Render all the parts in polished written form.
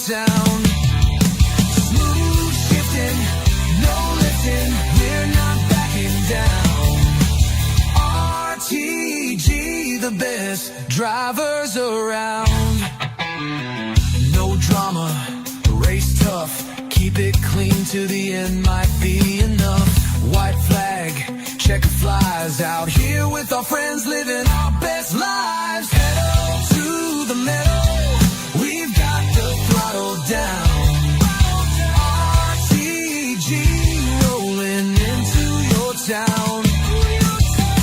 town. Smooth shifting, no lifting, we're not backing down. RTG, the best drivers around. No drama, race tough, keep it clean to the end, might be enough. White flag, checker flies, out here with our friends living our best lives. Pedal to the metal, we've got the throttle down. RTG rolling into your town.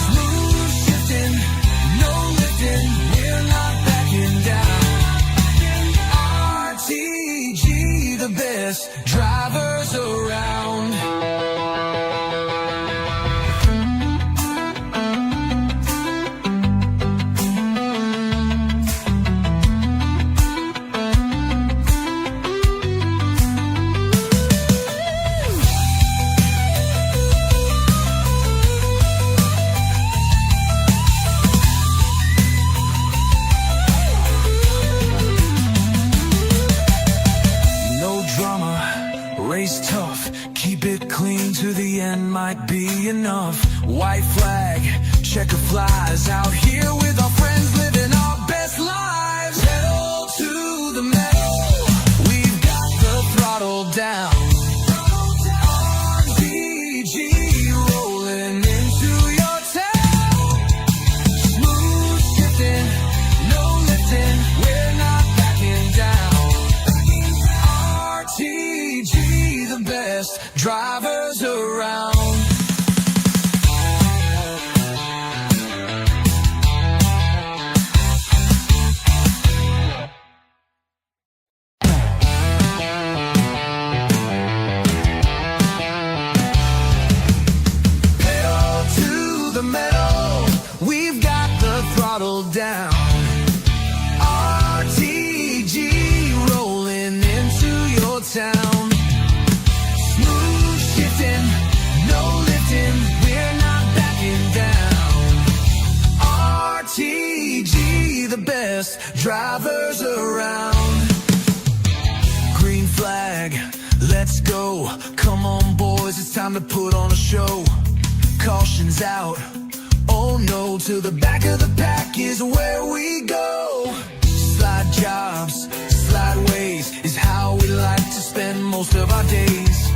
Smooth shifting, no lifting, we're not backing down. RTG, the best drivers around. Race tough, keep it clean to the end, might be enough. White flag, checker flies, out here with our friends living our best lives. Pedal to the metal, we've got the throttle down. RTG rolling into your town. Smooth shifting, no lifting, we're not backing down. RTG, the best drivers around. Pedal to the metal, we've got the throttle down. RTG rolling into your town. Smooth shifting, no lifting, we're not backing down. RTG, the best drivers around. Green flag, let's go. Come on boys, it's time to put on a show. Caution's out, oh no, to the back of the pack is where we go. Slide jobs, slide ways is how we like to spend most of our days.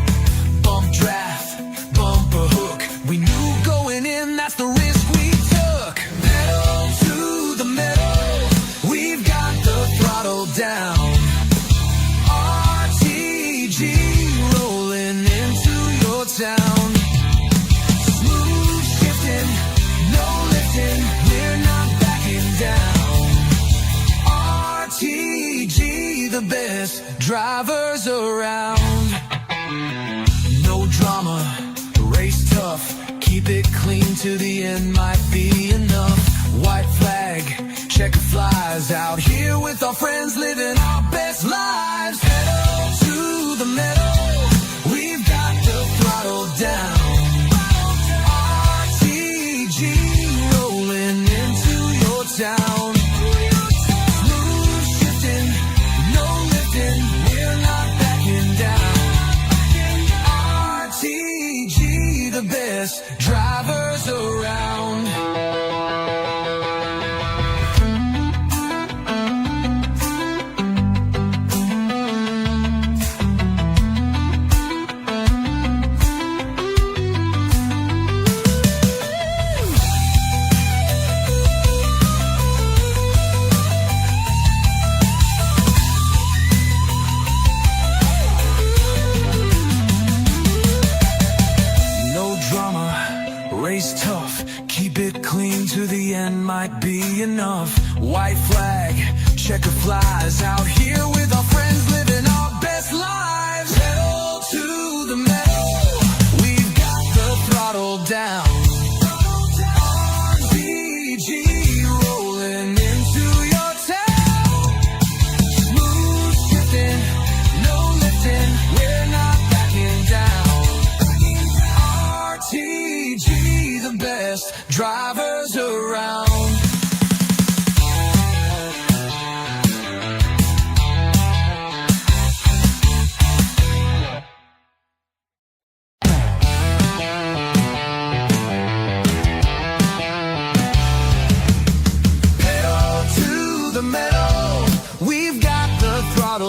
Bump draft, bumper hook, we knew going in that's the risk we took. Pedal to the metal, we've got the throttle down. RTG rolling into your town. Smooth shifting, no lifting, we're not backing down. RTG, the best drivers around. No drama, race tough, keep it clean to the end, might be enough. White flag, checker flies, out here with our friends living our best lives. Pedal to the metal, we've got the throttle down. RTG rolling into your town. Smooth shifting, no lifting, we're not backing down. RTG, the best drivers around. Race tough, keep it clean to the end, might be enough. White flag, checker flies, out here with our friends living our best lives. Pedal to the metal, we've got the throttle down. RTG rolling into your town. Smooth shifting, no lifting, we're not backing down. RTG, the best drivers around.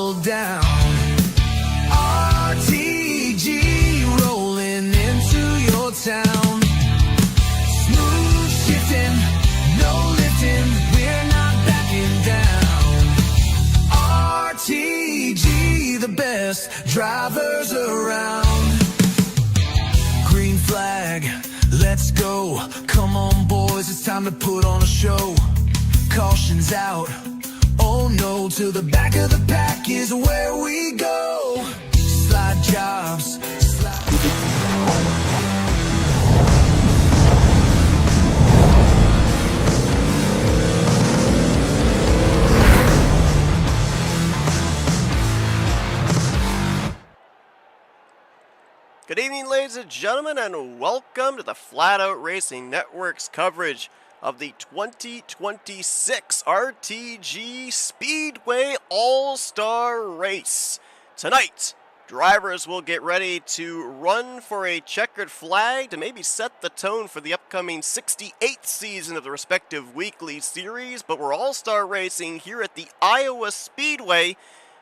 settle down. RTG rolling into your town. Smooth shifting, no lifting, we're not backing down. RTG, the best drivers around. Green flag, let's go. Come on boys, it's time to put on a show. Caution's out, oh no, to the back of the pack is where we go. Slide jobs, Good evening, ladies and gentlemen, and welcome to the Flatout Racing Network's coverage of the 2026 RTG Speedway All-Star Race. Tonight, drivers will get ready to run for a checkered flag to maybe set the tone for the upcoming 68th season of the respective weekly series, but we're all-star racing here at the Iowa Speedway.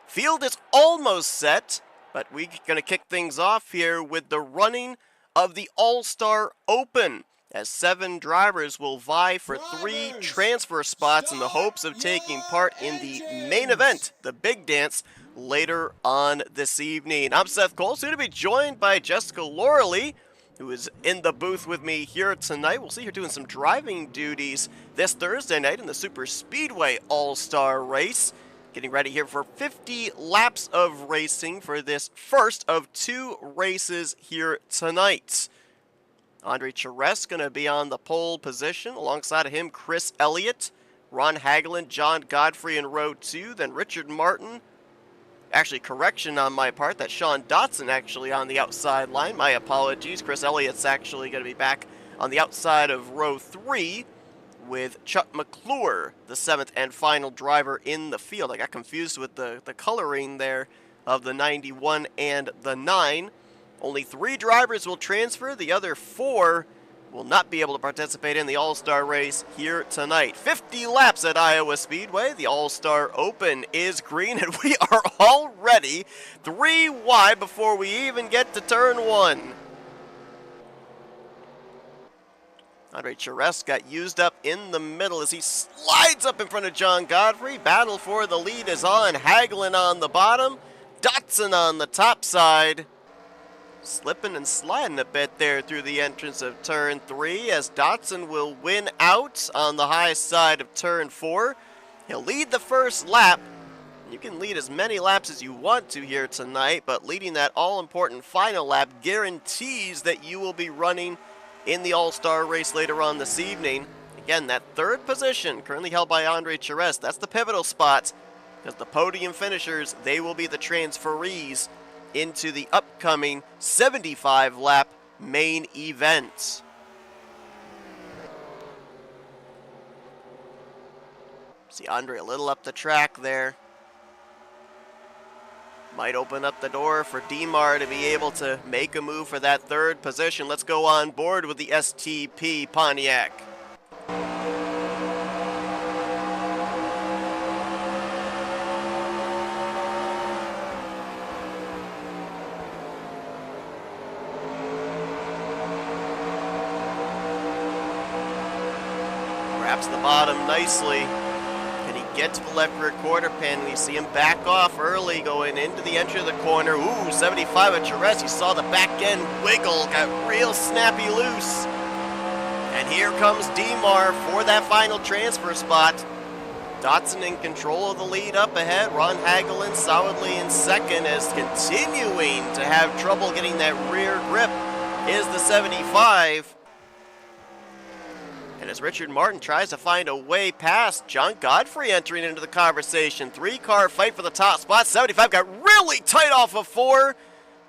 Field is almost set, but we're going to kick things off here with the running of the All-Star Open, as 7 drivers will vie for 3 transfer spots in the hopes of taking part in the main event, the big dance, later on this evening. I'm Seth Cole, soon to be joined by Jessica Loralee, who is in the booth with me here tonight. We'll see her doing some driving duties this Thursday night in the Super Speedway All-Star Race. Getting ready here for 50 laps of racing for this first of 2 races here tonight. Andre Charest going to be on the pole position. Alongside of him, Chris Elliott, Ron Hagelin, John Godfrey in row 2. Then Richard Martin. Actually, correction on my part. That's Sean Dotson actually on the outside line. My apologies. Chris Elliott's actually going to be back on the outside of row 3. With Chuck McClure, the 7th and final driver in the field. I got confused with the coloring there of the 91 and the 9. Only 3 drivers will transfer. The other 4 will not be able to participate in the All-Star race here tonight. 50 laps at Iowa Speedway. The All-Star Open is green, and we are already 3 wide before we even get to turn 1. Andre Charest got used up in the middle as he slides up in front of John Godfrey. Battle for the lead is on. Hagelin on the bottom. Dotson on the top side. Slipping and sliding a bit there through the entrance of turn 3 as Dotson will win out on the high side of turn 4. He'll lead the first lap. You can lead as many laps as you want to here tonight, but leading that all-important final lap guarantees that you will be running in the All-Star race later on this evening. Again, that 3rd position currently held by Andre Charest. That's the pivotal spot, because the podium finishers, they will be the transferees into the upcoming 75-lap main event. See Andre a little up the track there. Might open up the door for DeMar to be able to make a move for that 3rd position. Let's go on board with the STP Pontiac. Wraps the bottom nicely. Get to the left rear quarter pan, and you see him back off early going into the entry of the corner. Ooh, 75 at Charest. You saw the back end wiggle, got real snappy loose. And here comes DeMar for that final transfer spot. Dotson in control of the lead up ahead. Ron Hagelin solidly in second, as continuing to have trouble getting that rear grip is the 75. And as Richard Martin tries to find a way past, John Godfrey entering into the conversation. 3-car fight for the top spot. 75 got really tight off of 4.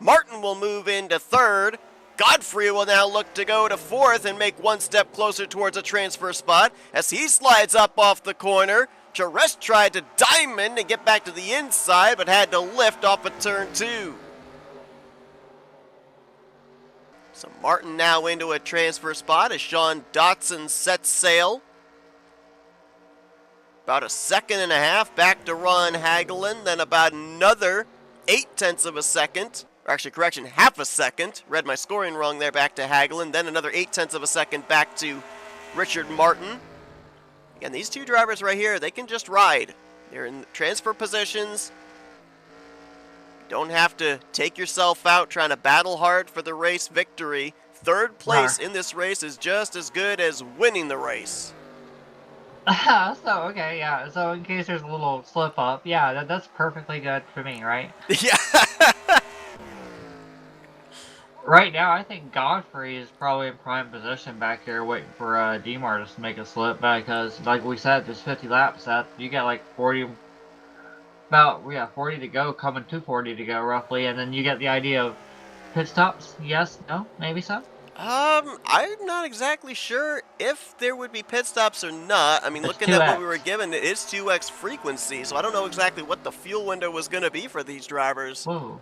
Martin will move into 3rd. Godfrey will now look to go to 4th and make one step closer towards a transfer spot as he slides up off the corner. Charest tried to diamond and get back to the inside, but had to lift off of turn 2. So Martin now into a transfer spot as Sean Dotson sets sail. About a second and a half back to Ron Hagelin, then about another 0.8 of a second. Or actually, correction, half a second. Read my scoring wrong there, back to Hagelin. Then another 0.8 of a second back to Richard Martin. And these two drivers right here, they can just ride. They're in transfer positions. Don't have to take yourself out trying to battle hard for the race victory. Third place in this race is just as good as winning the race. So, okay, yeah. So, in case there's a little slip up, yeah, that's perfectly good for me, right? Yeah. Right now, I think Godfrey is probably in prime position back here waiting for DMAR to make a slip because, like we said, there's 50 laps. You got like 40 to go, coming to 40 to go roughly, and then you get the idea of pit stops. Yes, no, maybe so. I'm not exactly sure if there would be pit stops or not. I mean, It's looking at 2x. what we were given, it is 2x frequency, so I don't know exactly what the fuel window was going to be for these drivers. Whoa.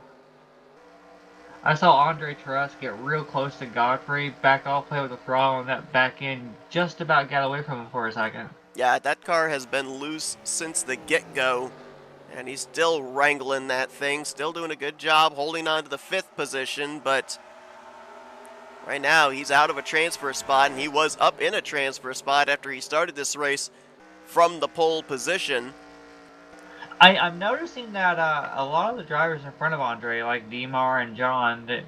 I saw Andre Terres get real close to Godfrey, back off, play with the throttle, and that back end just about got away from him for a second. Yeah, that car has been loose since the get-go, and he's still wrangling that thing, still doing a good job holding on to the 5th position, but right now he's out of a transfer spot, and he was up in a transfer spot after he started this race from the pole position. I'm noticing that a lot of the drivers in front of Andre, like Demar and John, that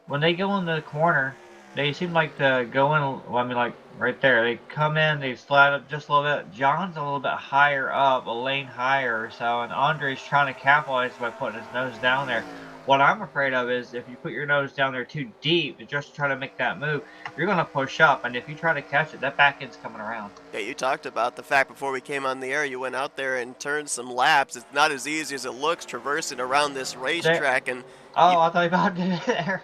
when they go in the corner, they seem like to go in, well, I mean, like right there, they come in, they slide up just a little bit. John's a little bit higher up, a lane higher or so, and Andre's trying to capitalize by putting his nose down there. What I'm afraid of is if you put your nose down there too deep just to try to make that move, you're going to push up, and if you try to catch it, that back end's coming around. Yeah, you talked about the fact before we came on the air, you went out there and turned some laps. It's not as easy as it looks traversing around this racetrack. And I thought you about to do it there.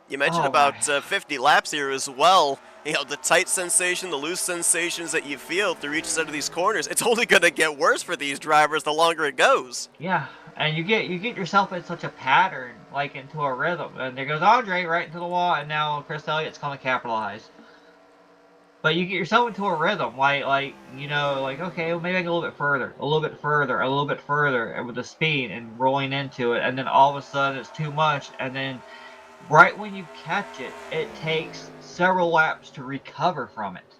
you mentioned about 50 laps here as well. You know, the tight sensation, the loose sensations that you feel through each set of these corners, it's only going to get worse for these drivers the longer it goes. Yeah. And you get yourself in such a pattern, like into a rhythm. And there goes Andre right into the wall, and now Chris Elliott's going to capitalize. But you get yourself into a rhythm, like you know, like, okay, well, maybe I go a little bit further, a little bit further, a little bit further, and with the speed and rolling into it, and then all of a sudden it's too much, and then right when you catch it, it takes several laps to recover from it.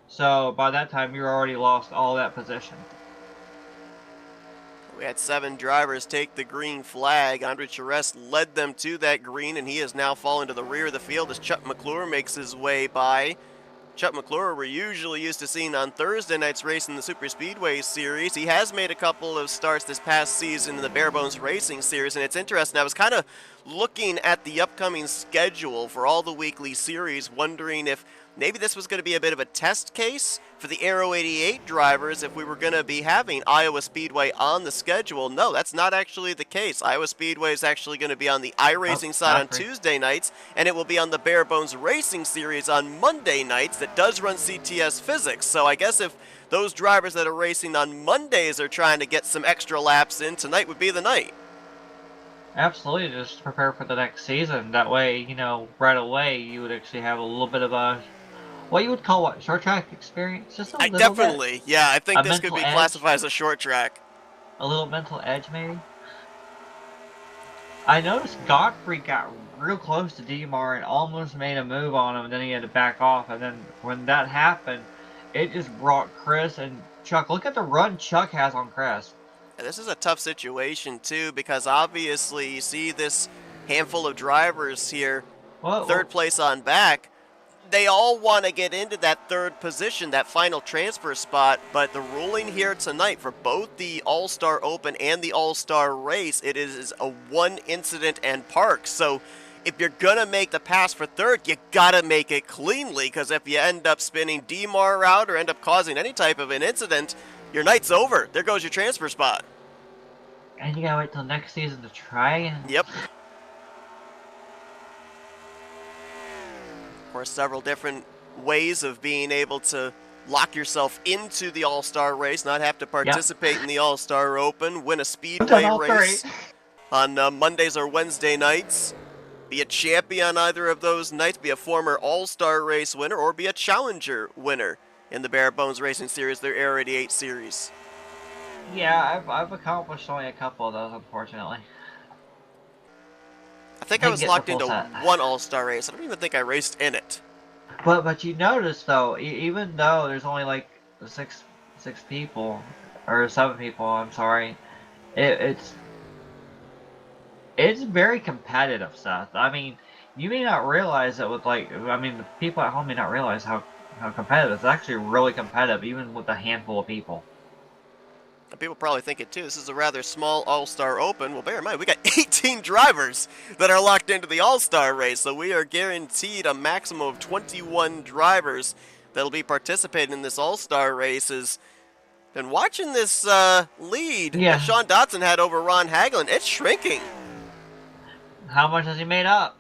So by that time, you're already lost all that position. We had 7 drivers take the green flag. Andre Terres led them to that green, and he has now fallen to the rear of the field as Chuck McClure makes his way by. Chuck McClure we're usually used to seeing on Thursday night's race in the Super Speedway Series. He has made a couple of starts this past season in the Bare Bones Racing Series, and it's interesting. I was kind of looking at the upcoming schedule for all the weekly series, wondering if maybe this was going to be a bit of a test case for the Aero 88 drivers if we were going to be having Iowa Speedway on the schedule. No, that's not actually the case. Iowa Speedway is actually going to be on the iRacing side on Tuesday nights, and it will be on the Bare Bones Racing Series on Monday nights that does run CTS physics. So I guess if those drivers that are racing on Mondays are trying to get some extra laps in, tonight would be the night. Absolutely, just prepare for the next season. That way, you know, right away you would actually have a little bit of a, what you would call what, short track experience? Just a little definitely, bit. Yeah, I think A this could be mental edge. classified as a short track. A little mental edge, maybe? I noticed Godfrey got real close to Demar and almost made a move on him, and then he had to back off, and then when that happened, it just brought Chris and Chuck. Look at the run Chuck has on Chris. This is a tough situation, too, because obviously you see this handful of drivers here, third place on back. They all want to get into that third position, that final transfer spot, but the ruling here tonight for both the All-Star Open and the All-Star Race, it is a one incident and park. So if you're going to make the pass for third, you got to make it cleanly, because if you end up spinning Demar out or end up causing any type of an incident, your night's over. There goes your transfer spot. And you gotta wait till next season to try again. Yep. Of course, several different ways of being able to lock yourself into the All-Star race, not have to participate in the All-Star Open, win a Speedway race on Mondays or Wednesday nights, be a champion on either of those nights, be a former All-Star race winner, or be a Challenger winner. in the Bare Bones Racing Series, their Air 88 series. Yeah, I've accomplished only a couple of those, unfortunately. I think I Didn't was get the locked full into set. one All-Star race. I don't even think I raced in it. But you notice though, even though there's only like six people or 7 people, I'm sorry, it's very competitive, Seth. I mean, you may not realize that with the people at home may not realize how competitive. It's actually really competitive, even with a handful of people. And people probably think it too. This is a rather small All-Star Open. Well, bear in mind, we got 18 drivers that are locked into the All-Star race, so we are guaranteed a maximum of 21 drivers that'll be participating in this All-Star race. Been watching this lead that Yeah. Sean Dotson had over Ron Hagelin. It's shrinking. How much has he made up?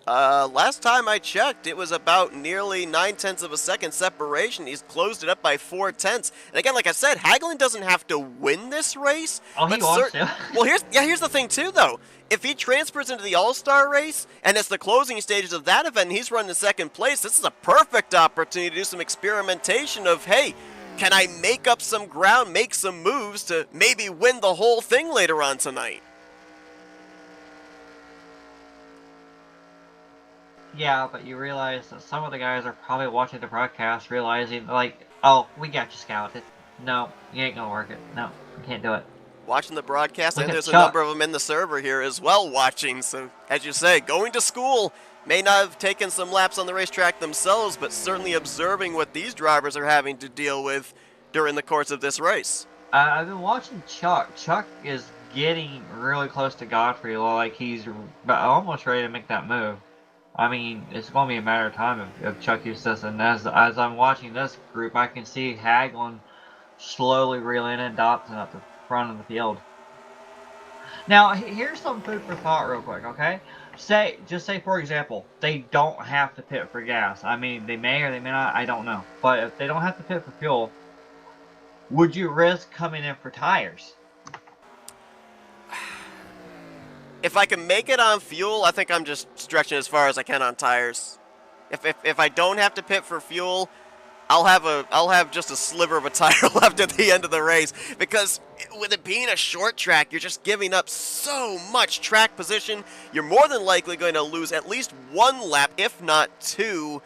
Last time I checked, it was about nearly 9/10 of a second separation. He's closed it up by 4/10. And again, like I said, Hagelin doesn't have to win this race. Oh, he wants to. Well, here's the thing too, though. If he transfers into the All-Star race, and it's the closing stages of that event, and he's running in second place, this is a perfect opportunity to do some experimentation of, hey, can I make up some ground, make some moves to maybe win the whole thing later on tonight? Yeah, but you realize that some of the guys are probably watching the broadcast, realizing like, oh, we got you scouted. No, you ain't gonna work it. No, you can't do it. Watching the broadcast, Look and at there's a Chuck. number of them in the server here as well watching. So, as you say, going to school, may not have taken some laps on the racetrack themselves, but certainly observing what these drivers are having to deal with during the course of this race. I've been watching Chuck. Chuck is getting really close to Godfrey, like he's almost ready to make that move. I mean, it's going to be a matter of time if Chuck uses this. And as I'm watching this group, I can see Hagelin slowly reeling in Dotson at the front of the field. Now, here's some food for thought real quick, okay? Just say, for example, they don't have to pit for gas. I mean, they may or they may not, I don't know. But if they don't have to pit for fuel, would you risk coming in for tires? If I can make it on fuel, I think I'm just stretching as far as I can on tires. If I don't have to pit for fuel, I'll have just a sliver of a tire left at the end of the race, because with it being a short track, you're just giving up so much track position. You're more than likely going to lose at least one lap, if not two.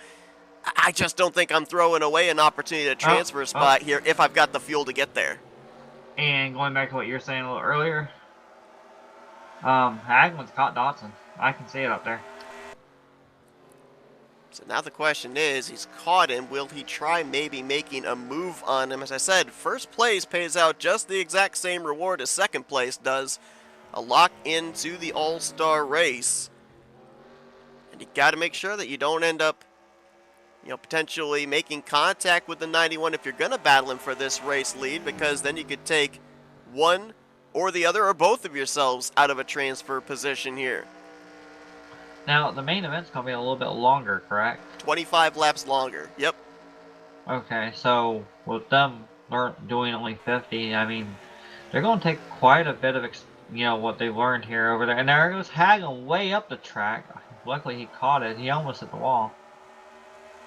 I just don't think I'm throwing away an opportunity to transfer a spot here if I've got the fuel to get there. And going back to what you were saying a little earlier, Hagelin's caught Dotson. I can see it up there. So now the question is, he's caught him. Will he try maybe making a move on him? As I said, first place pays out just the exact same reward as second place does. A lock into the All-Star race. And you got to make sure that you don't end up, potentially making contact with the 91 if you're going to battle him for this race lead, because then you could take one or the other or both of yourselves out of a transfer position here. Now, the main event's going to be a little bit longer, correct? 25 laps longer, yep. Okay, so with them doing only 50, I mean, they're going to take quite a bit of, what they learned here over there. And there goes Hagelin way up the track. Luckily, he caught it. He almost hit the wall.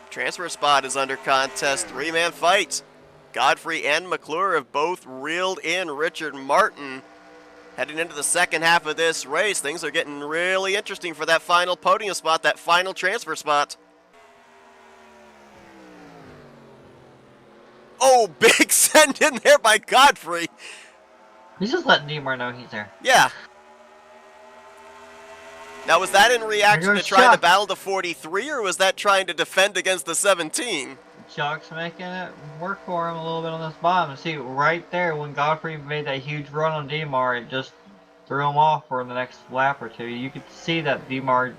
Transfer spot is under contest. Three-man fight. Godfrey and McClure have both reeled in Richard Martin. Heading into the second half of this race, things are getting really interesting for that final podium spot, that final transfer spot. Oh, big send in there by Godfrey. He's just letting Neymar know he's there. Yeah. Now, was that in reaction to trying to battle the 43, or was that trying to defend against the 17? Chuck's making it work for him a little bit on this bottom. See, right there, when Godfrey made that huge run on Demar, it just threw him off for the next lap or two. You could see that Demar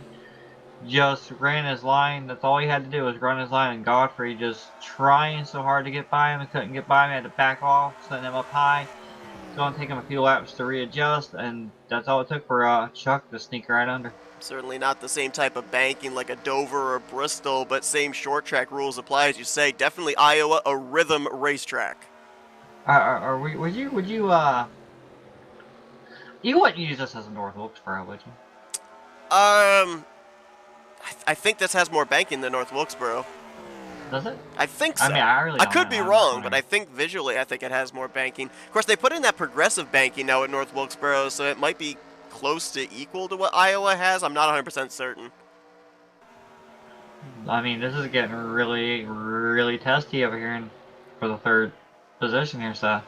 just ran his line. That's all he had to do was run his line, and Godfrey just trying so hard to get by him. He couldn't get by him. He had to back off, send him up high. It's going to take him a few laps to readjust, and that's all it took for Chuck to sneak right under. Certainly not the same type of banking like a Dover or Bristol, but same short track rules apply, as you say. Definitely Iowa, a rhythm racetrack. Would you wouldn't use this as a North Wilkesboro, would you? I think this has more banking than North Wilkesboro. Does it? I think I so. mean, I really I don't could know. be I'm wrong, just but I think visually, I think it has more banking. Of course, they put in that progressive banking now at North Wilkesboro, so it might be close to equal to what Iowa has. I'm not 100% certain. I mean, this is getting really, really testy over here for the third position here. So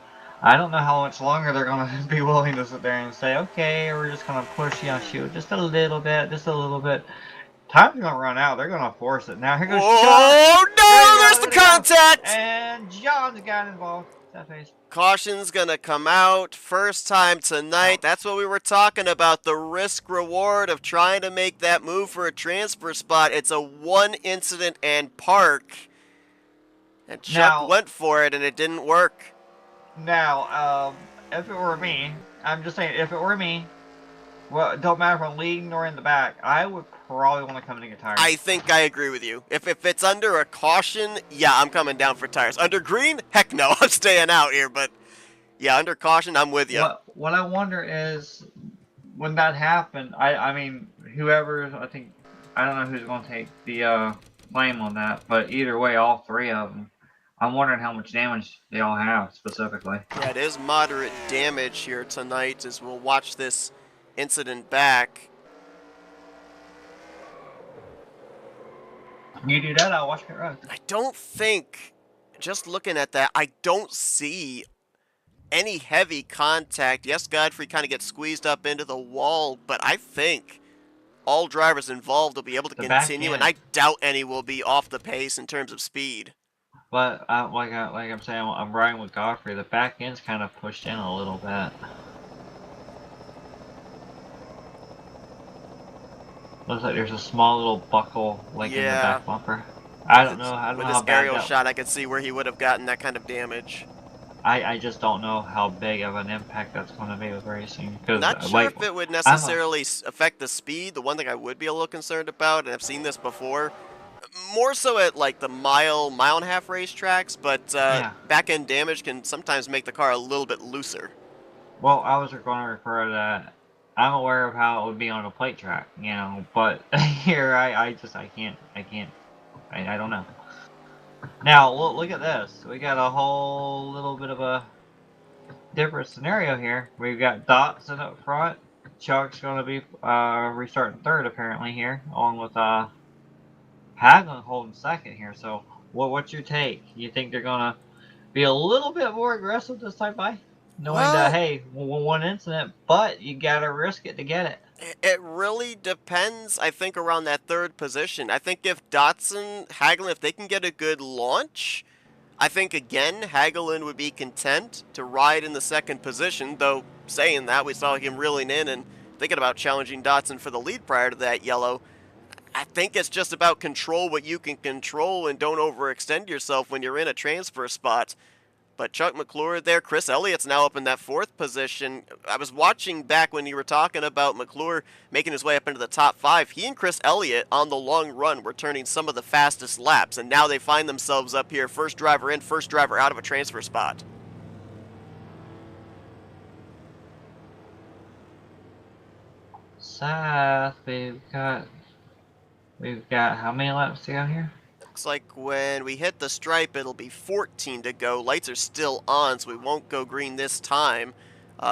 I don't know how much longer they're gonna be willing to sit there and say, okay, we're just gonna push Yashu just a little bit, just a little bit. Time's gonna run out. They're gonna force it. Now here goes Sean. Oh, There you no! go. There's Look the at it go. contact! And John's got involved. That face. Caution's gonna come out first time tonight. Ouch. That's what we were talking about, the risk reward of trying to make that move for a transfer spot. It's a one incident and park. And Chuck Now, went for it and it didn't work. if it were me, I'm just saying, if it were me, well, it don't matter if I'm leading or in the back, I would probably want to come in and get tires. I think I agree with you. If it's under a caution, yeah, I'm coming down for tires. Under green, heck no, I'm staying out here. But yeah, under caution, I'm with you. What I wonder is, when that happened, I mean, whoever, I don't know who's going to take the blame on that, but either way, all three of them, I'm wondering how much damage they all have specifically. Yeah, it is moderate damage here tonight as we'll watch this incident back. You do that, I'll watch it run. I don't think, just looking at that, I don't see any heavy contact. Yes, Godfrey kind of gets squeezed up into the wall, but I think all drivers involved will be able to continue, and I doubt any will be off the pace in terms of speed. But like I'm saying, I'm riding with Godfrey. The back end's kind of pushed in a little bit. Looks like there's a small little buckle like in the back bumper. I don't know. With this aerial shot, I could see where he would have gotten that kind of damage. I just don't know how big of an impact that's going to be with racing. Not sure if it would necessarily affect the speed. The one thing I would be a little concerned about, and I've seen this before, more so at like the mile and a half racetracks, but back end damage can sometimes make the car a little bit looser. Well, I was going to refer to that. I'm aware of how it would be on a plate track, you know, but here I don't know. Now, look at this. We got a whole little bit of a different scenario here. We've got Dotson up front. Chuck's going to be restarting third, apparently, here, along with Haglund holding second here. So, what's your take? You think they're going to be a little bit more aggressive this time by? Knowing that, hey, one incident, but you got to risk it to get it. It really depends, I think, around that third position. I think if Dotson, Hagelin, if they can get a good launch, I think, again, Hagelin would be content to ride in the second position, though saying that, we saw him reeling in and thinking about challenging Dotson for the lead prior to that yellow. I think it's just about control what you can control and don't overextend yourself when you're in a transfer spot. But Chuck McClure there, Chris Elliott's now up in that fourth position. I was watching back when you were talking about McClure making his way up into the top 5. He and Chris Elliott on the long run were turning some of the fastest laps, and now they find themselves up here, first driver in, first driver out of a transfer spot. Seth, we've got how many laps to go here? Looks like when we hit the stripe, it'll be 14 to go. Lights are still on, so we won't go green this time.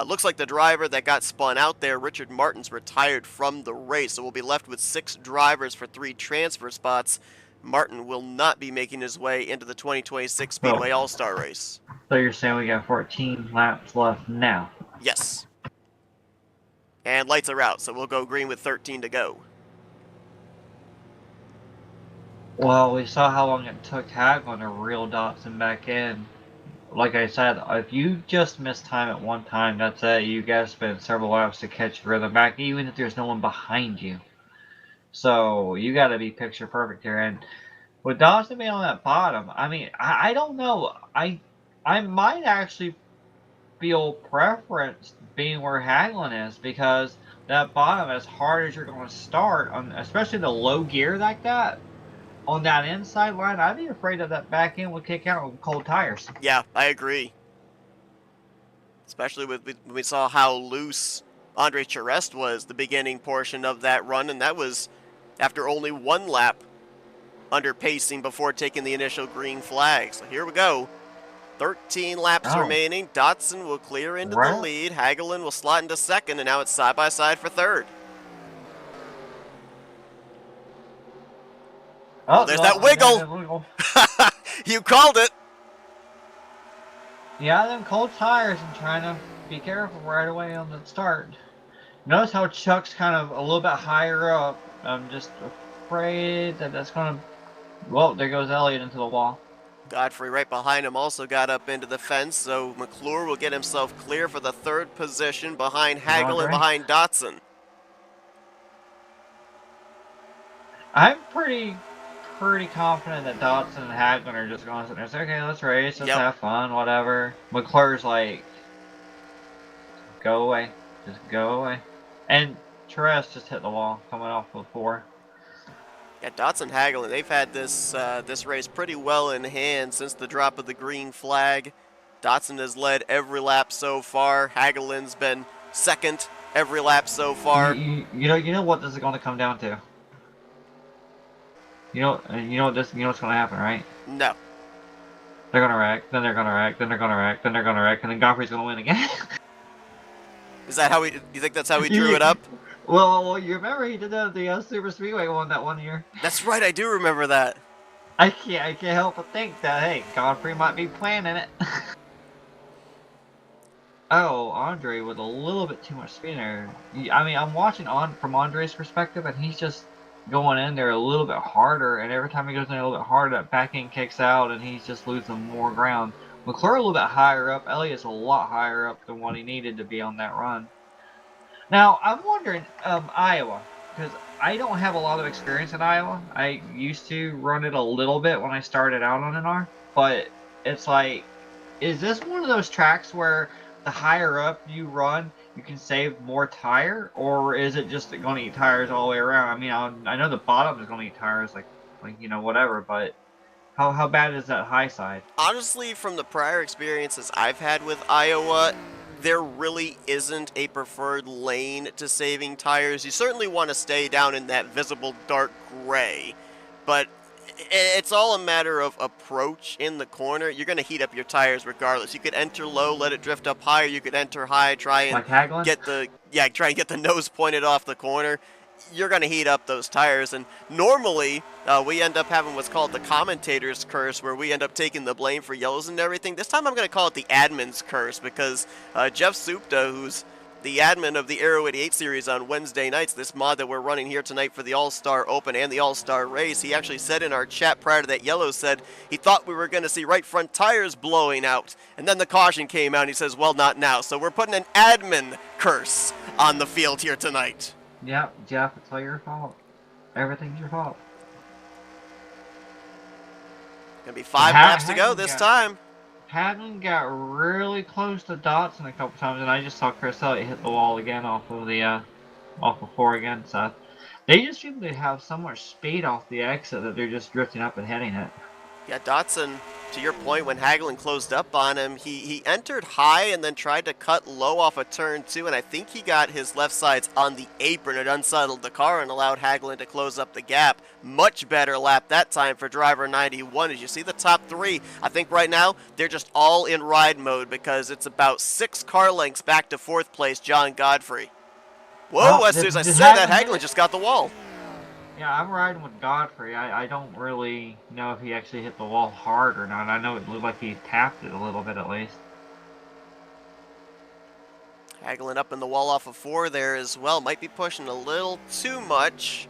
Looks like the driver that got spun out there, Richard Martin's retired from the race, so we'll be left with 6 drivers for 3 transfer spots. Martin will not be making his way into the 2026 Speedway All-Star race. So you're saying we got 14 laps left now? Yes. And lights are out, so we'll go green with 13 to go. Well, we saw how long it took Haglund to reel Dotson back in. Like I said, if you just miss time at one time, that's it. You gotta spend several laps to catch your rhythm back, even if there's no one behind you. So you gotta be picture perfect here. And with Dotson being on that bottom, I mean, I don't know. I might actually feel preference being where Haglund is, because that bottom, as hard as you're going to start, on especially the low gear like that, on that inside line, I'd be afraid that that back end would kick out with cold tires. Yeah, I agree. Especially when we saw how loose Andre Charest was the beginning portion of that run, and that was after only 1 lap. under pacing before taking the initial green flag. So here we go. 13 laps remaining. Dotson will clear into the lead. Hagelin will slot into second, and now it's side by side for third. Oh, there's that wiggle. You called it. Yeah, them cold tires and trying to be careful right away on the start. Notice how Chuck's kind of a little bit higher up. I'm just afraid that that's going to... Well, there goes Elliott into the wall. Godfrey right behind him also got up into the fence, so McClure will get himself clear for the third position behind Hagel and behind Dotson. I'm pretty confident that Dotson and Hagelin are just going to sit there and say, okay, let's race, let's have fun, whatever. McClure's like, go away, just go away. And Therese just hit the wall coming off of 4. Yeah, Dotson and Hagelin, they've had this this race pretty well in hand since the drop of the green flag. Dotson has led every lap so far. Hagelin's been second every lap so far. You know what this is going to come down to. You know what's going to happen, right? No. They're going to wreck, then they're going to wreck, then they're going to wreck, then they're going to wreck, and then Godfrey's going to win again. Is that how you think that's how we drew it up? Well, you remember he did that at the Super Speedway one that one year. That's right, I do remember that. I can't help but think that, hey, Godfrey might be planning it. Oh, Andre with a little bit too much speed there. I mean, I'm watching from Andre's perspective, and he's just going in there a little bit harder, and every time he goes in there a little bit harder, that back end kicks out, and he's just losing more ground. McClure a little bit higher up. Elliott's a lot higher up than what he needed to be on that run. Now, I'm wondering, Iowa, because I don't have a lot of experience in Iowa. I used to run it a little bit when I started out on NR, but it's like, is this one of those tracks where the higher up you run, you can save more tire, or is it just going to eat tires all the way around? I mean, I know the bottom is going to eat tires, like whatever, but how bad is that high side? Honestly, from the prior experiences I've had with Iowa, there really isn't a preferred lane to saving tires. You certainly want to stay down in that visible dark gray, but it's all a matter of approach in the corner. You're going to heat up your tires regardless. You could enter low, let it drift up higher. You could enter high, try and get the nose pointed off the corner. You're going to heat up those tires, and normally we end up having what's called the commentator's curse, where we end up taking the blame for yellows and everything. This time I'm going to call it the admin's curse, because Jeff Supta, who's the admin of the Aero 88 series on Wednesday nights, this mod that we're running here tonight for the All-Star Open and the All-Star Race, he actually said in our chat prior to that yellow, said he thought we were going to see right front tires blowing out, and then the caution came out and he says, well, not now. So we're putting an admin curse on the field here tonight. Yep, Jeff, it's all your fault. Everything's your fault. Gonna be 5 laps to go this time. Hagelin got really close to Dotson a couple times, and I just saw Chris Elliott hit the wall again off of 4 again. So they just seem to have so much speed off the exit that they're just drifting up and hitting it. Yeah, Dotson, to your point, when Hagelin closed up on him, he entered high and then tried to cut low off a turn 2, and I think he got his left sides on the apron. It unsettled the car and allowed Hagelin to close up the gap. Much better lap that time for driver 91. As you see the top 3, I think right now they're just all in ride mode, because it's about 6 car lengths back to 4th place John Godfrey. Whoa, as soon as I said that, Hagelin just got the wall. Yeah, I'm riding with Godfrey. I don't really know if he actually hit the wall hard or not. I know it looked like he tapped it a little bit at least. Hagelin up in the wall off of 4 there as well. Might be pushing a little too much.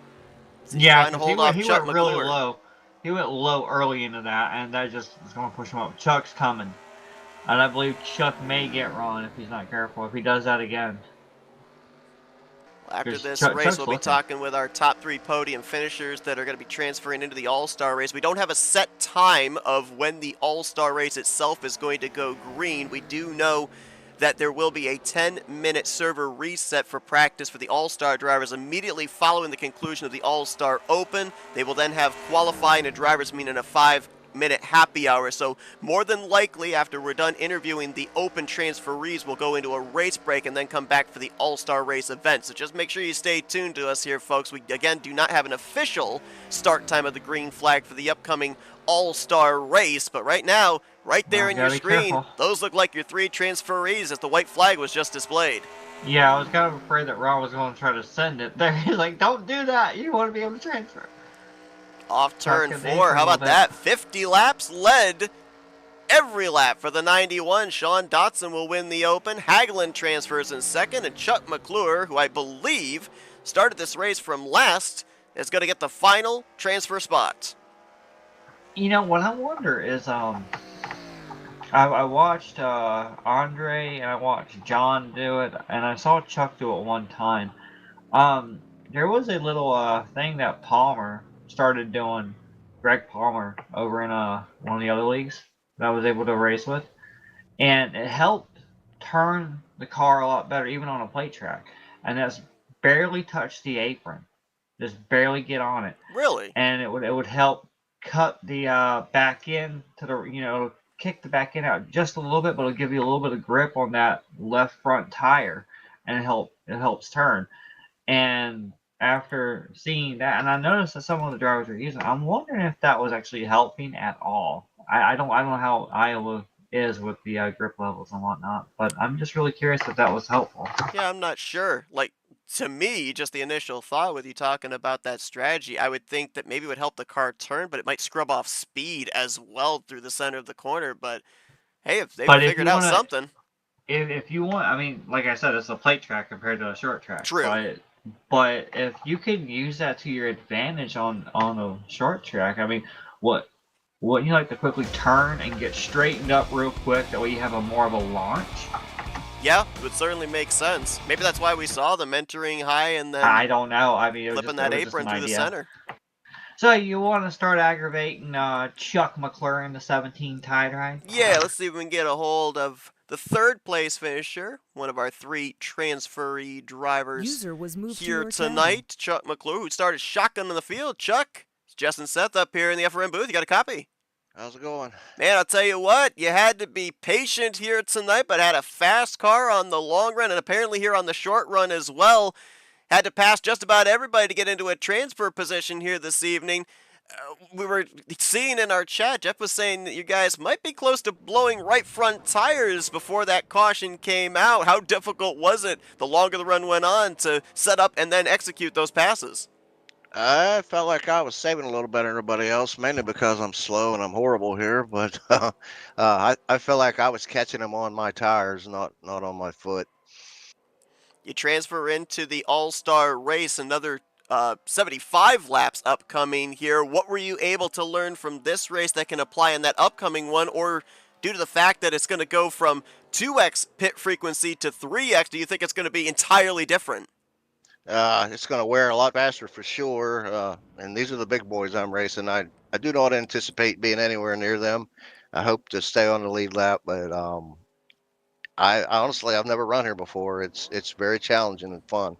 Yeah, he went really low. He went low early into that, and that just is going to push him up. Chuck's coming. And I believe Chuck may get Ron if he's not careful, if he does that again. After this race, we'll be talking with our top 3 podium finishers that are going to be transferring into the All-Star race. We don't have a set time of when the All-Star race itself is going to go green. We do know that there will be a 10-minute server reset for practice for the All-Star drivers immediately following the conclusion of the All-Star Open. They will then have qualifying and drivers meet in a 5 30-minute happy hour. So more than likely, after we're done interviewing the open transferees, we'll go into a race break and then come back for the All-Star Race event. So just make sure you stay tuned to us here, folks. We, again, do not have an official start time of the green flag for the upcoming All-Star Race, but right now, right there Well, in your gotta be screen, careful. those look like your 3 transferees as the white flag was just displayed. Yeah, I was kind of afraid that Ron was going to try to send it there. He's like, don't do that. You want to be able to transfer. Off turn Tuck it 4, for a how little about bit. that? 50 laps led every lap for the 91. Sean Dotson will win the Open. Hagelin transfers in second, and Chuck McClure, who I believe started this race from last, is going to get the final transfer spot. You know, what I wonder is, I watched Andre and I watched John do it, and I saw Chuck do it one time. There was a little thing that Palmer started doing, Greg Palmer, over in one of the other leagues that I was able to race with, and it helped turn the car a lot better, even on a plate track. And that's barely touch the apron, just barely get on it, Really? and it would help cut the back end to the kick the back end out just a little bit, but it'll give you a little bit of grip on that left front tire, and it helps turn. And after seeing that, and I noticed that some of the drivers were using it, I'm wondering if that was actually helping at all. I don't know how Iowa is with the grip levels and whatnot, but I'm just really curious if that was helpful. Yeah, I'm not sure. Like, to me, just the initial thought with you talking about that strategy, I would think that maybe it would help the car turn, but it might scrub off speed as well through the center of the corner. But hey, if they've But if figured you out want to, something. if you want, I mean, like I said, it's a plate track compared to a short track, True. but if you can use that to your advantage on a short track, I mean, what wouldn't you like to quickly turn and get straightened up real quick? That way you have a more of a launch. Yeah, it would certainly make sense. Maybe that's why we saw them entering high and then I don't know. I mean, flipping it that was just apron an through the idea. center. So you want to start aggravating Chuck McClure in the 17 tide ride? Yeah, let's see if we can get a hold of the third place finisher, one of our 3 transferee drivers User was moved to here your channel. tonight, Chuck McClure, who started shotgun in the field. Chuck, it's Jess and Seth up here in the FRM booth. You got a copy? How's it going? Man, I'll tell you what, you had to be patient here tonight, but had a fast car on the long run and apparently here on the short run as well. Had to pass just about everybody to get into a transfer position here this evening. We were seeing in our chat, Jeff was saying that you guys might be close to blowing right front tires before that caution came out. How difficult was it, the longer the run went on, to set up and then execute those passes? I felt like I was saving a little better than everybody else, mainly because I'm slow and I'm horrible here. But I felt like I was catching them on my tires, not on my foot. You transfer into the All-Star Race, another 75 laps upcoming here. What were you able to learn from this race that can apply in that upcoming one, or due to the fact that it's going to go from 2x pit frequency to 3x, do you think it's going to be entirely different? It's going to wear a lot faster for sure. And these are the big boys I'm racing. I do not anticipate being anywhere near them. I hope to stay on the lead lap, but I honestly I've never run here before. It's very challenging and fun.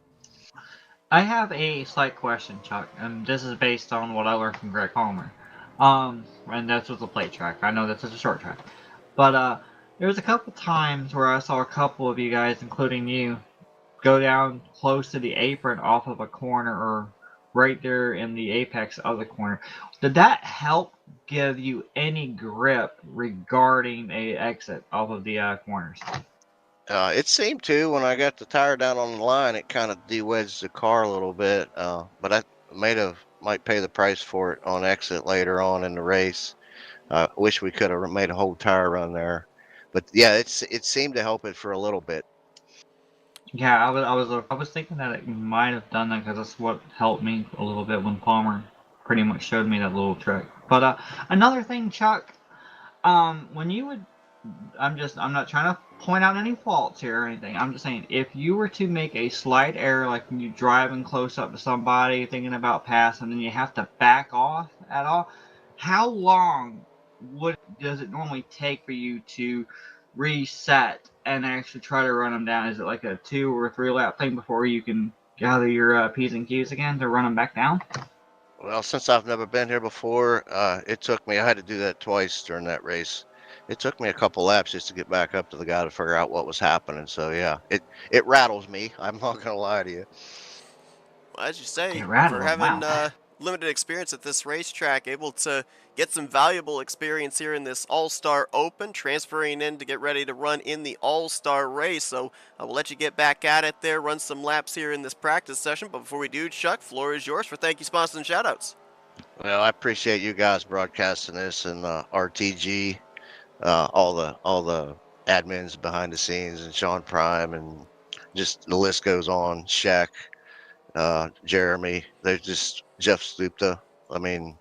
I have a slight question, Chuck, and this is based on what I learned from Greg Palmer. And that's with the plate track. I know that's a short track, but there was a couple times where I saw a couple of you guys, including you, go down close to the apron off of a corner or right there in the apex of the corner. Did that help give you any grip regarding a exit off of the corners? It seemed to when I got the tire down on the line, it kind of de-wedged the car a little bit. But I might pay the price for it on exit later on in the race. Wish we could have made a whole tire run there, but yeah, it seemed to help it for a little bit. Yeah, I was thinking that it might have done that because that's what helped me a little bit when Palmer pretty much showed me that little trick. But another thing, Chuck, when you would, I'm not trying to point out any faults here or anything. I'm just saying if you were to make a slight error, like when you're driving close up to somebody, thinking about passing, and then you have to back off at all, how long does it normally take for you to reset and actually try to run them down? Is it like a 2 or 3 lap thing before you can gather your P's and Q's again to run them back down? Well, since I've never been here before, it took me, I had to do that twice during that race. It took me a couple laps just to get back up to the guy to figure out what was happening. So yeah, it rattles me. I'm not gonna lie to you. Well, as you say, Get for rattling. having Wow. limited experience at this racetrack, able to get some valuable experience here in this All-Star Open, transferring in to get ready to run in the All-Star race. So I will let you get back at it there, run some laps here in this practice session. But before we do, Chuck, floor is yours for thank you, sponsors, and shoutouts. Well, I appreciate you guys broadcasting this and RTG, all the admins behind the scenes, and Sean Prime, and just the list goes on. Shaq, Jeremy, there's just Jeff Stupta. I mean,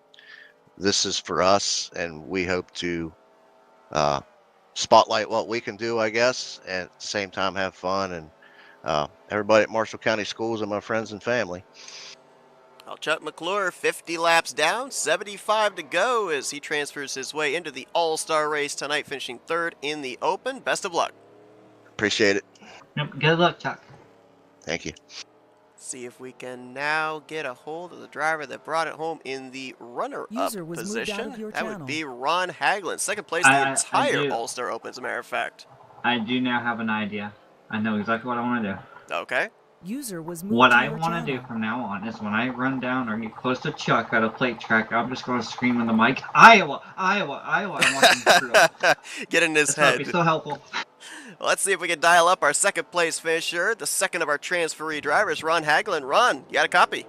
this is for us, and we hope to uh, spotlight what we can do, I guess, and at the same time have fun. And everybody at Marshall County Schools and my friends and family. Well, Chuck McClure, 50 laps down, 75 to go as he transfers his way into the All-Star race tonight, finishing third in the Open. Best of luck. Appreciate it. Yep, good luck, Chuck. Thank you. See if we can now get a hold of the driver that brought it home in the runner-up position. That would be Ron Haglund, second place in the entire All-Star Open, as a matter of fact. I do now have an idea. I know exactly what I want to do. Okay. What I want to do from now on is when I run down or get close to Chuck at a plate track, I'm just going to scream in the mic, Iowa, Iowa, Iowa. I want him to screw up. Get in his That would head. be so helpful. Let's see if we can dial up our second place finisher, the second of our transferee drivers, Ron Haglund. Ron, you got a copy?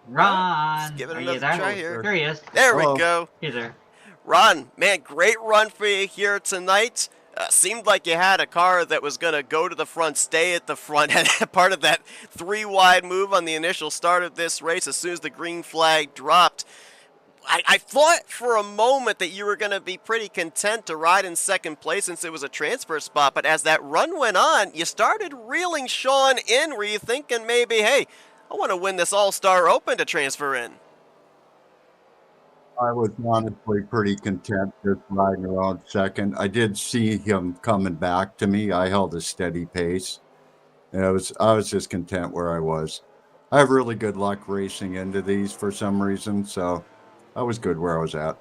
Ron, Let's give it are another you there? try here. There he is. There Hello. we go. He's there. Ron, man, great run for you here tonight. Seemed like you had a car that was going to go to the front, stay at the front, and part of that three-wide move on the initial start of this race as soon as the green flag dropped. I thought for a moment that you were going to be pretty content to ride in second place since it was a transfer spot, but as that run went on, you started reeling Sean in. Were you thinking maybe, hey, I want to win this All-Star Open to transfer in? I was honestly pretty content just riding around second. I did see him coming back to me. I held a steady pace. And I was just content where I was. I have really good luck racing into these for some reason, so I was good where I was at.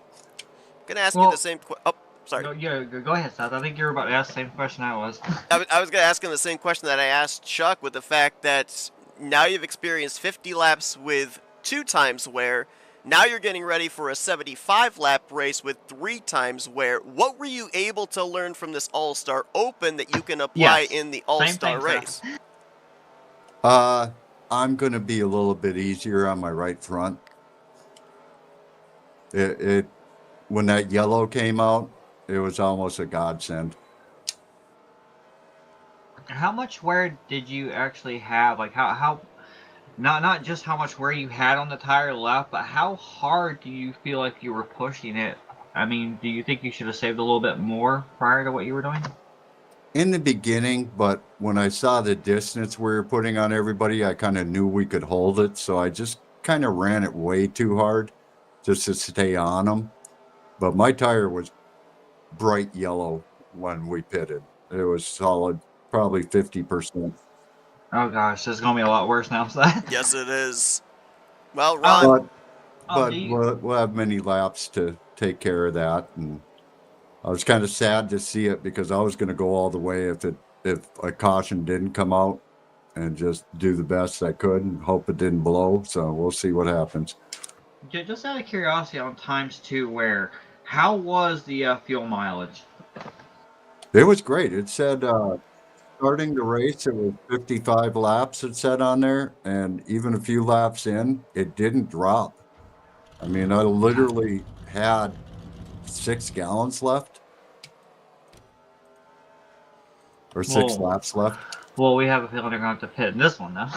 Going to ask you the same question. Oh, sorry. No, yeah, go ahead, Seth. I think you were about to ask the same question I was. I was going to ask him the same question that I asked Chuck, with the fact that now you've experienced 50 laps with 2 times wear. Now you're getting ready for a 75-lap race with 3 times wear. What were you able to learn from this All-Star Open that you can apply in the All-Star race? I'm going to be a little bit easier on my right front. When that yellow came out, it was almost a godsend. How much wear did you actually have? Like how not just how much wear you had on the tire left, but how hard do you feel like you were pushing it? I mean, do you think you should have saved a little bit more prior to what you were doing? In the beginning, but when I saw the distance we were putting on everybody, I kind of knew we could hold it, so I just kind of ran it way too hard just to stay on them. But my tire was bright yellow when we pitted. It was solid, probably 50%. Oh gosh, this is gonna be a lot worse now. So. Yes, it is. Well, Ron. But we'll have many laps to take care of that, and I was kind of sad to see it because I was going to go all the way if a caution didn't come out, and just do the best I could and hope it didn't blow. So we'll see what happens. Just out of curiosity, on times 2 wear, how was the fuel mileage? It was great. It said starting the race, it was 55 laps. It said on there, and even a few laps in, it didn't drop. I mean, I literally had 6 gallons left, or 6 laps left. Well, we have a feeling they're going to have to pit in this one, though.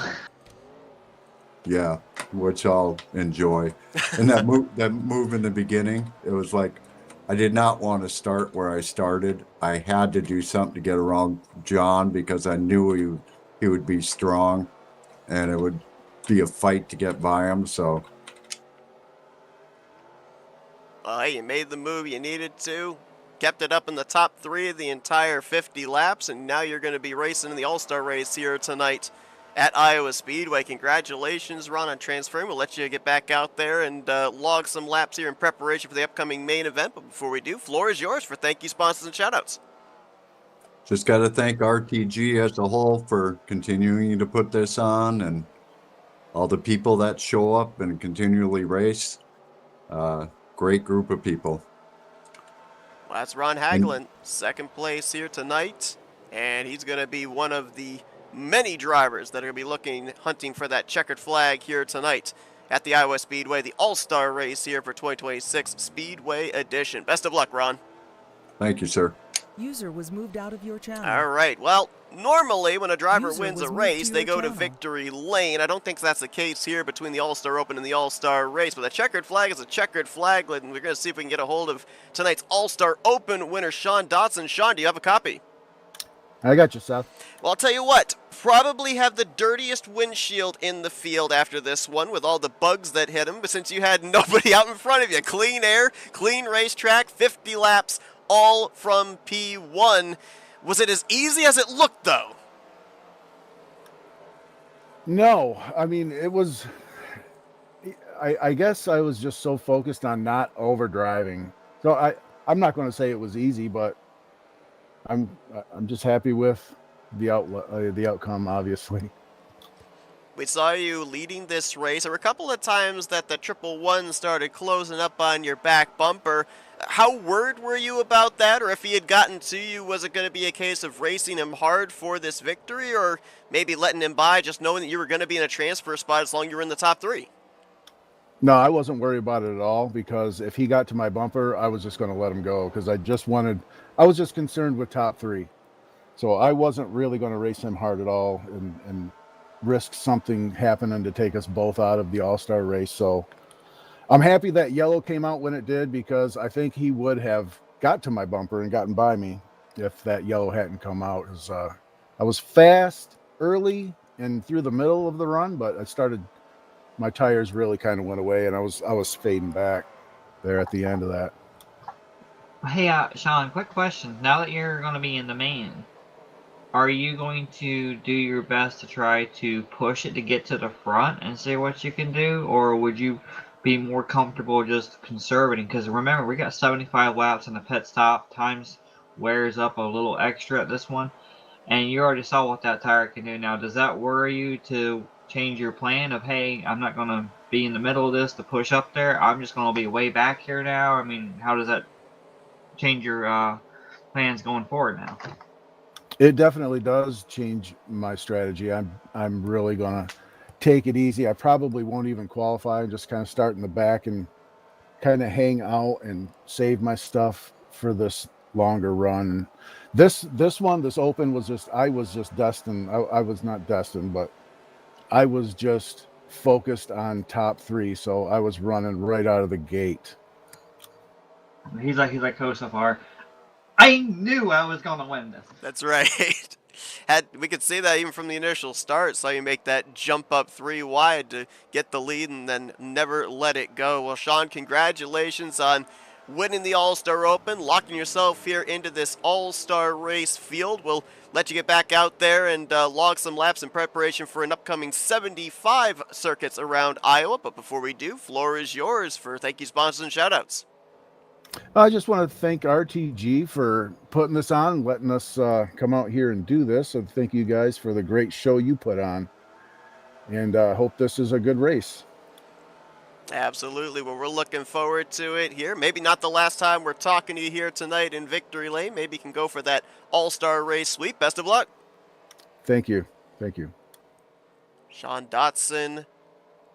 Yeah, which I'll enjoy. And that move in the beginning, it was like I did not want to start where I started. I had to do something to get around John because I knew he would be strong, and it would be a fight to get by him. So. Hey, you made the move you needed to, kept it up in the top 3 of the entire 50 laps, and now you're going to be racing in the All-Star race here tonight. at Iowa Speedway. Congratulations, Ron, on transferring. We'll let you get back out there and log some laps here in preparation for the upcoming main event. But before we do, floor is yours for thank you, sponsors, and shoutouts. Just got to thank RTG as a whole for continuing to put this on, and all the people that show up and continually race. Great group of people. Well, that's Ron Hagelin, second place here tonight, and he's going to be one of the many drivers that are going to be hunting for that checkered flag here tonight at the Iowa Speedway, the All-Star race here for 2026 Speedway Edition. Best of luck, Ron. Thank you, sir. User was moved out of your channel. All right. Well, normally when a driver User wins a was moved race, to they your go to channel. victory lane. I don't think that's the case here between the All-Star Open and the All-Star race, but a checkered flag is a checkered flag, and we're going to see if we can get a hold of tonight's All-Star Open winner, Sean Dotson. Sean, do you have a copy? I got you, Seth. Well, I'll tell you what, probably have the dirtiest windshield in the field after this one with all the bugs that hit him, but since you had nobody out in front of you, clean air, clean racetrack, 50 laps, all from P1. Was it as easy as it looked, though? No, I mean, it was, I guess I was just so focused on not overdriving. So I'm not going to say it was easy, but I'm just happy with the outcome, obviously. We saw you leading this race. There were a couple of times that the 111 started closing up on your back bumper. How worried were you about that? Or if he had gotten to you, was it going to be a case of racing him hard for this victory? Or maybe letting him by, just knowing that you were going to be in a transfer spot as long as you were in the top three? No, I wasn't worried about it at all, because if he got to my bumper, I was just going to let him go, because I was just concerned with top three. So I wasn't really going to race him hard at all and risk something happening to take us both out of the All-Star race. So I'm happy that yellow came out when it did, because I think he would have got to my bumper and gotten by me if that yellow hadn't come out. I was fast early and through the middle of the run, but my tires really kind of went away, and I was fading back there at the end of that. Hey, Sean, quick question. Now that you're going to be in the main, are you going to do your best to try to push it to get to the front and see what you can do? Or would you be more comfortable just conserving? Because remember, we got 75 laps in the pit stop. Times wears up a little extra at this one. And you already saw what that tire can do. Now, does that worry you to change your plan of, hey, I'm not going to be in the middle of this to push up there. I'm just going to be way back here now? I mean, how does that change your plans going forward now? It definitely does change my strategy. I'm really gonna take it easy. I probably won't even qualify and just kind of start in the back and kind of hang out and save my stuff for this longer run. This open was just, I was just destined. I was not destined, but I was just focused on top three. So I was running right out of the gate. He's like Coach so far. I knew I was going to win this. That's right. We could see that even from the initial start. Saw you make that jump up 3 wide to get the lead and then never let it go. Well, Sean, congratulations on winning the All-Star Open, locking yourself here into this All-Star race field. We'll let you get back out there and log some laps in preparation for an upcoming 75 circuits around Iowa. But before we do, floor is yours for thank you, sponsors, and shout-outs. I just want to thank RTG for putting this on and letting us come out here and do this. And thank you guys for the great show you put on. And hope this is a good race. Absolutely. Well, we're looking forward to it here. Maybe not the last time we're talking to you here tonight in Victory Lane. Maybe you can go for that All-Star race sweep. Best of luck. Thank you. Thank you. Sean Dotson,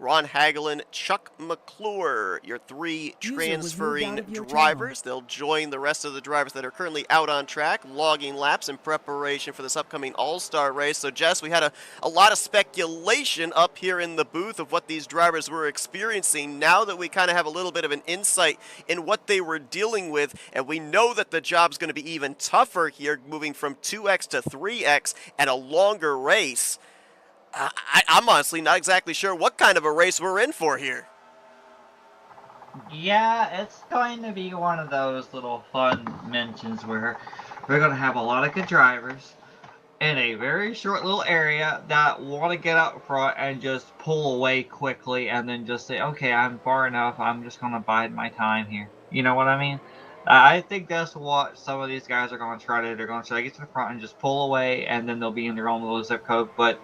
Ron Hagelin, Chuck McClure, your 3 transferring drivers. They'll join the rest of the drivers that are currently out on track, logging laps in preparation for this upcoming All-Star race. So, Jess, we had a lot of speculation up here in the booth of what these drivers were experiencing. Now that we kind of have a little bit of an insight in what they were dealing with, and we know that the job's going to be even tougher here, moving from 2X to 3X and a longer race. I'm honestly not exactly sure what kind of a race we're in for here. Yeah, it's going to be one of those little fun mentions where we're going to have a lot of good drivers. in a very short little area that want to get up front and just pull away quickly and then just say, okay, I'm far enough. I'm just going to bide my time here. You know what I mean? I think that's what some of these guys are going to try to do. They're going to try to get to the front and just pull away, and then they'll be in their own little zip code. But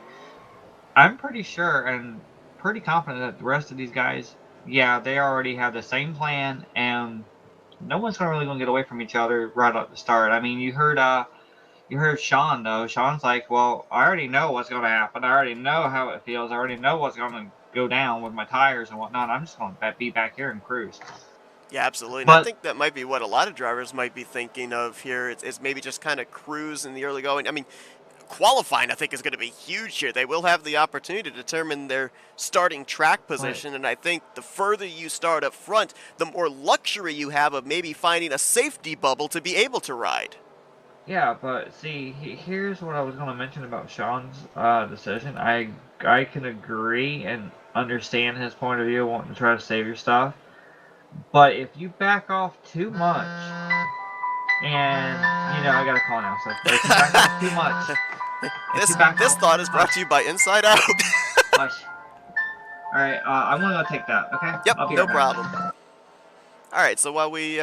I'm pretty sure and pretty confident that the rest of these guys, yeah, they already have the same plan, and no one's really going to get away from each other right at the start. I mean, you heard Sean though. Sean's like, well, I already know what's going to happen. I already know how it feels. I already know what's going to go down with my tires and whatnot. I'm just going to be back here and cruise. Yeah, absolutely. And I But think that might be what a lot of drivers might be thinking of here. It's maybe just kind of cruise in the early going. I mean, qualifying, I think, is going to be huge here. They will have the opportunity to determine their starting track position, and I think the further you start up front, the more luxury you have of maybe finding a safety bubble to be able to ride. yeah, but see, here's what I was going to mention about Sean's decision. I can agree and understand his point of view, wanting to try to save your stuff. But if you back off too much, and I gotta call now, so if you back off too much, This thought is brought to you by Inside Out. Hush. All right, I'm gonna go take that. Okay. Yep, I'll be no right back. problem. All right, so while we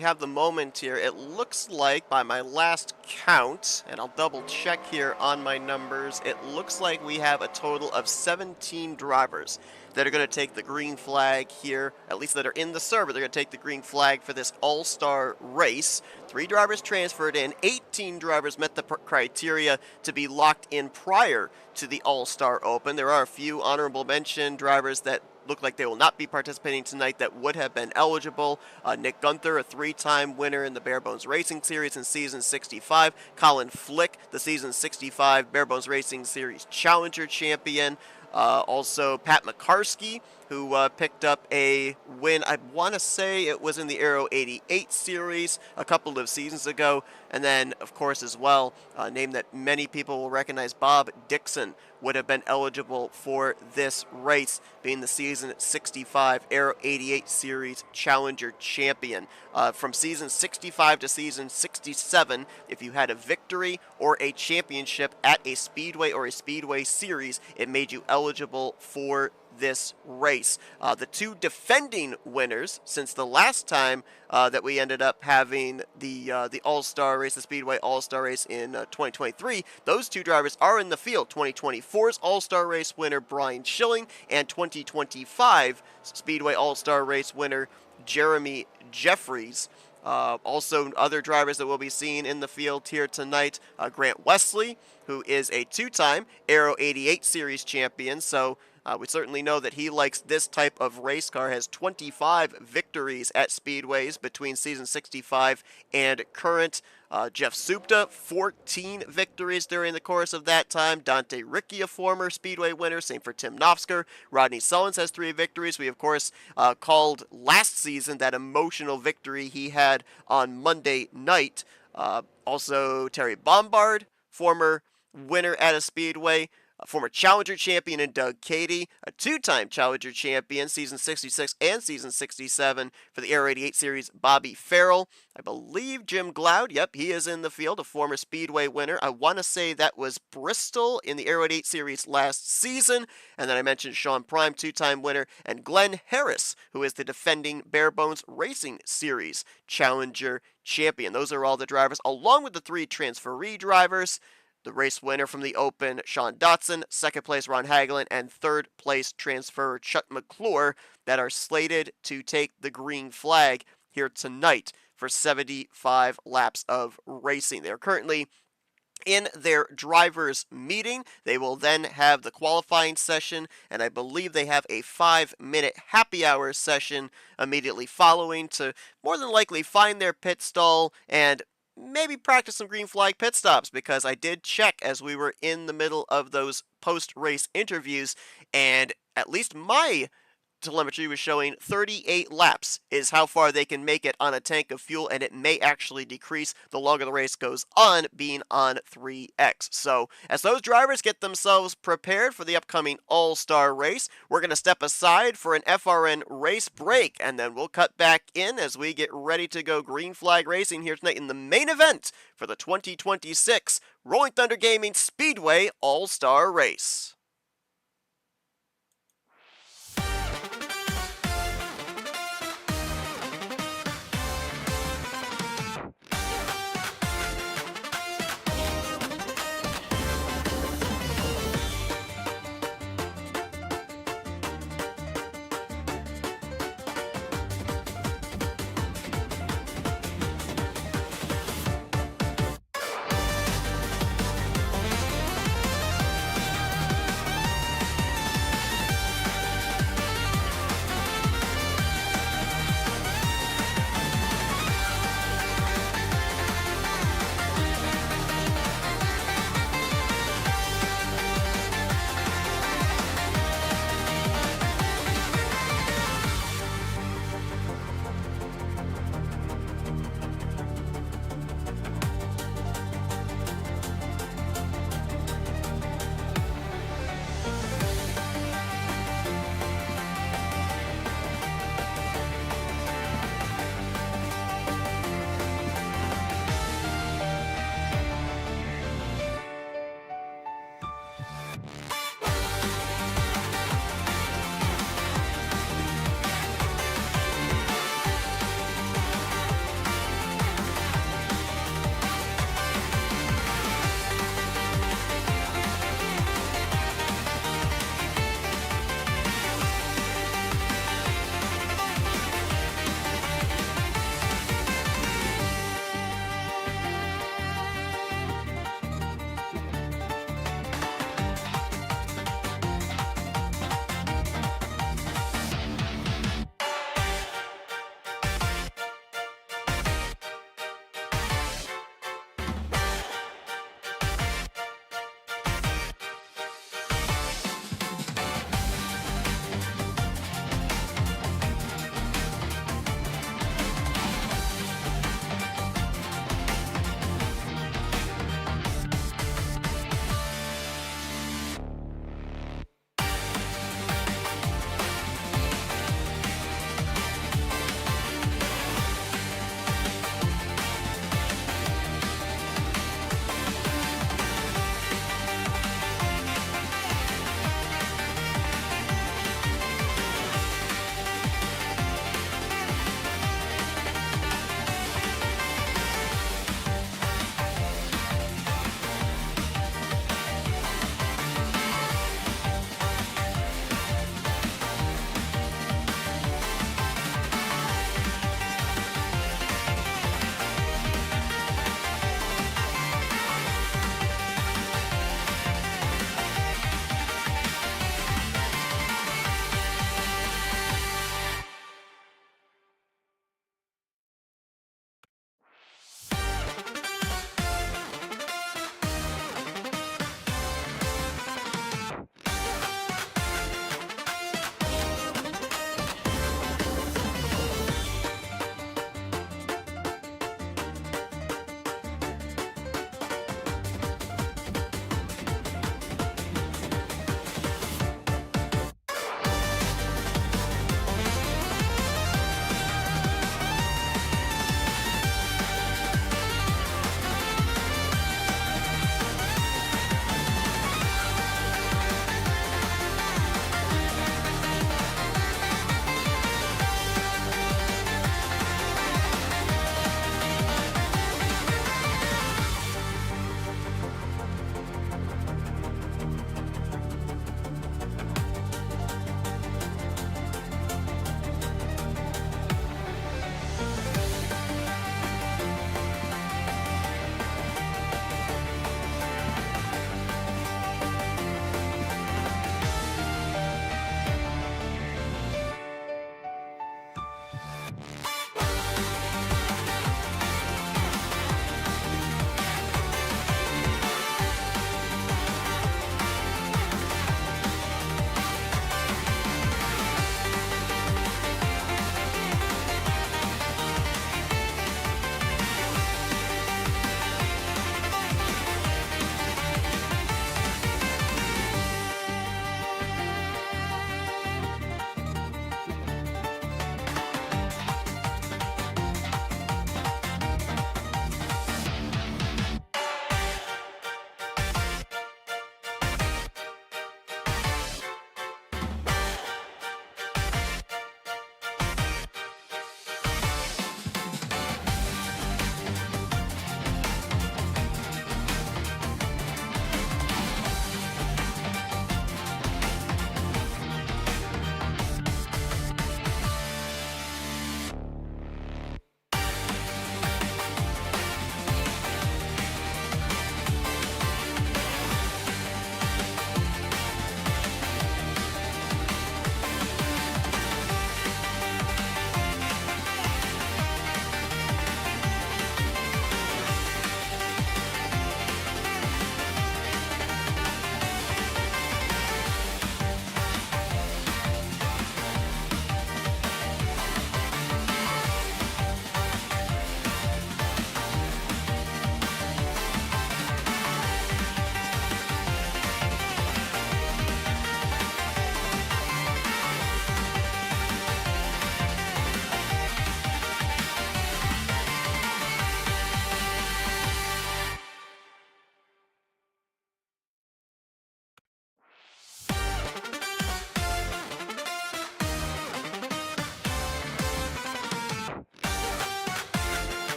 have the moment here, it looks like by my last count, and I'll double check here on my numbers, it looks like we have a total of 17 drivers that are going to take the green flag here, at least that are in the server. They're going to take the green flag for this all-star race. 3 drivers transferred in, 18 drivers met the criteria to be locked in prior to the All-Star Open. There are a few honorable mention drivers that look like they will not be participating tonight that would have been eligible. Nick Gunther, a 3-time winner in the Barebones Racing Series in Season 65. Colin Flick, the Season 65 Barebones Racing Series Challenger Champion. Also, Pat McCarskey, who picked up a win, I want to say it was in the Aero 88 series a couple of seasons ago. And then, of course, as well, a name that many people will recognize, Bob Dixon, would have been eligible for this race, being the Season 65 Aero 88 Series Challenger Champion. From Season 65 to Season 67, if you had a victory or a championship at a Speedway or a Speedway Series, it made you eligible for this race. The 2 defending winners since the last time that we ended up having the All-Star race, the Speedway All-Star race in 2023, those 2 drivers are in the field. 2024's All-Star race winner Brian Schilling and 2025 Speedway All-Star race winner Jeremy Jeffries. Also, other drivers that we'll be seeing in the field here tonight, Grant Wesley, who is a 2-time Aero 88 Series champion, so we certainly know that he likes this type of race car, has 25 victories at Speedways between Season 65 and current. Jeff Supta, 14 victories during the course of that time. Dante Ricci, a former Speedway winner. Same for Tim Nofsker. Rodney Sullins has 3 victories. We, of course, called last season that emotional victory he had on Monday night. Also, Terry Bombard, former winner at a Speedway. A former Challenger champion in Doug Cady, a 2-time Challenger champion, Season 66 and Season 67 for the Aero 88 Series, Bobby Farrell. I believe Jim Glaude, yep, he is in the field, a former Speedway winner. I want to say that was Bristol in the Aero 88 Series last season. And then I mentioned Sean Prime, 2-time winner, and Glenn Harris, who is the defending Barebones Racing Series Challenger champion. Those are all the drivers, along with the 3 transferee drivers. The race winner from the Open, Sean Dotson, 2nd place Ron Hagelin, and 3rd place transfer Chuck McClure that are slated to take the green flag here tonight for 75 laps of racing. They're currently in their drivers' meeting. They will then have the qualifying session, and I believe they have a 5-minute happy hour session immediately following to more than likely find their pit stall and maybe practice some green flag pit stops, because I did check as we were in the middle of those post-race interviews, and at least my telemetry was showing 38 laps is how far they can make it on a tank of fuel, and it may actually decrease the longer the race goes on, being on 3X. So as those drivers get themselves prepared for the upcoming All-Star race, we're going to step aside for an FRN race break, and then we'll cut back in as we get ready to go green flag racing here tonight in the main event for the 2026 Rolling Thunder Gaming Speedway All-Star Race.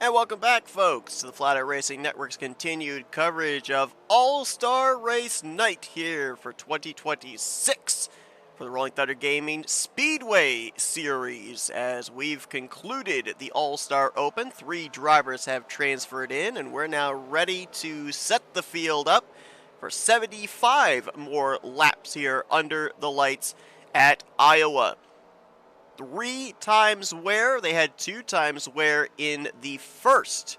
And welcome back, folks, to the Flatout Racing Network's continued coverage of All-Star Race Night here for 2026 for the Rolling Thunder Gaming Speedway Series. As we've concluded the All-Star Open, 3 drivers have transferred in, and we're now ready to set the field up for 75 more laps here under the lights at Iowa. 3 times wear. They had 2 times wear in the first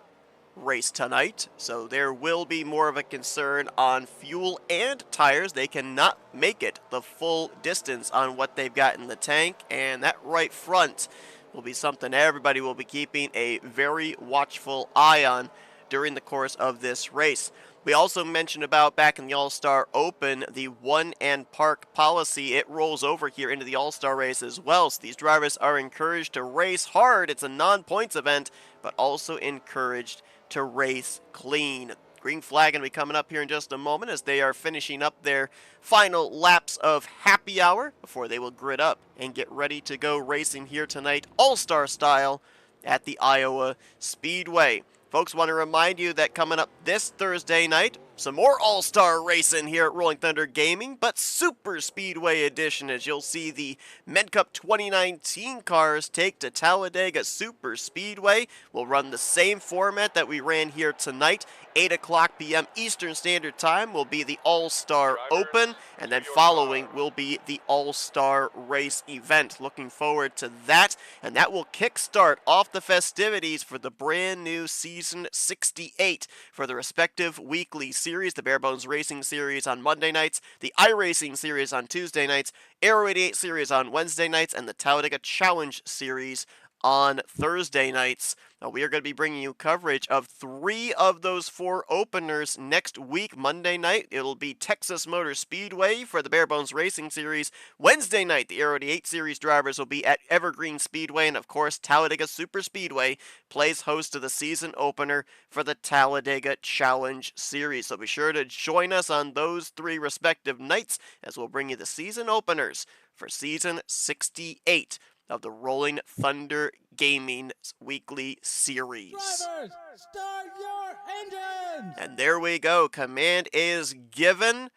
race tonight, so there will be more of a concern on fuel and tires. They cannot make it the full distance on what they've got in the tank, and that right front will be something everybody will be keeping a very watchful eye on during the course of this race. We also mentioned about back in the All-Star Open, the one and park policy. It rolls over here into the All-Star race as well. So these drivers are encouraged to race hard. It's a non-points event, but also encouraged to race clean. Green flag going to be coming up here in just a moment as they are finishing up their final laps of happy hour before they will grid up and get ready to go racing here tonight, All-Star style, at the Iowa Speedway. Folks, want to remind you that coming up this Thursday night, some more All-Star racing here at Rolling Thunder Gaming, but Super Speedway edition, as you'll see the Med Cup 2019 cars take to Talladega Super Speedway. We'll run the same format that we ran here tonight. 8 o'clock p.m. Eastern Standard Time will be the All-Star Open, and then following will be the All-Star Race event. Looking forward to that, and that will kickstart off the festivities for the brand new Season 68 for the respective weekly series. The Bare Bones Racing Series on Monday nights, the iRacing Series on Tuesday nights, Aero 88 Series on Wednesday nights, and the Talladega Challenge Series on Thursday nights. Now, we are going to be bringing you coverage of 3 of those 4 openers next week. Monday night, it'll be Texas Motor Speedway for the Bare Bones Racing Series. Wednesday night, the Aero 88 Series drivers will be at Evergreen Speedway. And, of course, Talladega Super Speedway plays host to the season opener for the Talladega Challenge Series. So be sure to join us on those 3 respective nights as we'll bring you the season openers for Season 68 of the Rolling Thunder Gaming weekly series. Drivers, start your engines! And there we go. Command is given.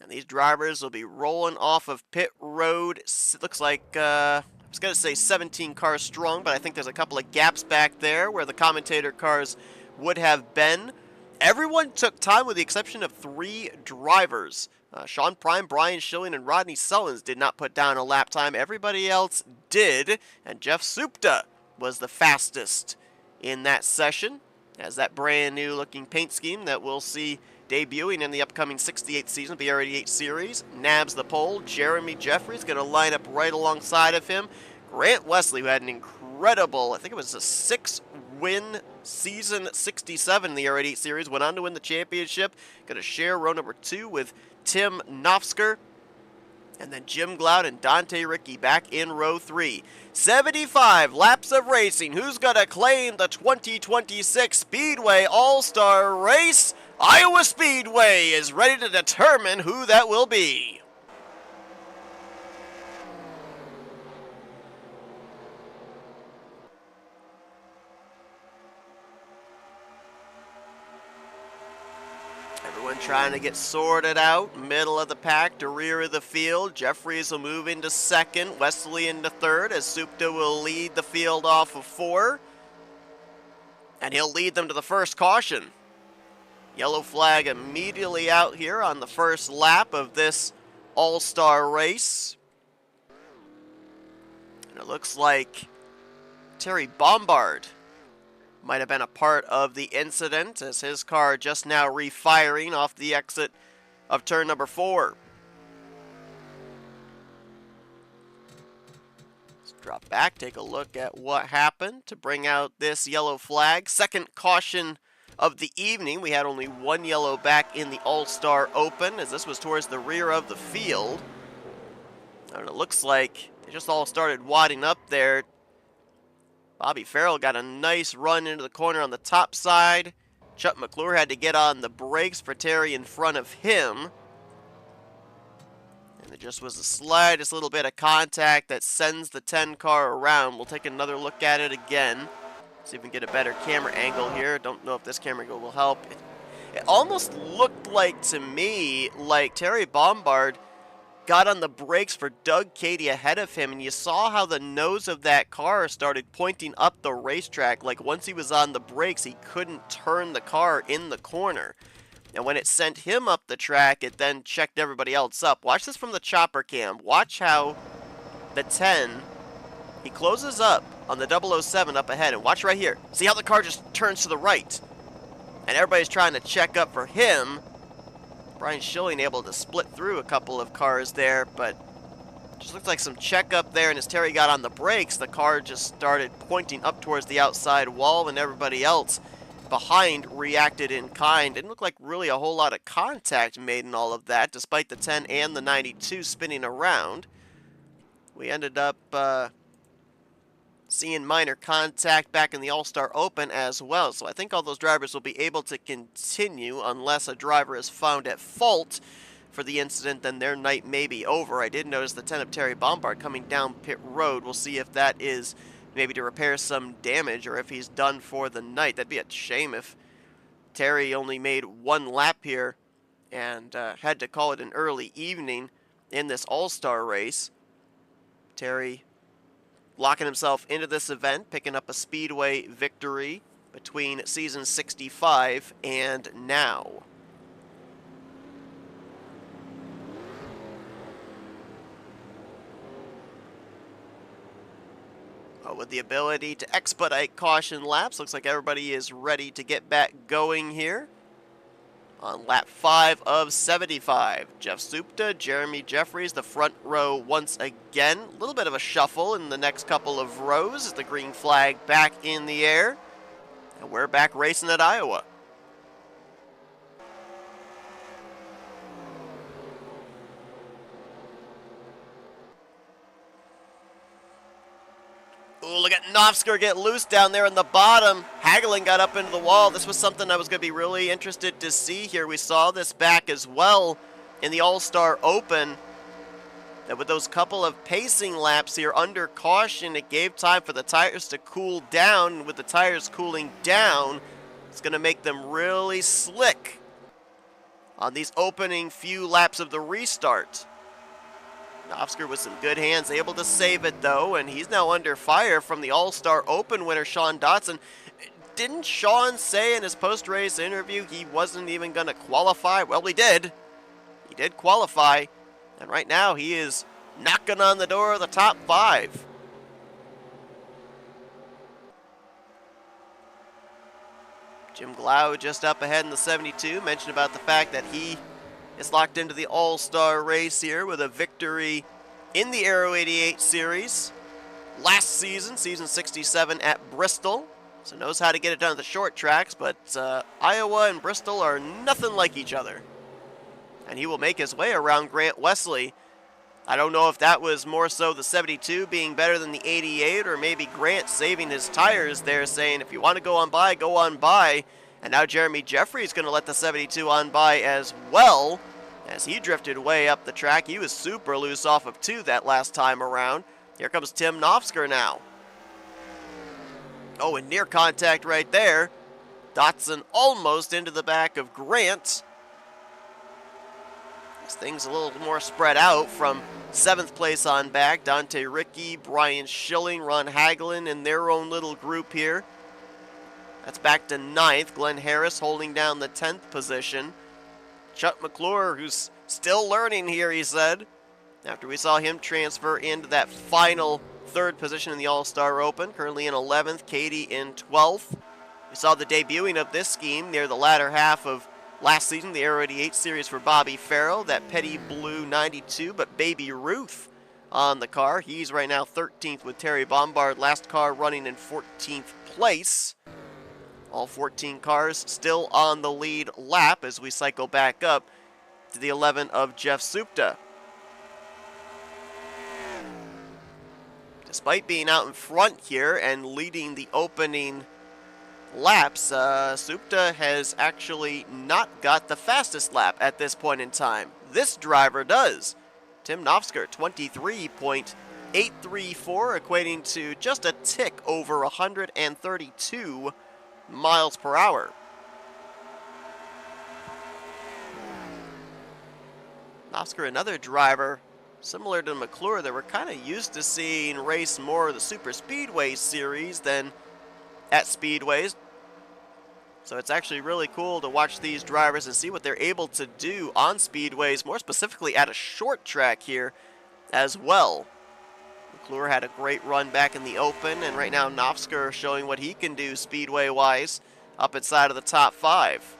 And these drivers will be rolling off of pit road. It looks like, I was going to say 17 cars strong, but I think there's a couple of gaps back there where the commentator cars would have been. Everyone took time with the exception of 3 drivers. Sean Prime, Brian Schilling, and Rodney Sullins did not put down a lap time. Everybody else did, and Jeff Supta was the fastest in that session, as that brand new looking paint scheme that we'll see debuting in the upcoming 68th season of the Aero 88 Series nabs the pole. Jeremy Jeffries going to line up right alongside of him. Grant Wesley, who had an incredible, I think it was a 6-win season 67 in the Aero 88 Series, went on to win the championship. Going to share row number 2 with Tim Knopfsker, and then Jim Gloud and Dante Ricky back in row 3. 75 laps of racing. Who's going to claim the 2026 Speedway All-Star Race? Iowa Speedway is ready to determine who that will be. Everyone trying to get sorted out. Middle of the pack to rear of the field. Jeffries will move into second. Wesley into third as Supta will lead the field off of 4. And he'll lead them to the first caution. Yellow flag immediately out here on the first lap of this All-Star race. And it looks like Terry Bombard might have been a part of the incident as his car just now refiring off the exit of turn number 4. Let's drop back, take a look at what happened to bring out this yellow flag. Second caution of the evening. We had only 1 yellow back in the All-Star Open as this was towards the rear of the field. And it looks like they just all started wadding up there. Bobby Farrell got a nice run into the corner on the top side. Chuck McClure had to get on the brakes for Terry in front of him. And it just was the slightest little bit of contact that sends the 10 car around. We'll take another look at it again. See if we can get a better camera angle here. Don't know if this camera angle will help. It almost looked like, to me, like Terry Bombard got on the brakes for Doug Cady ahead of him, and you saw how the nose of that car started pointing up the racetrack. Like, once he was on the brakes, he couldn't turn the car in the corner. And when it sent him up the track, it then checked everybody else up. Watch this from the chopper cam. Watch how the 10, he closes up on the 007 up ahead, and watch right here. See how the car just turns to the right? And everybody's trying to check up for him. Brian Schilling able to split through a couple of cars there, but just looked like some check up there, and as Terry got on the brakes, the car just started pointing up towards the outside wall, and everybody else behind reacted in kind. Didn't look like really a whole lot of contact made in all of that, despite the 10 and the 92 spinning around. We ended up seeing minor contact back in the All-Star Open as well. So I think all those drivers will be able to continue unless a driver is found at fault for the incident, then their night may be over. I did notice the 10 of Terry Bombard coming down pit road. We'll see if that is maybe to repair some damage or if he's done for the night. That'd be a shame if Terry only made one lap here and had to call it an early evening in this All-Star race. Terry locking himself into this event, picking up a Speedway victory between season 65 and now. With the ability to expedite caution laps, looks like everybody is ready to get back going here. On lap 5 of 75, Jeff Supta, Jeremy Jeffries, the front row once again. A little bit of a shuffle in the next couple of rows as the green flag back in the air. And we're back racing at Iowa. Ooh, look at Knopfsker get loose down there in the bottom. Hagelin got up into the wall. This was something I was going to be really interested to see here. We saw this back as well in the All-Star Open. That with those couple of pacing laps here under caution, it gave time for the tires to cool down. And with the tires cooling down, it's going to make them really slick on these opening few laps of the restart. Knopfsker with some good hands, able to save it though, and he's now under fire from the All-Star Open winner, Sean Dotson. Didn't Sean say in his post-race interview he wasn't even going to qualify? Well, he did. He did qualify, and right now he is knocking on the door of the top 5. Jim Glau just up ahead in the 72, mentioned about the fact that he is locked into the All-Star race here with a victory in the Aero 88 series last season, season 67 at Bristol. So knows how to get it done at the short tracks, but Iowa and Bristol are nothing like each other. And he will make his way around Grant Wesley. I don't know if that was more so the 72 being better than the 88, or maybe Grant saving his tires there, saying if you want to go on by, go on by. And now Jeremy Jeffries going to let the 72 on by as well as he drifted way up the track. He was super loose off of 2 that last time around. Here comes Tim Knopfsker now. Oh, and near contact right there. Dotson almost into the back of Grant. This thing's a little more spread out from 7th place on back. Dante Rickey, Brian Schilling, Ron Hagelin in their own little group here. That's back to 9th. Glenn Harris holding down the 10th position. Chuck McClure, who's still learning here, he said, after we saw him transfer into that final 3rd position in the All-Star Open. Currently in 11th, Katie in 12th. We saw the debuting of this scheme near the latter half of last season, the Aero 88 series for Bobby Farrell, that Petty Blue 92, but Baby Ruth on the car. He's right now 13th with Terry Bombard, last car running in 14th place. All 14 cars still on the lead lap as we cycle back up to the 11 of Jeff Supta. Despite being out in front here and leading the opening laps, Supta has actually not got the fastest lap at this point in time. This driver does. Tim Knopfsker, 23.8 834, equating to just a tick over 132 miles per hour. Oscar, another driver similar to McClure that we're kind of used to seeing race more of the Super Speedway series than at Speedways. So it's actually really cool to watch these drivers and see what they're able to do on Speedways, more specifically at a short track here as well. McClure had a great run back in the open, and right now Nofsker showing what he can do Speedway-wise up inside of the top 5.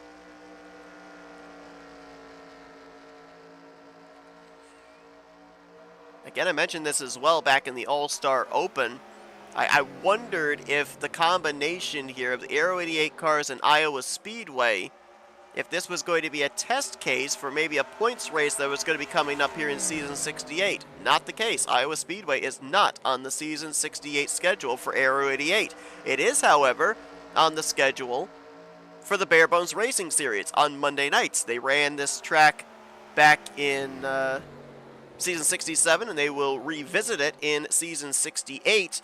Again, I mentioned this as well back in the All-Star Open. I wondered if the combination here of the Aero 88 cars and Iowa Speedway, if this was going to be a test case for maybe a points race that was going to be coming up here in Season 68. Not the case. Iowa Speedway is not on the Season 68 schedule for Aero 88. It is, however, on the schedule for the Bare Bones Racing Series on Monday nights. They ran this track back in Season 67, and they will revisit it in Season 68.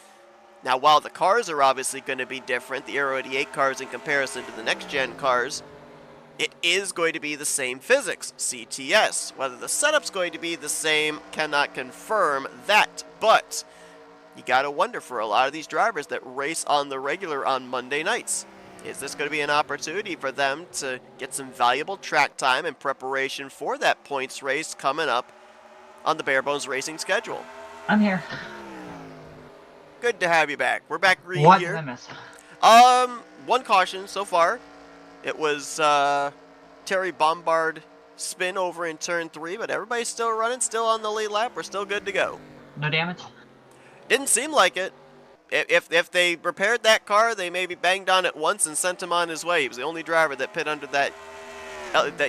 Now, while the cars are obviously going to be different, the Aero 88 cars in comparison to the next-gen cars, it is going to be the same physics, CTS. Whether the setup's going to be the same, cannot confirm that. But you got to wonder for a lot of these drivers that race on the regular on Monday nights. Is this going to be an opportunity for them to get some valuable track time in preparation for that points race coming up on the Bare Bones Racing schedule? I'm here. Good to have you back. We're back green What here. did I miss? One caution so far. It was Terry Bombard spin over in turn 3, but everybody's still running, still on the lead lap. We're still good to go. No damage? Didn't seem like it. If they repaired that car, they maybe banged on it once and sent him on his way. He was the only driver that pit under that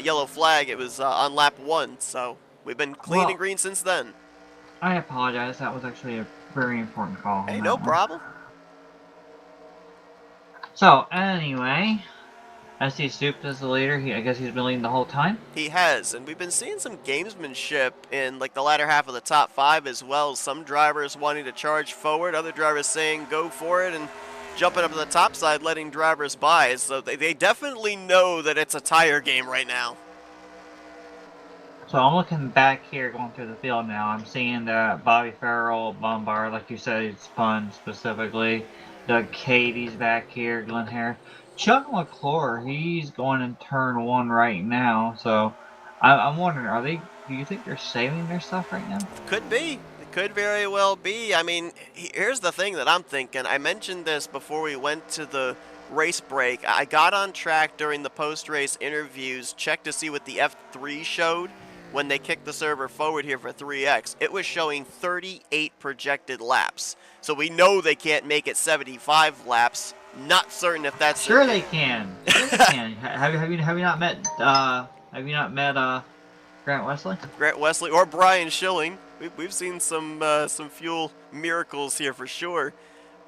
yellow flag. It was on lap 1, so we've been clean and green since then. I apologize. That was actually a very important call. Hey, no problem. So, anyway, SC Soup is the leader. I guess he's been leading the whole time. He has, and we've been seeing some gamesmanship in like the latter half of the top 5 as well. Some drivers wanting to charge forward, other drivers saying go for it and jumping up to the top side, letting drivers by. So they definitely know that it's a tire game right now. So I'm looking back here, going through the field now. I'm seeing that Bobby Farrell, Bombard, like you said, spun specifically. Doug Katie's back here, Glenn Hare. Chuck McClure, he's going in turn 1 right now. So I'm wondering, do you think they're saving their stuff right now? Could be. It could very well be. I mean, here's the thing that I'm thinking. I mentioned this before we went to the race break. I got on track during the post-race interviews, checked to see what the F3 showed when they kicked the server forward here for 3X. It was showing 38 projected laps. So we know they can't make it 75 laps. Not certain if that's sure they can. Sure they can. Have you not met Grant Wesley? Grant Wesley or Brian Schilling. We've seen some fuel miracles here for sure.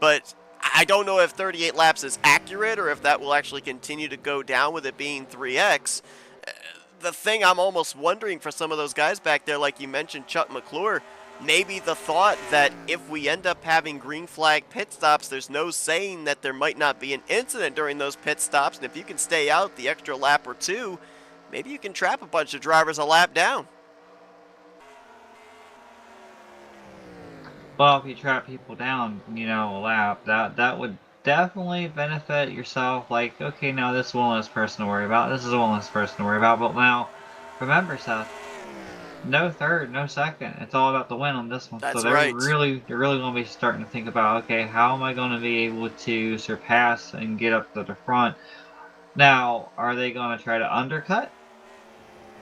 But I don't know if 38 laps is accurate or if that will actually continue to go down with it being 3X. The thing I'm almost wondering for some of those guys back there, like you mentioned, Chuck McClure, maybe the thought that if we end up having green flag pit stops, there's no saying that there might not be an incident during those pit stops. And if you can stay out the extra lap or 2, maybe you can trap a bunch of drivers a lap down. Well, if you trap people down, a lap, that would definitely benefit yourself. Like, okay, now this is one less person to worry about. This is one less person to worry about. But now, remember, Seth, no third, no second. It's all about the win on this one. That's so they're right. really going to be starting to think about, okay, how am I going to be able to surpass and get up to the front? Now, are they going to try to undercut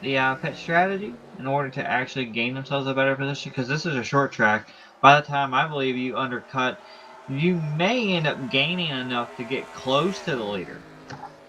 the pit strategy in order to actually gain themselves a better position? Because this is a short track. By the time I believe you undercut, you may end up gaining enough to get close to the leader.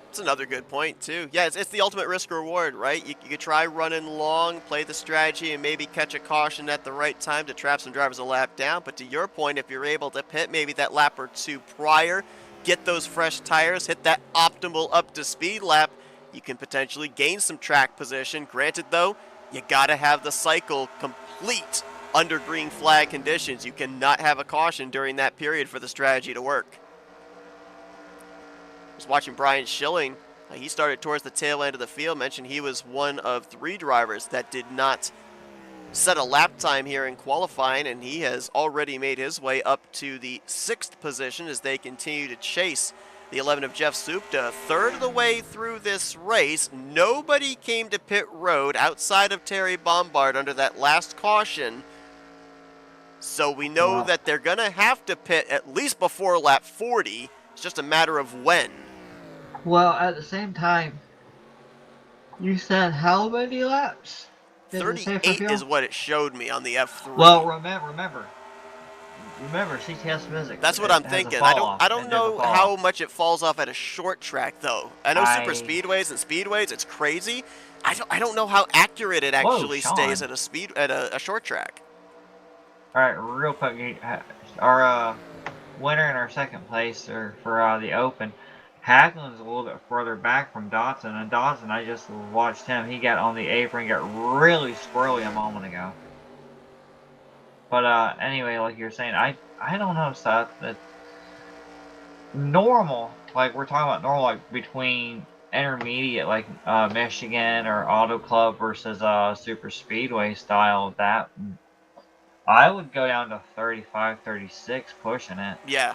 That's another good point, too. Yeah, it's the ultimate risk-reward, right? You could try running long, play the strategy, and maybe catch a caution at the right time to trap some drivers a lap down. But to your point, if you're able to pit maybe that lap or 2 prior, get those fresh tires, hit that optimal up-to-speed lap, you can potentially gain some track position. Granted, though, you got to have the cycle complete under green flag conditions. You cannot have a caution during that period for the strategy to work. I was watching Brian Schilling. He started towards the tail end of the field. Mentioned he was one of 3 drivers that did not set a lap time here in qualifying, and he has already made his way up to the 6th position as they continue to chase the 11 of Jeff Supta. A third of the way through this race, nobody came to pit road outside of Terry Bombard under that last caution. So we know that they're going to have to pit at least before lap 40. It's just a matter of when. Well, at the same time, you said how many laps? 38 is what it showed me on the F3. Well, remember, CTS physics. That's what I'm thinking. I don't know how much it falls off at a short track though. I know super speedways and speedways, it's crazy. I don't know how accurate it actually stays at a short track. All right, real quick, our winner in our second place for the Open, Haglin's a little bit further back from Dodson, and Dodson, I just watched him. He got on the apron, got really squirrely a moment ago. But anyway, like you're saying, I don't know, Seth. That normal, like we're talking about normal, like between intermediate, like Michigan or Auto Club versus super speedway style. That I would go down to 35, 36, pushing it. Yeah.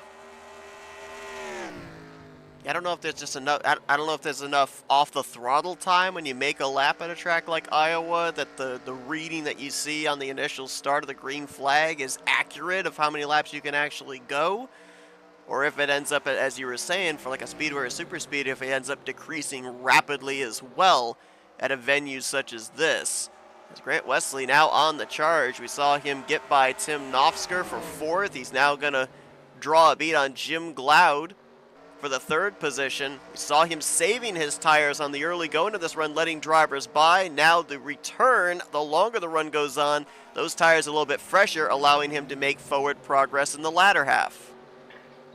I don't know if there's just enough. I don't know if there's enough off the throttle time when you make a lap at a track like Iowa that the reading that you see on the initial start of the green flag is accurate of how many laps you can actually go, or if it ends up, as you were saying, for like a speedway or super speed, if it ends up decreasing rapidly as well at a venue such as this. As Grant Wesley now on the charge, we saw him get by Tim Nofsker for 4th. He's now gonna draw a beat on Jim Glaude for the 3rd position. We saw him saving his tires on the early going of this run, letting drivers by. Now the return, the longer the run goes on, those tires are a little bit fresher, allowing him to make forward progress in the latter half.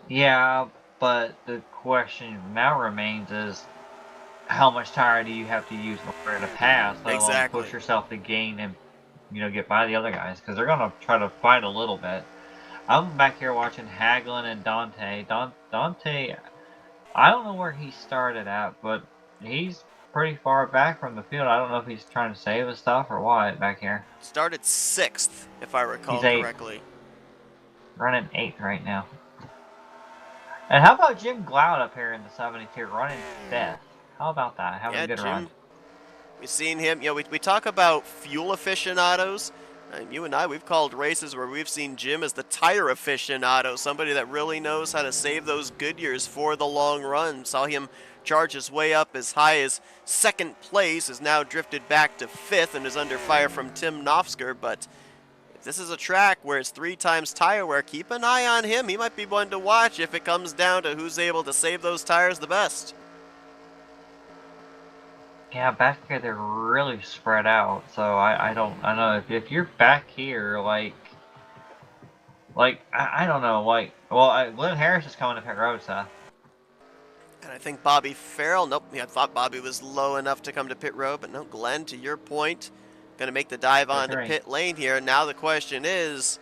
Yeah, but the question now remains is, how much tire do you have to use in order to pass, let alone push yourself to gain and get by the other guys, because they're going to try to fight a little bit. I'm back here watching Haglin and Dante. Dante, I don't know where he started at, but he's pretty far back from the field. I don't know if he's trying to save his stuff or what back here. Started 6th, if I recall correctly. Running 8th right now. And how about Jim Glaude up here in the 72 running 5th? How about that? Having a good run. We've seen him. We talk about fuel aficionados. You and I, we've called races where we've seen Jim as the tire aficionado, somebody that really knows how to save those Goodyears for the long run. Saw him charge his way up as high as 2nd place, has now drifted back to 5th and is under fire from Tim Nofsker. But if this is a track where it's 3 times tire wear, keep an eye on him. He might be one to watch if it comes down to who's able to save those tires the best. Yeah, back here they're really spread out, so I don't know if you're back here, like I don't know, Glenn Harris is coming to pit road, Seth. And I think Bobby Farrell, nope, I thought Bobby was low enough to come to pit road, but no, Glenn, to your point, going to make the dive onto pit lane here. Now the question is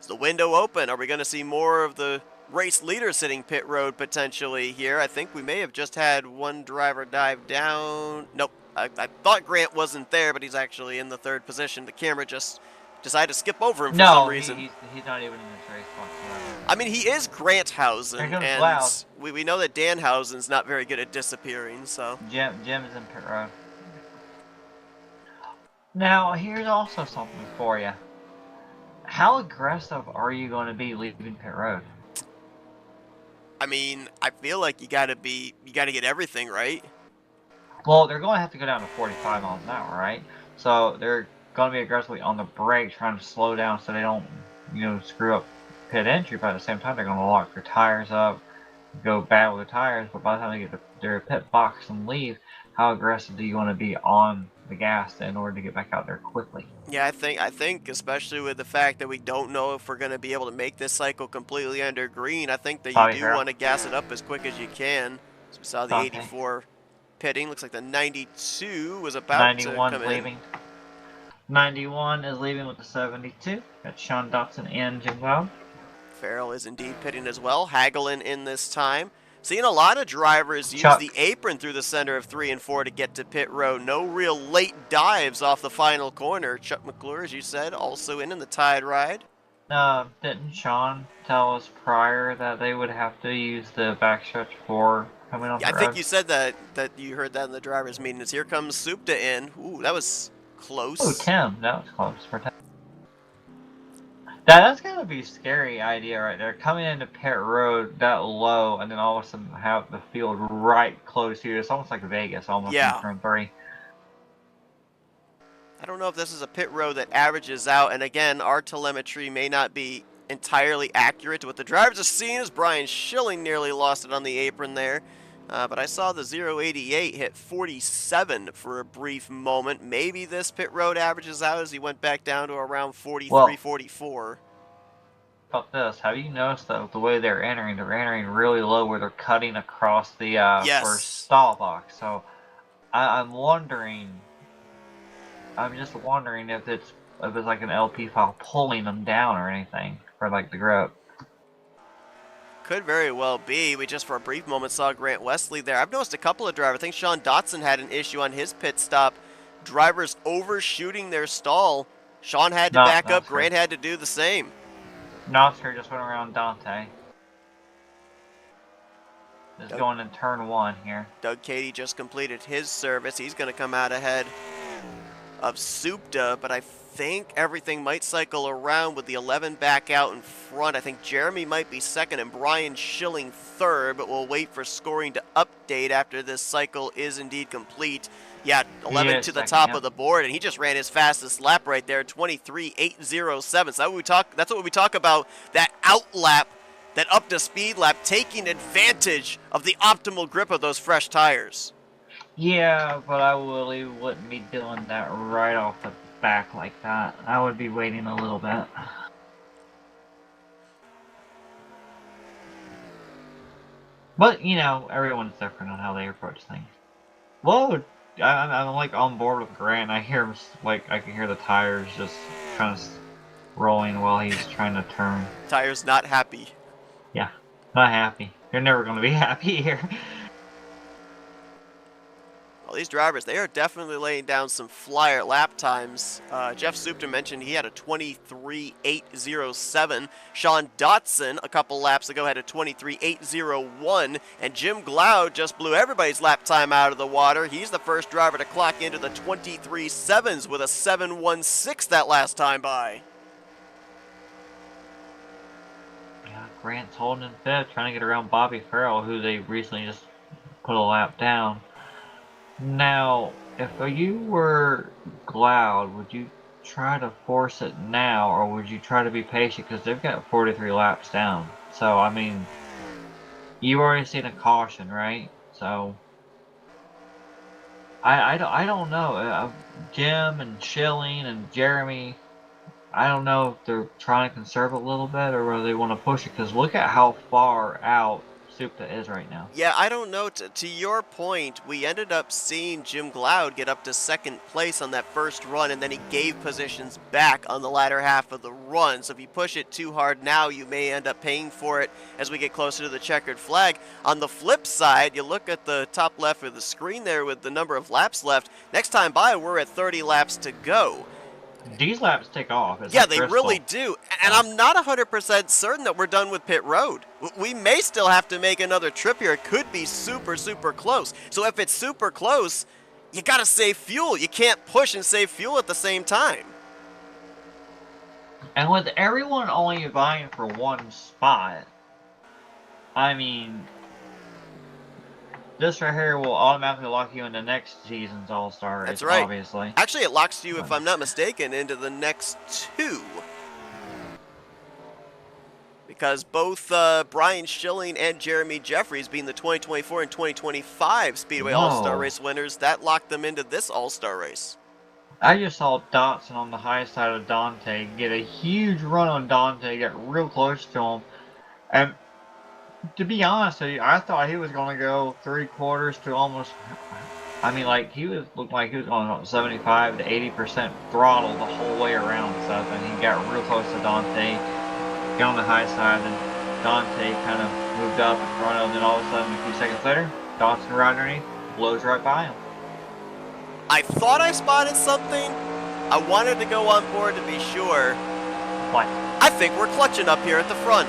the window open? Are we going to see more of the race leader sitting pit road potentially here? I think we may have just had one driver dive down. Nope, I thought Grant wasn't there, but he's actually in the 3rd position. The camera just decided to skip over him for some reason. He's not even in this race whatsoever. I mean, he is Granthausen, and we know that Danhausen's not very good at disappearing, so. Jim is in pit road. Now, here's also something for you. How aggressive are you going to be leaving pit road? I mean, I feel like you gotta get everything right. Well, they're going to have to go down to 45 miles an hour, right? So they're going to be aggressively on the brake, trying to slow down so they don't, screw up pit entry. But at the same time, they're going to lock their tires up, go bad with the tires. But by the time they get to their pit box and leave, how aggressive do you want to be on the gas in order to get back out there quickly? Yeah, I think especially with the fact that we don't know if we're going to be able to make this cycle completely under green, I think that you do want to gas it up as quick as you can. So we saw the 84 pitting. Looks like the 92 was about to come in. 91's leaving. 91 is leaving with the 72. That's Sean Dotson and Jim Cloud. Farrell is indeed pitting as well. Hagelin in this time. Seeing a lot of drivers use Chuck. the apron through the center of 3 and 4 to get to pit road. No real late dives off the final corner. Chuck McClure, as you said, also in the Tide ride. Didn't Sean tell us prior that they would have to use the backstretch 4 coming off Yeah, the I think road? you said that you heard that in the drivers' meeting. Here comes Supta in. Ooh, that was close. Oh, Tim, that was close for Tim. That's gotta be a scary idea right there. Coming into pit road that low, and then all of a sudden have the field right close to you. It's almost like Vegas, almost Yeah. in turn 3. I don't know if this is a pit road that averages out, and again, our telemetry may not be entirely accurate to what the drivers are seeing, as Brian Schilling nearly lost it on the apron there. But I saw the 088 hit 47 for a brief moment. Maybe this pit road averages out as he went back down to around 43, 44. About this, have you noticed though the way they're entering? They're entering really low, where they're cutting across the Yes. first stall box. So I'm wondering. I'm just wondering if it's like an LP file pulling them down or anything for like the grip. Could very well be. We just for a brief moment saw Grant Wesley there. I've noticed a couple of drivers. I think Sean Dotson had an issue on his pit stop. Drivers overshooting their stall. Sean had to back up. Grant had to do the same. Nosker just went around Dante. Just going in turn 1 here. Doug Cady just completed his service. He's going to come out ahead of Supta, but I think everything might cycle around with the 11 back out in front. I think Jeremy might be second and Brian Schilling third, but we'll wait for scoring to update after this cycle is indeed complete. Yeah, 11 to the top of the board, and he just ran his fastest lap right there, 23.807. So that's what we talk about, that out lap, that up to speed lap, taking advantage of the optimal grip of those fresh tires. Yeah, but I really wouldn't be doing that right off the back like that. I would be waiting a little bit. But, you know, everyone's different on how they approach things. Well, I'm like on board with Grant. I hear him, like, I can hear the tires just kind of rolling while he's trying to turn. Tires not happy. Yeah, not happy. You're never going to be happy here. Well, these drivers, they are definitely laying down some flyer lap times. Jeff Supta mentioned he had a 23.807. Sean Dotson, a couple laps ago, had a 23.801. And Jim Glaude just blew everybody's lap time out of the water. He's the first driver to clock into the 23.7s with a 7.16 that last time by. Yeah, Grant's holding in fifth, trying to get around Bobby Farrell, who they recently just put a lap down. Now, if you were Glaude, would you try to force it now, or would you try to be patient? Because they've got 43 laps down. So, I mean, you've already seen a caution, right? So, I don't know. Jim and Schilling and Jeremy, I don't know if they're trying to conserve a little bit or whether they want to push it. Because look at how far out Supta is right now. Yeah, I don't know. To your point, we ended up seeing Jim Glaude get up to second place on that first run, and then he gave positions back on the latter half of the run. So if you push it too hard now, you may end up paying for it as we get closer to the checkered flag. On the flip side, you look at the top left of the screen there with the number of laps left. Next time by, we're at 30 laps to go. These laps take off. Yeah, they really do. And I'm not 100% certain that we're done with pit road. We may still have to make another trip here. It could be super, super close. So if it's super close, you got to save fuel. You can't push and save fuel at the same time. And with everyone only vying for one spot, I mean, this right here will automatically lock you into next season's All-Star race, That's right. obviously. Actually, it locks you, if I'm not mistaken, into the next two. Because both Brian Schilling and Jeremy Jeffries, being the 2024 and 2025 Speedway All-Star Race winners, that locked them into this All-Star race. I just saw Dotson on the high side of Dante get a huge run on Dante, get real close to him, and to be honest with you, I thought he was going to go 3/4 to almost I mean, like, looked like he was going on 75 to 80% throttle the whole way around and stuff, and he got real close to Dante, got on the high side, and Dante kind of moved up in front of him, and then all of a sudden, a few seconds later, Dawson right underneath, blows right by him. I thought I spotted something. I wanted to go on board to be sure. What? I think we're clutching up here at the front.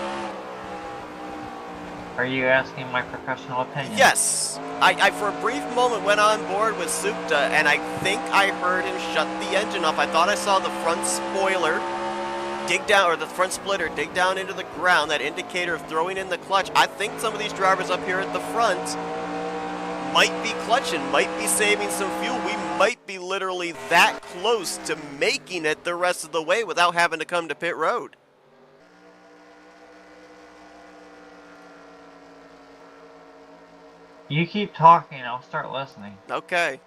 Are you asking my professional opinion? Yes. I for a brief moment went on board with Supta, and I think I heard him shut the engine off. I thought I saw the front spoiler dig down, or the front splitter dig down into the ground, that indicator of throwing in the clutch. I think some of these drivers up here at the front might be clutching, might be saving some fuel. We might be literally that close to making it the rest of the way without having to come to pit road. You keep talking, I'll start listening. Okay.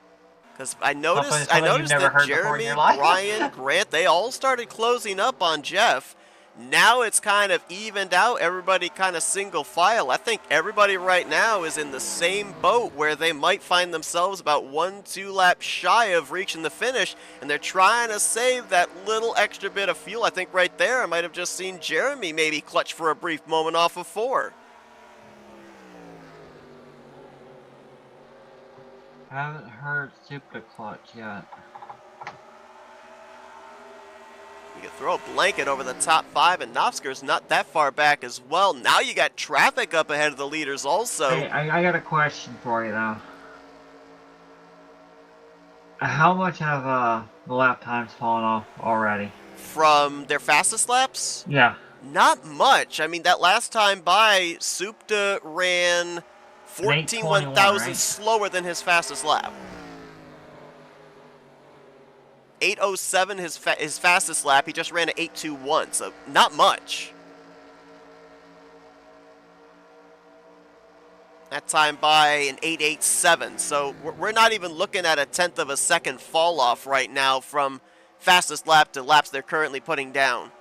Because I noticed Something you've never that heard before in Jeremy, your life? Brian, Grant, they all started closing up on Jeff. Now it's kind of evened out, everybody kind of single file. I think everybody right now is in the same boat where they might find themselves about 1-2 laps shy of reaching the finish, and they're trying to save that little extra bit of fuel. I think right there I might have just seen Jeremy maybe clutch for a brief moment off of 4. I haven't heard Super Clutch yet. You can throw a blanket over the top 5, and Nofsker's not that far back as well. Now you got traffic up ahead of the leaders also. Hey, I got a question for you though. How much have the lap times fallen off already? From their fastest laps? Yeah. Not much. I mean, that last time by, Supta ran 14 1,000 right? slower than his fastest lap. 8:07 his fastest lap. He just ran an 8:21, so not much. That time by an 8:87, so we're not even looking at a 1/10 of a second fall off right now from fastest lap to laps they're currently putting down.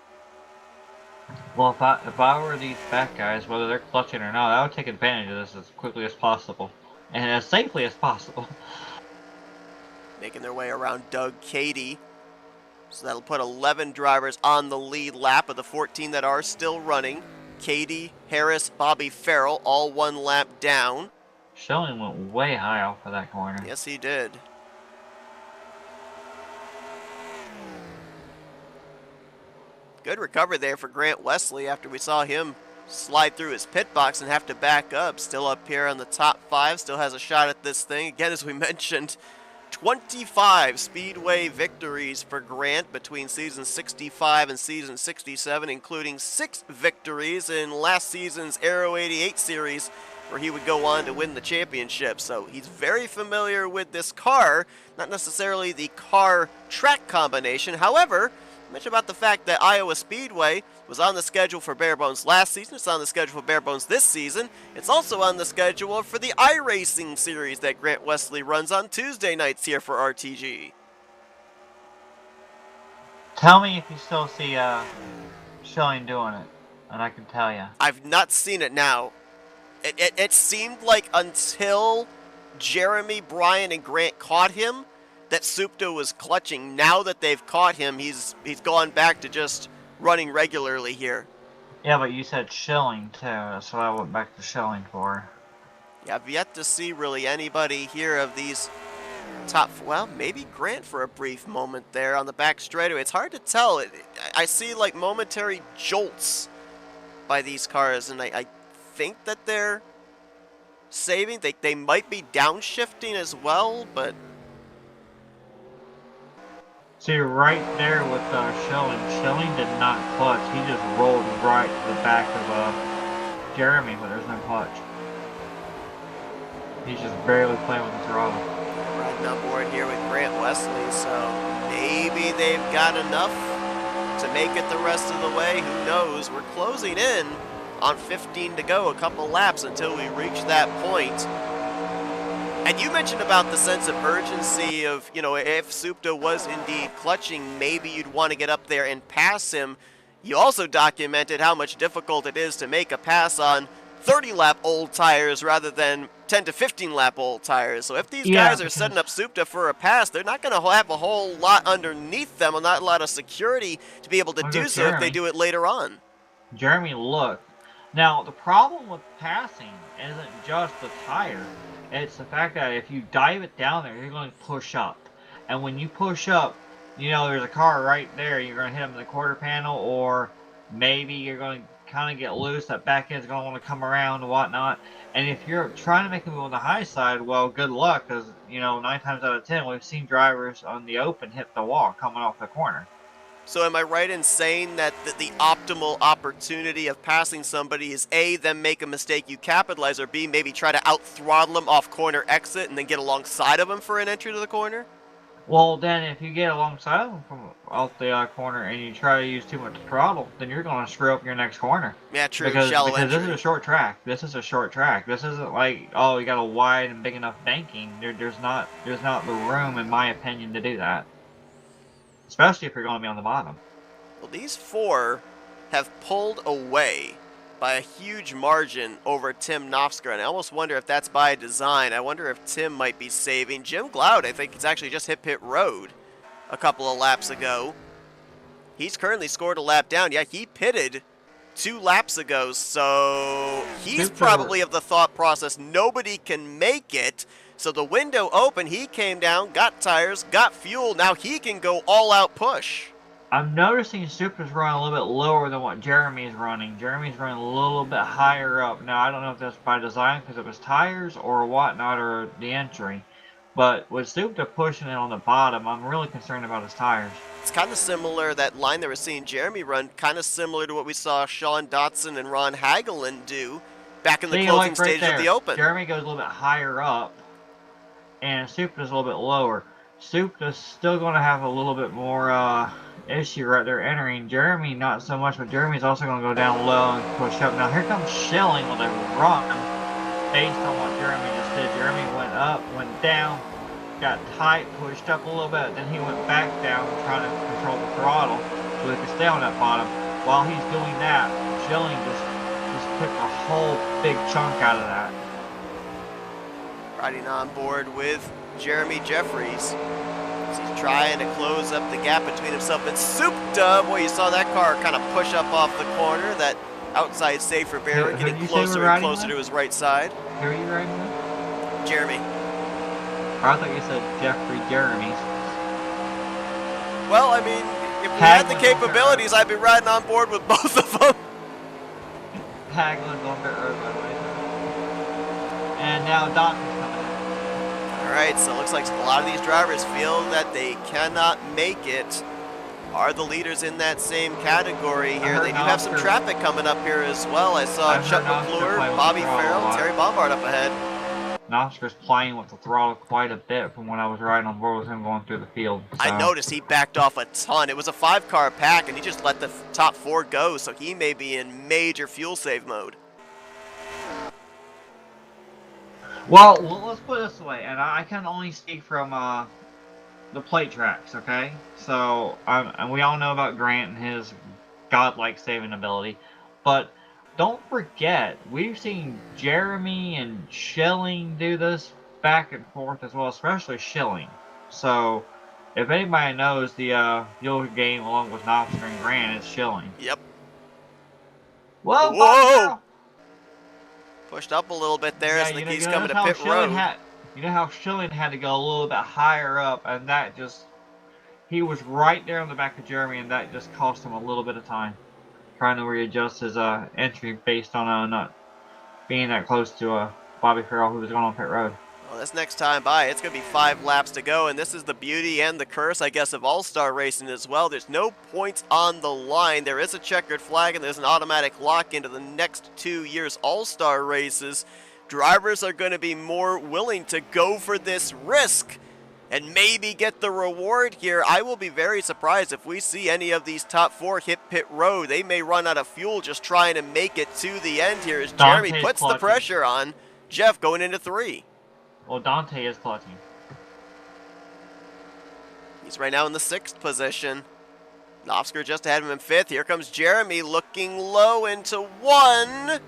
Well, if I were these back guys, whether they're clutching or not, I would take advantage of this as quickly as possible. And as safely as possible. Making their way around Doug Cady. So that'll put 11 drivers on the lead lap of the 14 that are still running. Cady, Harris, Bobby Farrell, all 1 lap down. Schilling went way high off of that corner. Yes, he did. Good recovery there for Grant Wesley after we saw him slide through his pit box and have to back up. Still up here on the top 5, still has a shot at this thing. Again, as we mentioned, 25 Speedway victories for Grant between season 65 and season 67, including 6 victories in last season's Aero 88 series, where he would go on to win the championship. So he's very familiar with this car, not necessarily the car track combination. However, I mentioned about the fact that Iowa Speedway was on the schedule for bare bones last season. It's on the schedule for bare bones this season. It's also on the schedule for the iRacing series that Grant Wesley runs on Tuesday nights here for RTG. Tell me if you still see Schilling doing it, and I can tell you. I've not seen it now. It seemed like until Jeremy, Brian, and Grant caught him, that Supta was clutching. Now that they've caught him, he's gone back to just running regularly here. Yeah, but you said Schilling too. That's what I went back to Schilling for. Yeah, I've yet to see really anybody here of these top. Well, maybe Grant for a brief moment there on the back straightaway. It's hard to tell. I see like momentary jolts by these cars, and I think that they're saving. They might be downshifting as well, but. See, right there with Schilling. Schilling did not clutch. He just rolled right to the back of Jeremy, but there's no clutch. He's just barely playing with the throttle. Riding on board here with Grant Wesley, so maybe they've got enough to make it the rest of the way. Who knows? We're closing in on 15 to go, a couple laps until we reach that point. And you mentioned about the sense of urgency of, you know, if Supta was indeed clutching, maybe you'd want to get up there and pass him. You also documented how much difficult it is to make a pass on 30-lap old tires rather than 10 to 15 lap old tires. So if these Yeah, guys are setting up Supta for a pass, they're not going to have a whole lot underneath them and not a lot of security to be able to Look do at so if they Jeremy. do it later on. Jeremy, look. Now, the problem with passing isn't just the tire. It's the fact that if you dive it down there, you're going to push up. And when you push up, you know, there's a car right there. You're going to hit them in the quarter panel, or maybe you're going to kind of get loose. That back end's going to want to come around and whatnot. And if you're trying to make a move on the high side, well, good luck, because, you know, 9 times out of 10, we've seen drivers on the open hit the wall coming off the corner. So am I right in saying that the optimal opportunity of passing somebody is A, them make a mistake you capitalize, or B, maybe try to out-throttle them off corner exit and then get alongside of them for an entry to the corner? Well, then if you get alongside of them from off the corner and you try to use too much throttle, then you're going to screw up your next corner. Yeah, true. Because Shallow this is entry. a short track. This is a short track. This isn't like, oh, you got a wide and big enough banking. There's not the room, in my opinion, to do that. Especially if you're going to be on the bottom. Well, these four have pulled away by a huge margin over Tim Knopfsker, and I almost wonder if that's by design. I wonder if Tim might be saving. Jim Gloud, I think, has actually just hit pit road a couple of laps ago. He's currently scored a lap down. Yeah, he pitted 2 laps ago, so he's probably of the thought process nobody can make it. So the window open, he came down, got tires, got fuel. Now he can go all-out push. I'm noticing Supra's running a little bit lower than what Jeremy's running. Jeremy's running a little bit higher up. Now, I don't know if that's by design because it was tires or whatnot or the entry. But with Supra pushing it on the bottom, I'm really concerned about his tires. It's kind of similar, that line that we're seeing Jeremy run, kind of similar to what we saw Sean Dotson and Ron Hagelin do back in the closing stage of the Open. Jeremy goes a little bit higher up, and Supra's a little bit lower. Supra's still going to have a little bit more issue right there entering. Jeremy, not so much, but Jeremy's also going to go down low and push up. Now, here comes Schilling with a run based on what Jeremy just did. Jeremy went up, went down, got tight, pushed up a little bit, then he went back down trying to control the throttle so he could stay on that bottom. While he's doing that, Schilling just took a whole big chunk out of that. Riding on board with Jeremy Jeffries. He's trying to close up the gap between himself and Supta. Boy, you saw that car kind of push up off the corner. That outside safer barrier getting closer and closer to his right side. Who are you riding with? Jeremy. I thought you said Jeffrey Jeremy's. Well, I mean, if we had the capabilities, I'd be riding on board with both of them. Haglin's on pit road, by the way. And now Dalton's coming in. All right, so it looks like a lot of these drivers feel that they cannot make it. Are the leaders in that same category here? They do have some traffic coming up here as well. I saw Chuck McClure, Bobby Farrell, Terry Bombard up ahead. Knopfsker's playing with the throttle quite a bit from when I was riding on board with him going through the field. So. I noticed he backed off a ton. It was a 5-car pack, and he just let the top 4 go, so he may be in major fuel save mode. Well, let's put it this way, and I can only speak from the plate tracks, okay? So, and we all know about Grant and his godlike saving ability, but don't forget, we've seen Jeremy and Schilling do this back and forth as well, especially Schilling. So, if anybody knows the fuel game along with Knopfsker and Grant, it's Schilling. Yep. Whoa! Whoa! Pushed up a little bit there as he's coming to pit road. You know how Schilling had to go a little bit higher up, and that just... He was right there on the back of Jeremy, and that just cost him a little bit of time. Trying to readjust his entry based on not being that close to Bobby Farrell, who was going on pit road. Well, this next time by, it's going to be 5 laps to go, and this is the beauty and the curse, I guess, of all-star racing as well. There's no points on the line. There is a checkered flag, and there's an automatic lock into the next 2 years' all-star races. Drivers are going to be more willing to go for this risk and maybe get the reward here. I will be very surprised if we see any of these top 4 hit pit road. They may run out of fuel just trying to make it to the end here as Jeremy puts the pressure on Jeff going into 3. Well, Dante is clutching. He's right now in the 6th position. Knopfsker just ahead of him in 5th. Here comes Jeremy looking low into 1.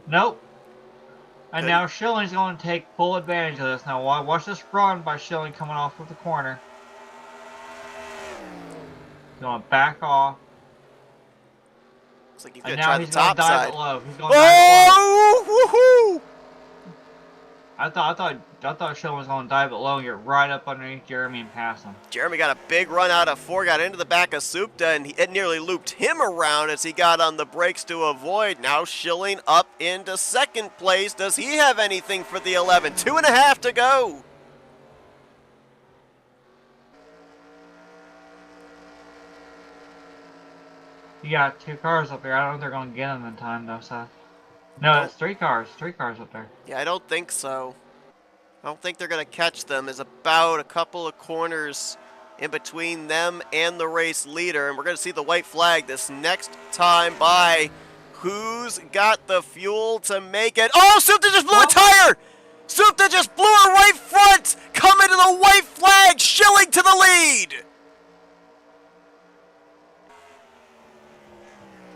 Nope. And now Schilling's going to take full advantage of this. Now watch this run by Schilling coming off of the corner. He's going to back off. Looks like he's And going to now try the he's going top to dive side. it low. He's going to dive it low. Oh, woohoo! I thought Schilling was going to dive it low and get right up underneath Jeremy and pass him. Jeremy got a big run out of 4, got into the back of Supta, and it nearly looped him around as he got on the brakes to avoid. Now Schilling up into 2nd place. Does he have anything for the 11? 2.5 to go. You got 2 cars up there. I don't know if they're going to get them in time, though, Seth. No, it's 3 cars. 3 cars up there. Yeah, I don't think so. I don't think they're going to catch them. There's about a couple of corners in between them and the race leader. And we're going to see the white flag this next time by. Who's got the fuel to make it? Oh, Supta just blew a tire! Supta just blew a right front! Coming to the white flag, Schilling to the lead!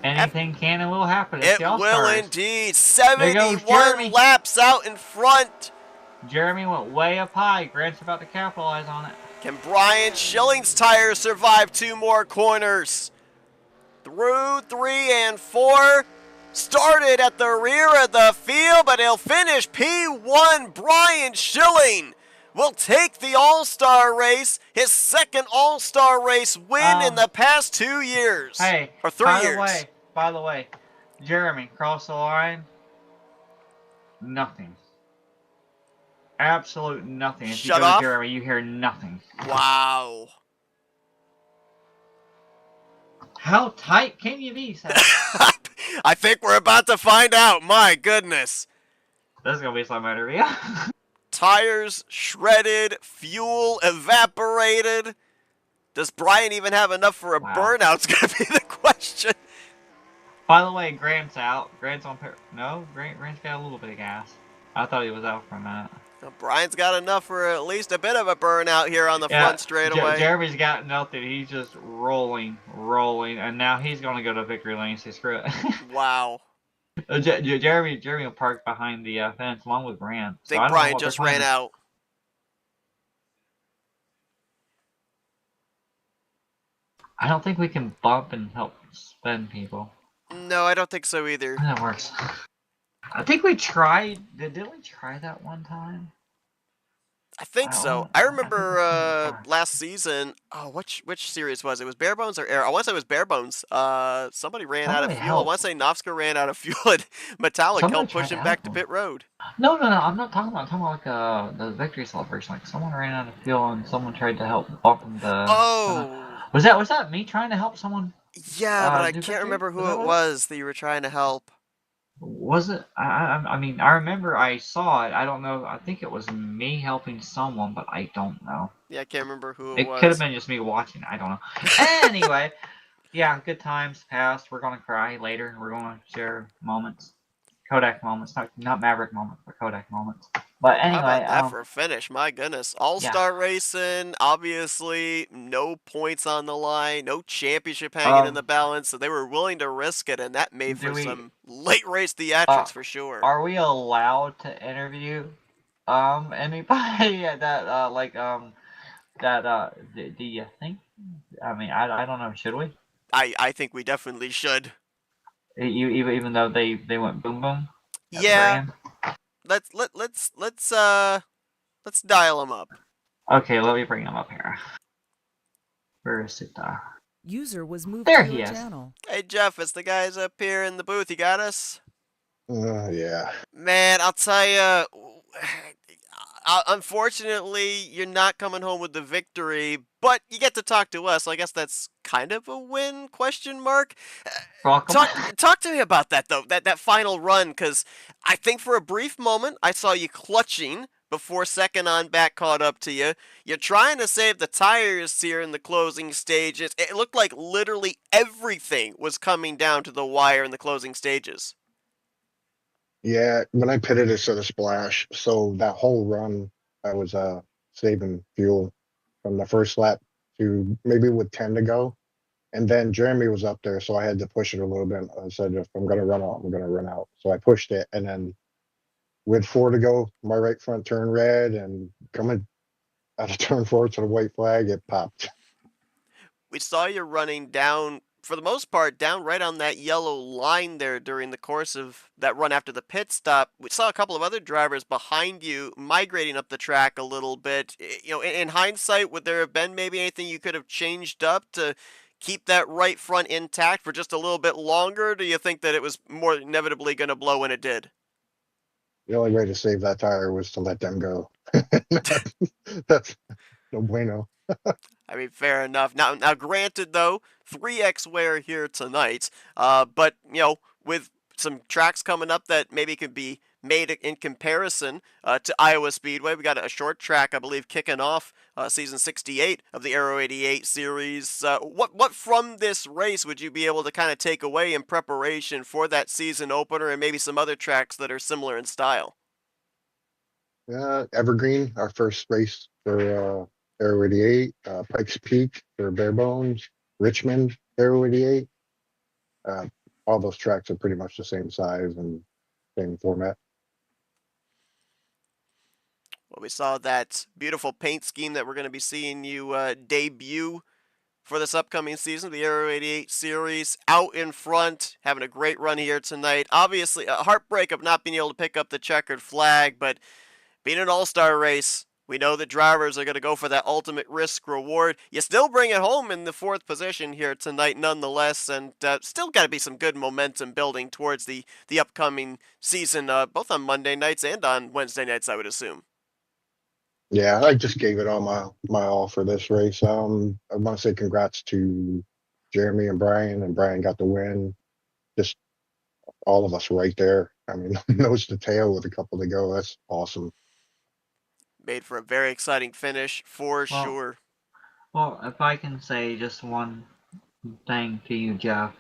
Anything can and will happen. It's It the will All-Stars. indeed. Jeremy. 71 laps out in front. Jeremy went way up high. Grant's about to capitalize on it. Can Brian Schilling's tires survive 2 more corners? Through 3 and 4. Started at the rear of the field, but he'll finish P1. Brian Schilling will take the All-Star race, his 2nd All-Star race win in the past 2 years. Hey, or 3 years. By the way, Jeremy, cross the line. Nothing. Absolute nothing. If Shut you go off? to Jeremy, you hear nothing. Wow. How tight can you be, Seth? I think we're about to find out. My goodness. This is going to be some interview. Tires shredded, fuel evaporated. Does Brian even have enough for a burnout? It's going to be the question. By the way, Grant's out. Grant's on no, Grant's got a little bit of gas. I thought he was out for a minute. Well, Brian's got enough for at least a bit of a burnout here on the front straightaway. Jeremy's got nothing. He's just rolling, and now he's going to go to victory lane. So screw it. Wow. Jeremy will park behind the fence along with Grant. I think Brian just ran out. I don't think we can bump and help spin people. No, I don't think so either. That works. I think we tried. Didn't we try that one time? I think so. I remember last season. Oh, which series was it? Was Bare Bones or Air? I want to say it was Bare Bones. Somebody ran out of fuel. I want to say Novska ran out of fuel and Metallic helped push him back to pit road. No. I'm not talking about. I'm talking about like the victory celebration. Like someone ran out of fuel and someone tried to help bump him to. Oh. Was that me trying to help someone? Yeah, but I can't remember who it was that you were trying to help. Was it? I mean, I remember I saw it. I don't know. I think it was me helping someone, but I don't know. Yeah, I can't remember who it was. It could have been just me watching. I don't know. Anyway, yeah, good times passed. We're going to cry later. We're going to share moments. Kodak moments. Not Maverick moments, but Kodak moments. But anyway. How about that for a finish? My goodness. All-Star racing, obviously, no points on the line, no championship hanging in the balance, so they were willing to risk it, and that made for some late race theatrics for sure. Are we allowed to interview anybody do you think? I mean, I don't know. Should we? I think we definitely should. Even though they went boom boom. Yeah. Let's dial them up. Okay, let me bring him up here. Where is it? User was moved there to he your is. channel. Hey Jeff, it's the guys up here in the booth. You got us? Yeah. Man, I'll tell you. Unfortunately, you're not coming home with the victory, but you get to talk to us. So I guess that's kind of a win? Question mark. Talk to me about that though. That final run, because I think for a brief moment I saw you clutching before second on back caught up to you. You're trying to save the tires here in the closing stages. It looked like literally everything was coming down to the wire in the closing stages. Yeah, when I pitted it to the splash, so that whole run I was saving fuel from the first lap to maybe with 10 to go. And then Jeremy was up there, so I had to push it a little bit. I said, if I'm gonna run out, I'm gonna run out. So I pushed it, and then with 4 to go, my right front turned red, and coming out of turn 4 to the white flag, it popped. We saw you running down, for the most part, down right on that yellow line there during the course of that run after the pit stop. We saw a couple of other drivers behind you migrating up the track a little bit. You know, in hindsight, would there have been maybe anything you could have changed up to keep that right front intact for just a little bit longer? Or do you think that it was more inevitably going to blow when it did? The only way to save that tire was to let them go. That's no bueno. I mean, fair enough. Now, granted though, 3x wear here tonight, but you know, with some tracks coming up that maybe could be made in comparison to Iowa Speedway, we got a short track, I believe, kicking off season 68 of the Aero 88 series. What from this race would you be able to kind of take away in preparation for that season opener, and maybe some other tracks that are similar in style? Evergreen, our first race for Aero 88, Pikes Peak for Bare Bones, Richmond, Aero 88. All those tracks are pretty much the same size and same format. Well, we saw that beautiful paint scheme that we're going to be seeing you debut for this upcoming season, the Aero 88 series, out in front, having a great run here tonight. Obviously, a heartbreak of not being able to pick up the checkered flag, but being an all-star race, we know that drivers are going to go for that ultimate risk reward. You still bring it home in the 4th position here tonight nonetheless, and still got to be some good momentum building towards the upcoming season, both on Monday nights and on Wednesday nights, I would assume. Yeah, I just gave it all my all for this race. I want to say congrats to Jeremy and Brian got the win. Just all of us right there. I mean, nose to tail with a couple to go. That's awesome. Made for a very exciting finish for sure. Well, if I can say just one thing to you, Jeff.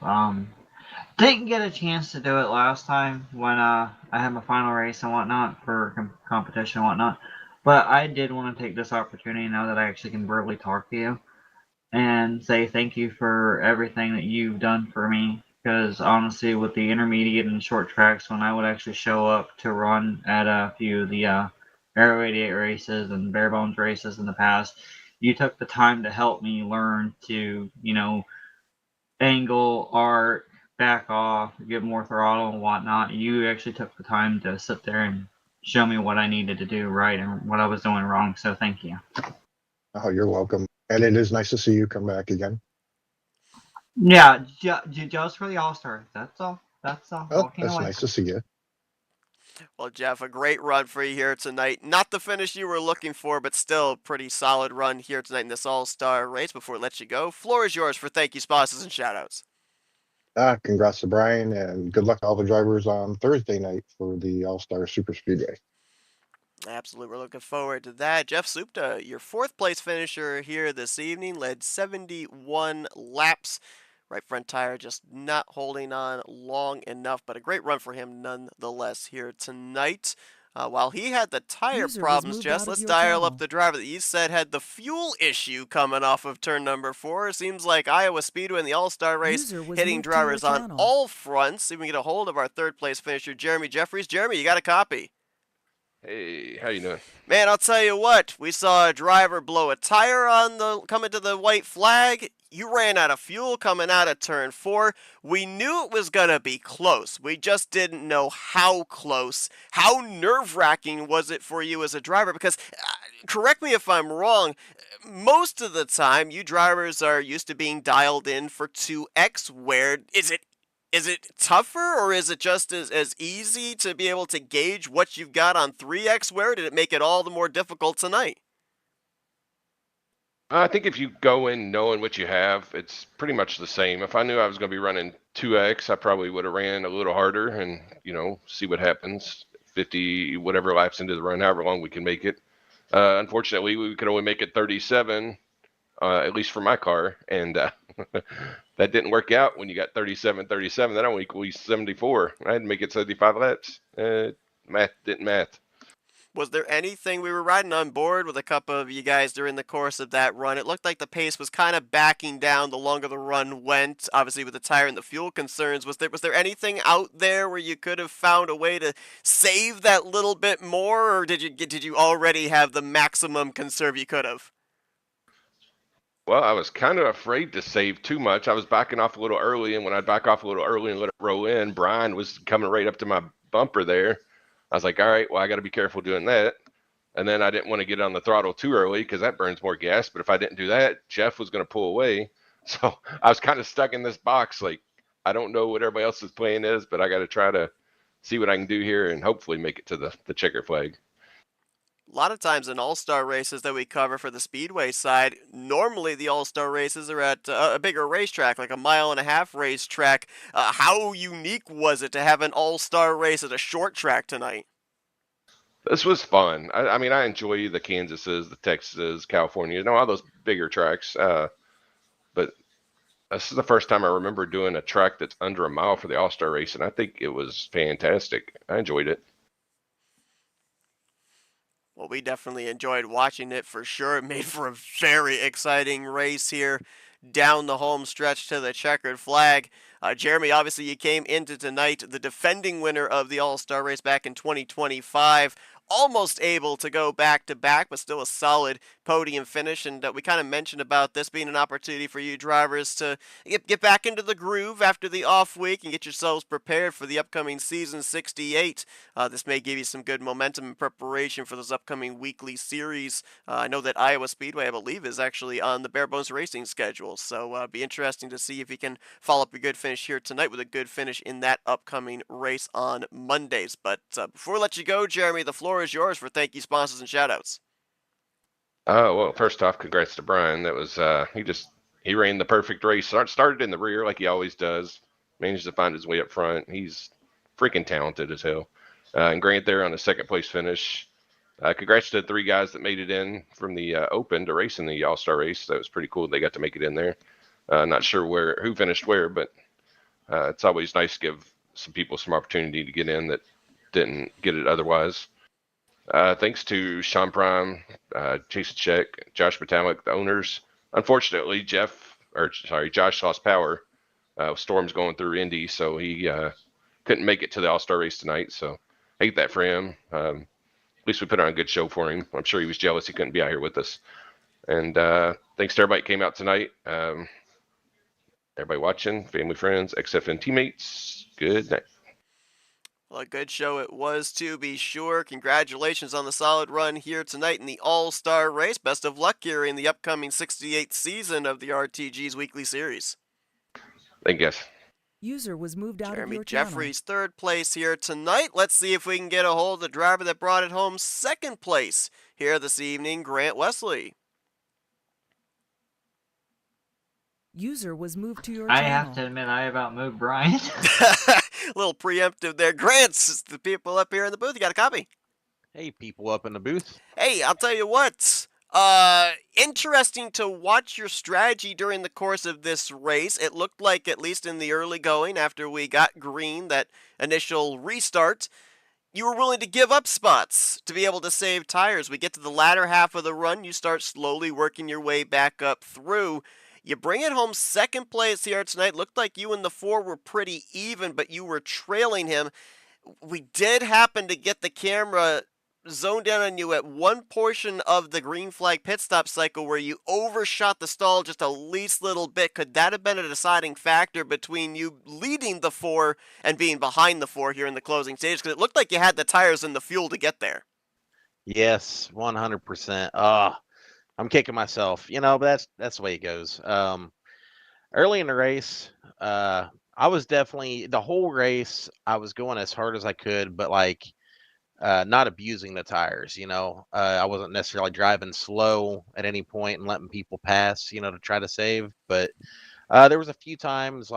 Didn't get a chance to do it last time when I had my final race and whatnot for competition and whatnot. But I did want to take this opportunity now that I actually can verbally talk to you and say thank you for everything that you've done for me. Because honestly, with the intermediate and short tracks, when I would actually show up to run at a few of the Aero 88 races and Bare Bones races in the past, you took the time to help me learn to, angle, arc, back off, give more throttle and whatnot. You actually took the time to sit there and show me what I needed to do right and what I was doing wrong. So thank you. Oh, you're welcome. And it is nice to see you come back again. Yeah, just for the All-Star. That's all. That's all. Oh, that's nice to see you. Well, Jeff, a great run for you here tonight. Not the finish you were looking for, but still a pretty solid run here tonight in this All-Star race. Before I let you go, floor is yours for thank you, sponsors, and shout-outs. Congrats to Brian, and good luck to all the drivers on Thursday night for the All-Star Super Speedway. Absolutely, we're looking forward to that. Jeff Supta, your 4th place finisher here this evening, led 71 laps. Right front tire just not holding on long enough, but a great run for him nonetheless here tonight. While he had the tire problems, Jess, let's dial up the driver that you said had the fuel issue coming off of turn number 4. It seems like Iowa Speedway in the All-Star race hitting drivers on all fronts. See if we can get a hold of our 3rd place finisher, Jeremy Jeffries. Jeremy, you got a copy? Hey, how you doing? Man, I'll tell you what. We saw a driver blow a tire coming to the white flag. You ran out of fuel coming out of turn 4. We knew it was going to be close. We just didn't know how close. How nerve-wracking was it for you as a driver? Because, correct me if I'm wrong, most of the time you drivers are used to being dialed in for 2x wear. Is it tougher, or is it just as easy to be able to gauge what you've got on 3x wear? Did it make it all the more difficult tonight? I think if you go in knowing what you have, it's pretty much the same. If I knew I was going to be running 2x, I probably would have ran a little harder and, see what happens. 50, whatever laps into the run, however long we can make it. Unfortunately, we could only make it 37, at least for my car. And that didn't work out when you got 37. That only equals 74. I had to make it 75 laps. Math didn't math. Was there anything, we were riding on board with a couple of you guys during the course of that run? It looked like the pace was kind of backing down the longer the run went, obviously with the tire and the fuel concerns. Was there anything out there where you could have found a way to save that little bit more, or did you already have the maximum conserve you could have? Well, I was kind of afraid to save too much. I was backing off a little early, and when I back off a little early and let it roll in, Brian was coming right up to my bumper there. I was like, all right, well, I got to be careful doing that. And then I didn't want to get on the throttle too early because that burns more gas. But if I didn't do that, Jeff was going to pull away. So I was kind of stuck in this box. Like, I don't know what everybody else's plan is, but I got to try to see what I can do here and hopefully make it to the checker flag. A lot of times in all-star races that we cover for the Speedway side, normally the all-star races are at a bigger racetrack, like a mile-and-a-half racetrack. How unique was it to have an all-star race at a short track tonight? This was fun. I mean, I enjoy the Kansases, the Texases, California, all those bigger tracks. But this is the first time I remember doing a track that's under a mile for the All-Star race, and I think it was fantastic. I enjoyed it. Well, we definitely enjoyed watching it for sure. It made for a very exciting race here down the home stretch to the checkered flag. Jeremy, obviously you came into tonight the defending winner of the All-Star race back in 2025. Almost able to go back-to-back, but still a solid podium finish. And we kind of mentioned about this being an opportunity for you drivers to get back into the groove after the off week and get yourselves prepared for the upcoming season 68. This may give you some good momentum and preparation for those upcoming weekly series. I know that Iowa Speedway, I believe, is actually on the Bare Bones Racing schedule. So it'll be interesting to see if you can follow up a good finish here tonight with a good finish in that upcoming race on Mondays. But before we let you go, Jeremy, the floor is yours for thank you, sponsors, and shoutouts. Well, first off, congrats to Brian. That was he ran the perfect race. Started in the rear like he always does. Managed to find his way up front. He's freaking talented as hell. And Grant there on the second place finish. Congrats to the three guys that made it in from the Open to race in the All-Star race. That was pretty cool. They got to make it in there. Not sure who finished where, but it's always nice to give some people some opportunity to get in that didn't get it otherwise. Thanks to Sean Prime, Jason Check, Josh Metallic, the owners. Unfortunately, Josh lost power. Storms going through Indy, so he couldn't make it to the All-Star race tonight. So I hate that for him. At least we put on a good show for him. I'm sure he was jealous he couldn't be out here with us. And thanks to everybody that came out tonight. Everybody watching, family, friends, XFN teammates, good night. Well, a good show it was, to be sure. Congratulations on the solid run here tonight in the All-Star race. Best of luck here in the upcoming 68th season of the RTG's weekly series. Thank you, guys. User was moved out of Jeremy your channel. Jeffries, third place here tonight. Let's see if we can get a hold of the driver that brought it home, second place here this evening, Grant Wesley. User was moved to your I channel. have to admit, I about moved Brian. A little preemptive there. Grant's the people up here in the booth. You got a copy? Hey, people up in the booth. Hey, I'll tell you what. Interesting to watch your strategy during the course of this race. It looked like, at least in the early going, after we got green, that initial restart, you were willing to give up spots to be able to save tires. We get to the latter half of the run, you start slowly working your way back up through. You bring it home second place here tonight. Looked like you and the 4 were pretty even, but you were trailing him. We did happen to get the camera zoned in on you at one portion of the green flag pit stop cycle where you overshot the stall just a least little bit. Could that have been a deciding factor between you leading the 4 and being behind the 4 here in the closing stage? Because it looked like you had the tires and the fuel to get there. Yes, 100%. I'm kicking myself, but that's the way it goes. Early in the race, I was definitely the whole race. I was going as hard as I could, but not abusing the tires. I wasn't necessarily driving slow at any point and letting people pass, to try to save. But there was a few times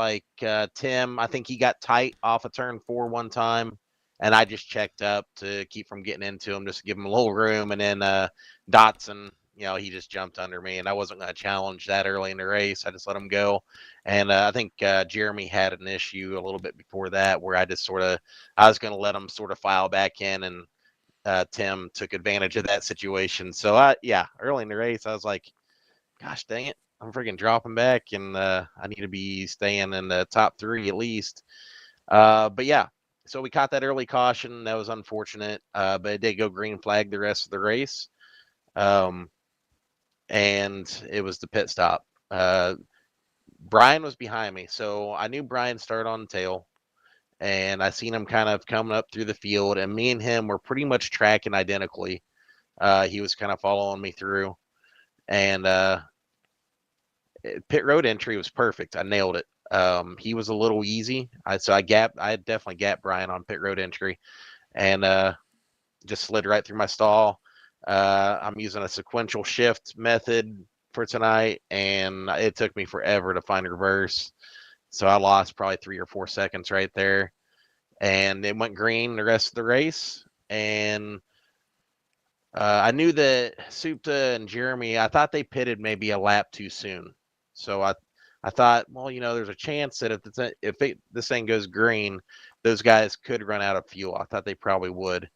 Tim, I think he got tight off of turn 4 one time, and I just checked up to keep from getting into him, just to give him a little room. And then Dotson, he just jumped under me, and I wasn't going to challenge that early in the race. I just let him go. And I think Jeremy had an issue a little bit before that where I was going to let him sort of file back in and Tim took advantage of that situation. So early in the race, I was like, gosh dang it, I'm freaking dropping back, and I need to be staying in the top 3 at least. But yeah, so we caught that early caution. That was unfortunate, but it did go green flag the rest of the race. And it was the pit stop. Brian was behind me, so I knew Brian started on the tail, and I seen him kind of coming up through the field, and me and him were pretty much tracking identically. He was kind of following me through, and pit road entry was perfect. I nailed it. He was a little easy, I definitely gapped Brian on pit road entry, and just slid right through my stall. I'm using a sequential shift method for tonight, and it took me forever to find reverse. So I lost probably 3 or 4 seconds right there. And it went green the rest of the race. And I knew that Supta and Jeremy, I thought they pitted maybe a lap too soon. So I thought, well, there's a chance that if this thing goes green, those guys could run out of fuel. I thought they probably would.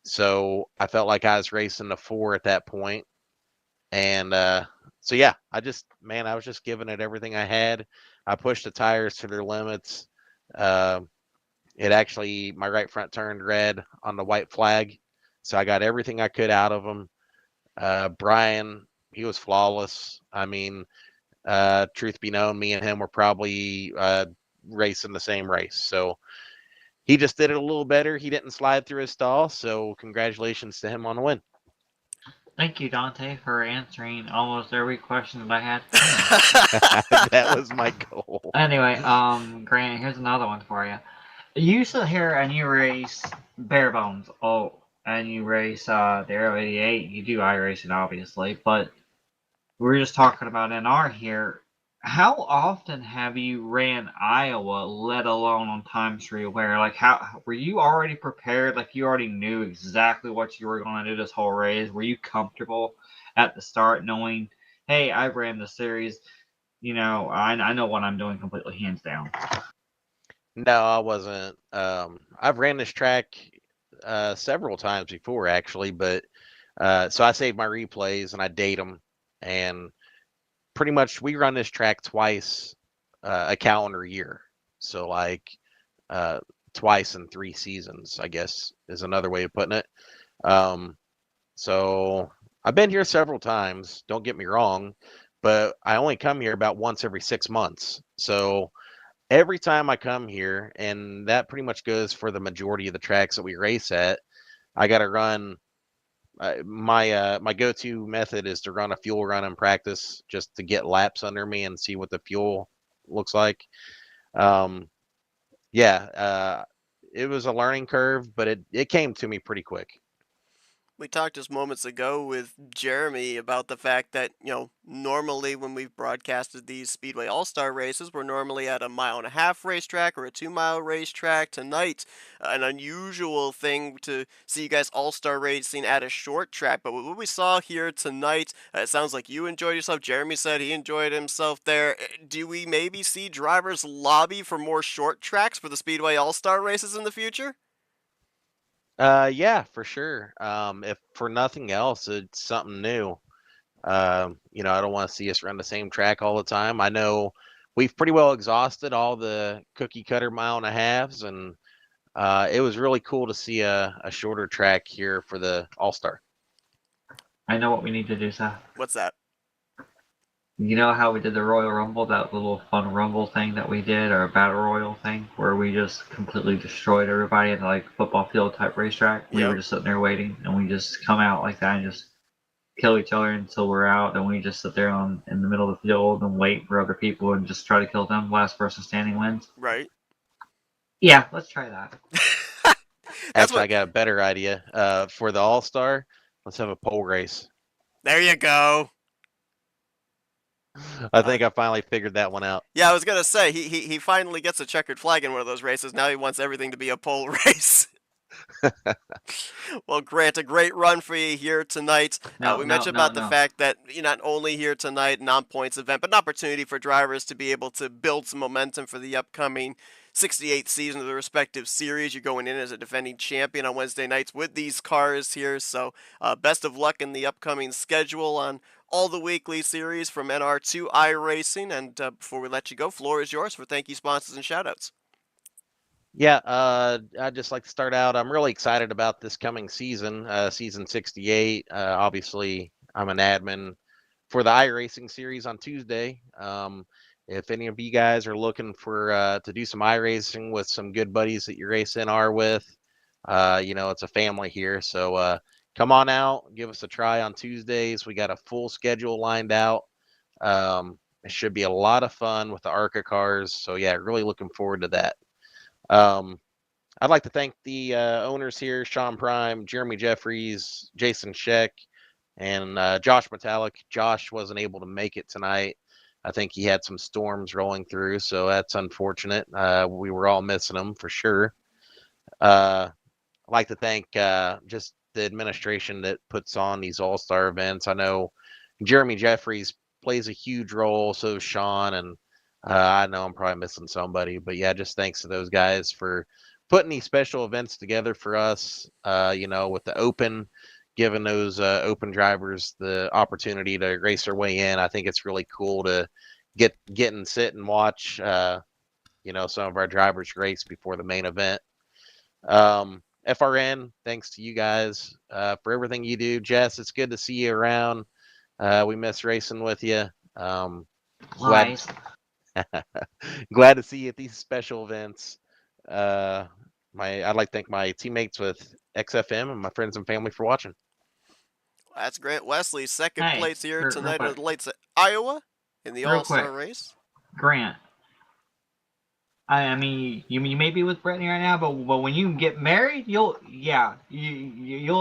So I felt like I was racing the 4 at that point. And so yeah, I was just giving it everything I had. I pushed the tires to their limits. My right front turned red on the white flag, so I got everything I could out of them. Brian, he was flawless. I mean, truth be known, me and him were probably racing the same race. So he just did it a little better. He didn't slide through his stall, so congratulations to him on the win. Thank you, Dante, for answering almost every question that I had. That was my goal. Anyway, Grant, here's another one for you. You sit here and you race bare bones, and you race the Aero 88. You do iRacing, obviously, but we're just talking about NR here. How often have you ran Iowa, let alone on Times 3 where, like, how were you already prepared? Like, you already knew exactly what you were going to do this whole race? Were you comfortable at the start knowing, hey, I ran the series, I know what I'm doing completely, hands down? No, I wasn't. I've ran this track several times before, actually, but so I save my replays and I date them, and pretty much we run this track twice a calendar year. So like twice in 3 seasons, I guess is another way of putting it. So I've been here several times, don't get me wrong, but I only come here about once every 6 months. So every time I come here, and that pretty much goes for the majority of the tracks that we race at, I got to run. My go-to method is to run a fuel run in practice just to get laps under me and see what the fuel looks like. It was a learning curve, but it came to me pretty quick. We talked just moments ago with Jeremy about the fact that, normally when we've broadcasted these Speedway All-Star races, we're normally at a 1.5-mile racetrack or a 2-mile racetrack. Tonight, an unusual thing to see you guys All-Star racing at a short track. But what we saw here tonight, it sounds like you enjoyed yourself. Jeremy said he enjoyed himself there. Do we maybe see drivers lobby for more short tracks for the Speedway All-Star races in the future? Yeah, for sure. If for nothing else, it's something new. I don't want to see us run the same track all the time. I know we've pretty well exhausted all the cookie cutter 1.5 miles, and it was really cool to see a shorter track here for the All-Star. I know what we need to do, Seth. What's that? You know how we did the Royal Rumble, that little fun Rumble thing that we did, or Battle Royal thing, where we just completely destroyed everybody at like football field type racetrack? We were just sitting there waiting, and we just come out like that and just kill each other until we're out, and we just sit there in the middle of the field and wait for other people and just try to kill them. Last person standing wins. Right. Yeah, let's try that. Actually, I got a better idea. For the All-Star, let's have a pole race. There you go. I think I finally figured that one out. Yeah, I was gonna say he finally gets a checkered flag in one of those races. Now he wants everything to be a pole race. Well, Grant, a great run for you here tonight. We mentioned about the fact that you're not only here tonight, non-points event, but an opportunity for drivers to be able to build some momentum for the upcoming 68th season of the respective series. You're going in as a defending champion on Wednesday nights with these cars here. So best of luck in the upcoming schedule on all the weekly series from NR to iRacing. And before we let you go, floor is yours for thank you, sponsors, and shoutouts. Yeah, I'd just like to start out. I'm really excited about this coming season, season 68. Obviously, I'm an admin for the iRacing series on Tuesday. If any of you guys are looking for to do some iRacing with some good buddies that you race NR with, it's a family here. So come on out, give us a try on Tuesdays. We got a full schedule lined out. It should be a lot of fun with the ARCA cars. So yeah, really looking forward to that. I'd like to thank the owners here, Sean Prime, Jeremy Jeffries, Jason Sheck, and Josh Metallic. Josh wasn't able to make it tonight. I think he had some storms rolling through, so that's unfortunate. We were all missing him for sure. I'd like to thank just the administration that puts on these all-star events. I know Jeremy Jeffries plays a huge role, so Sean, and I know I'm probably missing somebody, but yeah, just thanks to those guys for putting these special events together for us, with the open, giving those open drivers the opportunity to race their way in. I think it's really cool to get and sit and watch, some of our drivers race before the main event. FRN, thanks to you guys for everything you do. Jess, it's good to see you around. We miss racing with you. Glad to see you at these special events. I'd like to thank my teammates with XFM and my friends and family for watching. That's Grant Wesley, second Hey, place here real tonight quick. at the Lights at Iowa in the Real All-Star quick. race. Grant. I mean, you may be with Brittany right now, but when you get married, you'll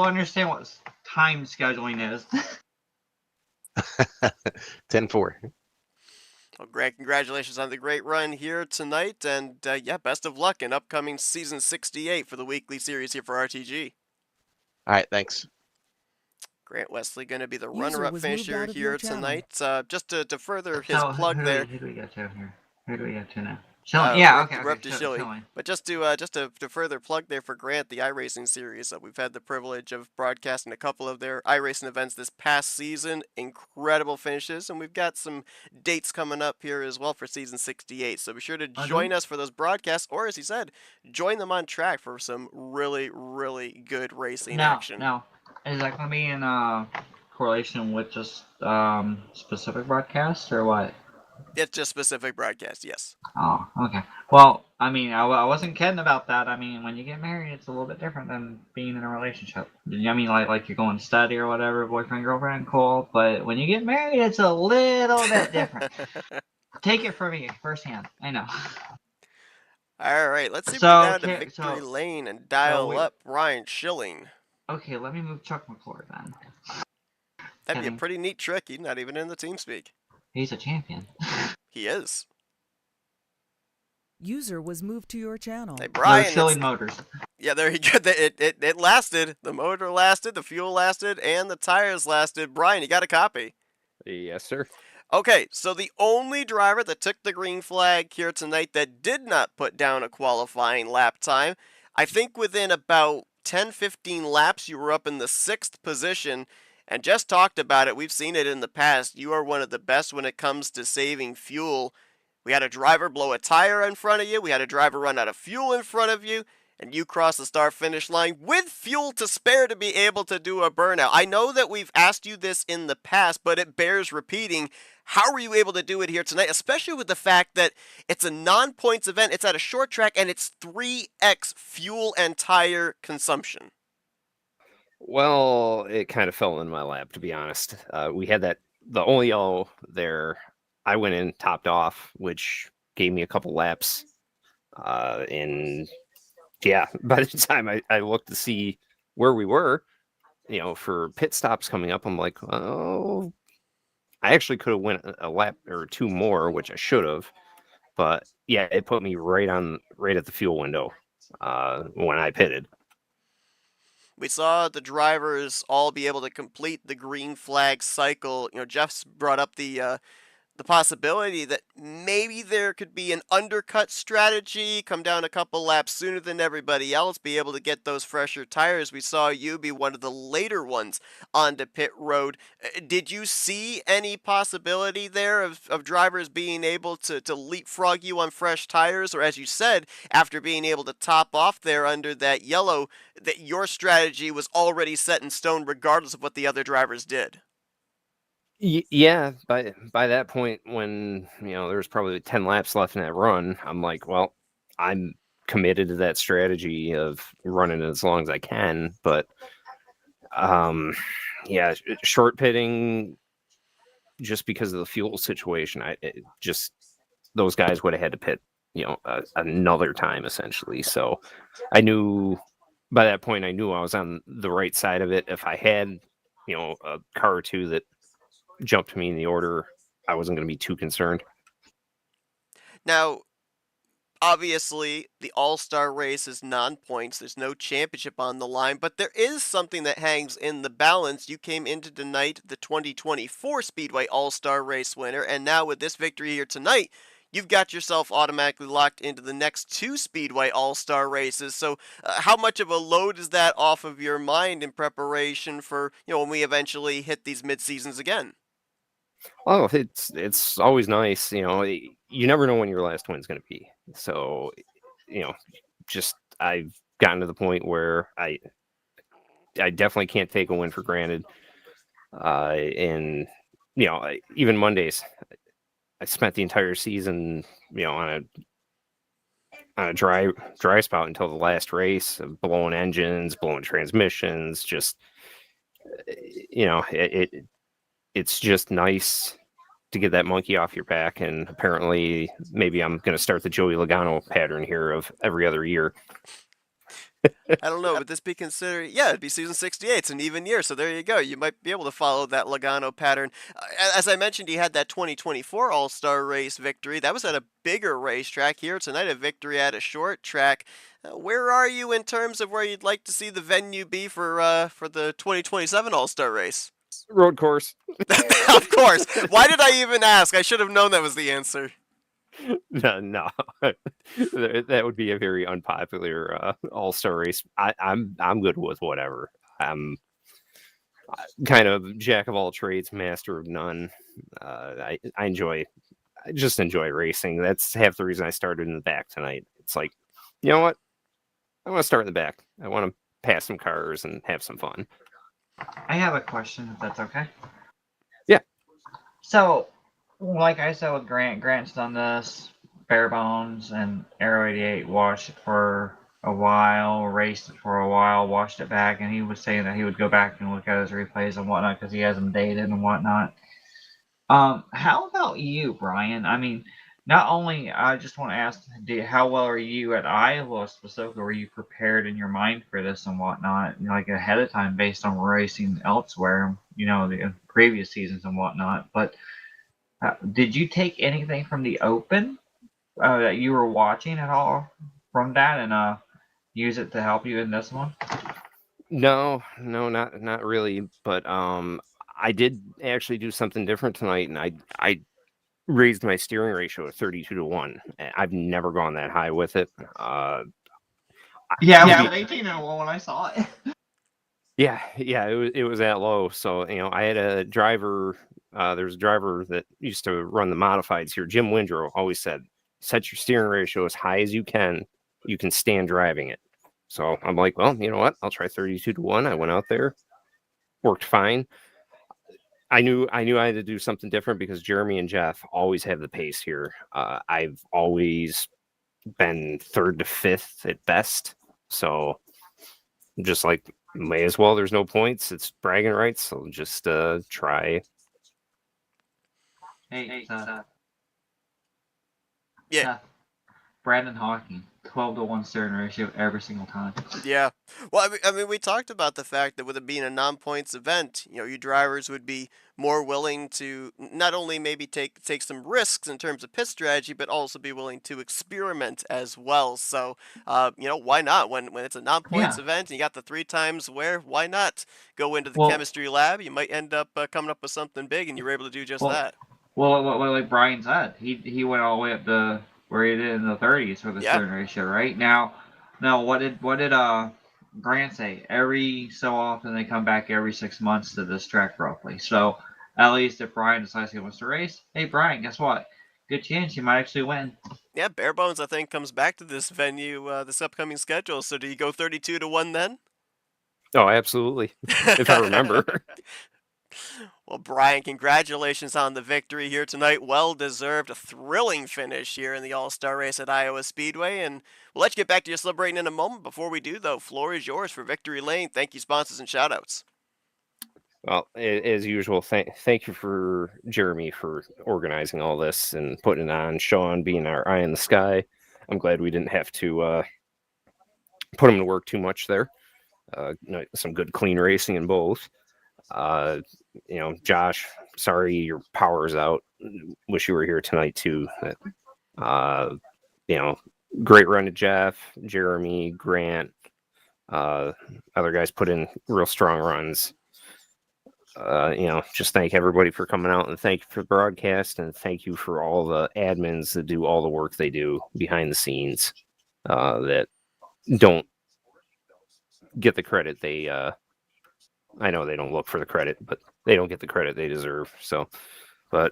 understand what time scheduling is. 10-4. Well, Grant, congratulations on the great run here tonight, and best of luck in upcoming season 68 for the weekly series here for RTG. All right, thanks. Grant Wesley going to be the User runner-up was moved finisher out of your here channel. tonight. Just to further his So plug there. Who do we get to here? Who do we get to now? We're up to Shilly. But just to further plug there for Grant, the iRacing series. We've had the privilege of broadcasting a couple of their iRacing events this past season. Incredible finishes, and we've got some dates coming up here as well for season 68. So be sure to join us for those broadcasts, or as he said, join them on track for some really, really good racing action. Now, is that going to be in correlation with just specific broadcasts or what? It's just specific broadcast, yes. Oh, okay. Well, I mean, I wasn't kidding about that. I mean, when you get married, it's a little bit different than being in a relationship. I mean, like you're going steady or whatever, boyfriend, girlfriend, cool. But when you get married, it's a little bit different. Take it from me firsthand. I know. All right, let's see if we can down to Victory Lane and dial up Ryan Schilling. Okay, let me move Chuck McClure then. That'd be a pretty neat trick. He's not even in the team speak. He's a champion. He is. User was moved to your channel. Hey, Brian. Schilling Motors. Yeah, there you go. It lasted. The motor lasted, the fuel lasted, and the tires lasted. Brian, you got a copy? Yes, sir. Okay, so the only driver that took the green flag here tonight that did not put down a qualifying lap time, I think within about 10-15 laps, you were up in the 6th position. And just talked about it. We've seen it in the past. You are one of the best when it comes to saving fuel. We had a driver blow a tire in front of you. We had a driver run out of fuel in front of you. And you cross the start-finish line with fuel to spare to be able to do a burnout. I know that we've asked you this in the past, but it bears repeating. How were you able to do it here tonight, especially with the fact that it's a non-points event, it's at a short track, and it's 3x fuel and tire consumption? Well, it kind of fell in my lap, to be honest. We had the only yellow there. I went in, topped off, which gave me a couple laps. And yeah, by the time I looked to see where we were, for pit stops coming up, I'm like, oh, I actually could have went a lap or two more, which I should have. But yeah, it put me right at the fuel window when I pitted. We saw the drivers all be able to complete the green flag cycle. Jeff's brought up the the possibility that maybe there could be an undercut strategy, come down a couple laps sooner than everybody else, be able to get those fresher tires. We saw you be one of the later ones onto pit road. Did you see any possibility there of drivers being able to leapfrog you on fresh tires? Or as you said, after being able to top off there under that yellow, that your strategy was already set in stone regardless of what the other drivers did? Yeah, by that point, when there's probably 10 laps left in that run, I'm like, well, I'm committed to that strategy of running as long as I can. But yeah, short pitting, just because of the fuel situation, just those guys would have had to pit, another time essentially. So I knew by that point, I knew I was on the right side of it. If I had, a car or two that jumped me in the order, I wasn't going to be too concerned. Now, obviously, the All-Star race is non-points. There's no championship on the line, but there is something that hangs in the balance. You came into tonight the 2024 Speedway All-Star race winner, and now with this victory here tonight, you've got yourself automatically locked into the next 2 Speedway All-Star races. So how much of a load is that off of your mind in preparation for, when we eventually hit these mid-seasons again? Oh, it's always nice. You never know when your last win's going to be. So, just I've gotten to the point where I definitely can't take a win for granted. And even Mondays, I spent the entire season, on a dry spot until the last race, blowing engines, blowing transmissions. Just it's just nice to get that monkey off your back. And apparently maybe I'm going to start the Joey Logano pattern here of every other year. I don't know, would this be considered? Yeah, it'd be season 68. It's an even year, so there you go. You might be able to follow that Logano pattern. As I mentioned, he had that 2024 All-Star race victory. That was at a bigger racetrack. Here tonight, a victory at a short track. Where are you in terms of where you'd like to see the venue be for the 2027 All-Star race? Road course. Of course. Why did I even ask? I should have known that was the answer. No, that would be a very unpopular all-star race. I'm good with whatever. I'm kind of jack of all trades, master of none. I just enjoy racing. That's half the reason I started in the back tonight. It's like, you know what? I want to start in the back. I want to pass some cars and have some fun. I have a question, if that's okay. Yeah. So, like I said with Grant's done this, bare bones, and Aero 88 watched it for a while, raced it for a while, watched it back, and he was saying that he would go back and look at his replays and whatnot because he has them dated and whatnot. How about you, Brian? I mean, not only, I just want to ask, how well are you at Iowa specifically? Were you prepared in your mind for this and whatnot, like ahead of time based on racing elsewhere, the previous seasons and whatnot? But did you take anything from the Open that you were watching at all from that and use it to help you in this one? No, not really. But I did actually do something different tonight, and I raised my steering ratio to 32-1. I've never gone that high with it. Yeah, it was 18-1 when I saw it. Yeah, it was that low. So I had a driver. There's a driver that used to run the modifieds here. Jim Windrow always said, set your steering ratio as high as you can. You can stand driving it. So I'm like, well, you know what? I'll try 32-1. I went out there, worked fine. I knew I had to do something different because Jeremy and Jeff always have the pace here. I've always been 3rd to 5th at best. So just like, may as well. There's no points. It's bragging rights. So just try. Hey, Yeah. Brandon Hawking, 12-1 steering ratio every single time. Yeah. Well, I mean, we talked about the fact that with it being a non-points event, your drivers would be more willing to not only maybe take some risks in terms of pit strategy, but also be willing to experiment as well. So, why not? When it's a non-points event and you got the 3 times wear, why not go into the chemistry lab? You might end up coming up with something big, and you were able to do just that. Well, like Brian said, he went all the way up to where he did in the 30s for the Yeah. stern ratio, right? Now, what did Grant say? Every so often they come back every 6 months to this track roughly. So at least if Brian decides he wants to race, hey Brian, guess what? Good chance you might actually win. Yeah, Bare Bones, I think, comes back to this venue this upcoming schedule. So do you go 32-1 then? Oh, absolutely. If I remember. Well, Brian, congratulations on the victory here tonight. Well deserved, a thrilling finish here in the All-Star race at Iowa Speedway. And we'll let you get back to your celebrating in a moment. Before we do, though, floor is yours for Victory Lane. Thank you, sponsors and shoutouts. Well, as usual, thank you for Jeremy for organizing all this and putting it on. Sean being our eye in the sky. I'm glad we didn't have to put him to work too much there. Some good clean racing in both. Josh, sorry your power's out. Wish you were here tonight too. Great run to Jeff, Jeremy, Grant. Other guys put in real strong runs. Just thank everybody for coming out, and thank you for the broadcast, and thank you for all the admins that do all the work they do behind the scenes that don't get the credit they I know they don't look for the credit, but they don't get the credit they deserve. So well,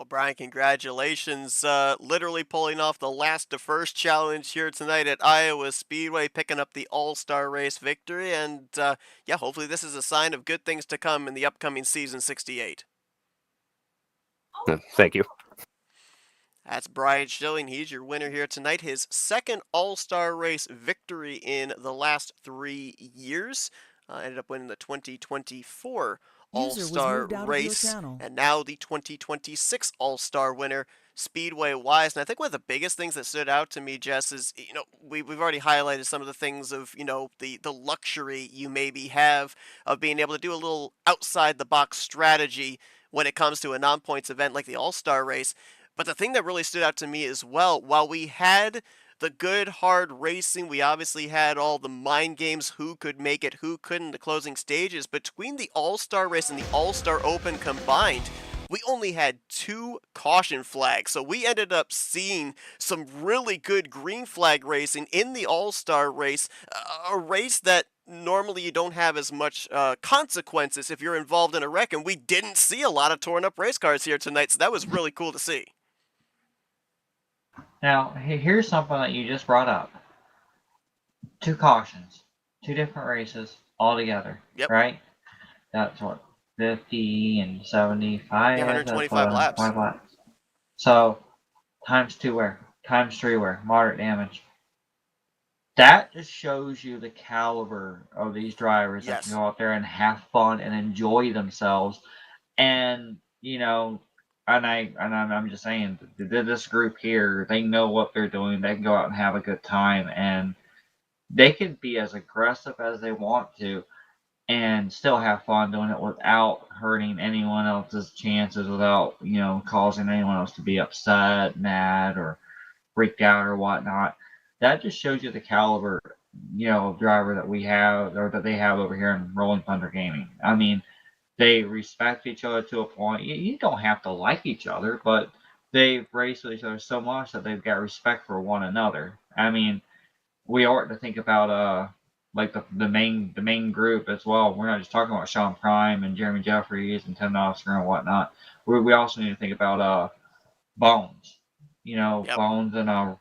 Brian, congratulations. Literally pulling off the last to first challenge here tonight at Iowa Speedway, picking up the All-Star race victory. And hopefully this is a sign of good things to come in the upcoming season 68. Thank you. That's Brian Schilling. He's your winner here tonight. His second All-Star race victory in the last 3 years. Ended up winning the 2024 All-Star race, and now the 2026 All-Star winner, Speedway-wise. And I think one of the biggest things that stood out to me, Jess, is, we've already highlighted some of the things of, the luxury you maybe have of being able to do a little outside-the-box strategy when it comes to a non-points event like the All-Star race. But the thing that really stood out to me as well, while we had the good, hard racing, we obviously had all the mind games, who could make it, who couldn't, the closing stages. Between the All-Star race and the All-Star Open combined, we only had 2 caution flags. So we ended up seeing some really good green flag racing in the All-Star race, a race that normally you don't have as much consequences if you're involved in a wreck, and we didn't see a lot of torn up race cars here tonight, so that was really cool to see. Now, here's something that you just brought up. 2 cautions. 2 different races all together. Yep. Right? That's what, 50 and 75? Yeah, 125 laps. So, times 2 wear. Times 3 wear. Moderate damage. That just shows you the caliber of these drivers that can go out there and have fun and enjoy themselves. And, I'm just saying, this group here, they know what they're doing. They can go out and have a good time, and they can be as aggressive as they want to and still have fun doing it without hurting anyone else's chances, without, causing anyone else to be upset, mad, or freaked out or whatnot. That just shows you the caliber, of driver that we have, or that they have over here in Rolling Thunder Gaming. I mean, they respect each other to a point. You don't have to like each other, but they've raced with each other so much that they've got respect for one another. I mean, we ought to think about like the main group as well. We're not just talking about Sean Prime and Jeremy Jeffries and Tim Oscar and whatnot. We also need to think about Bones. Bones and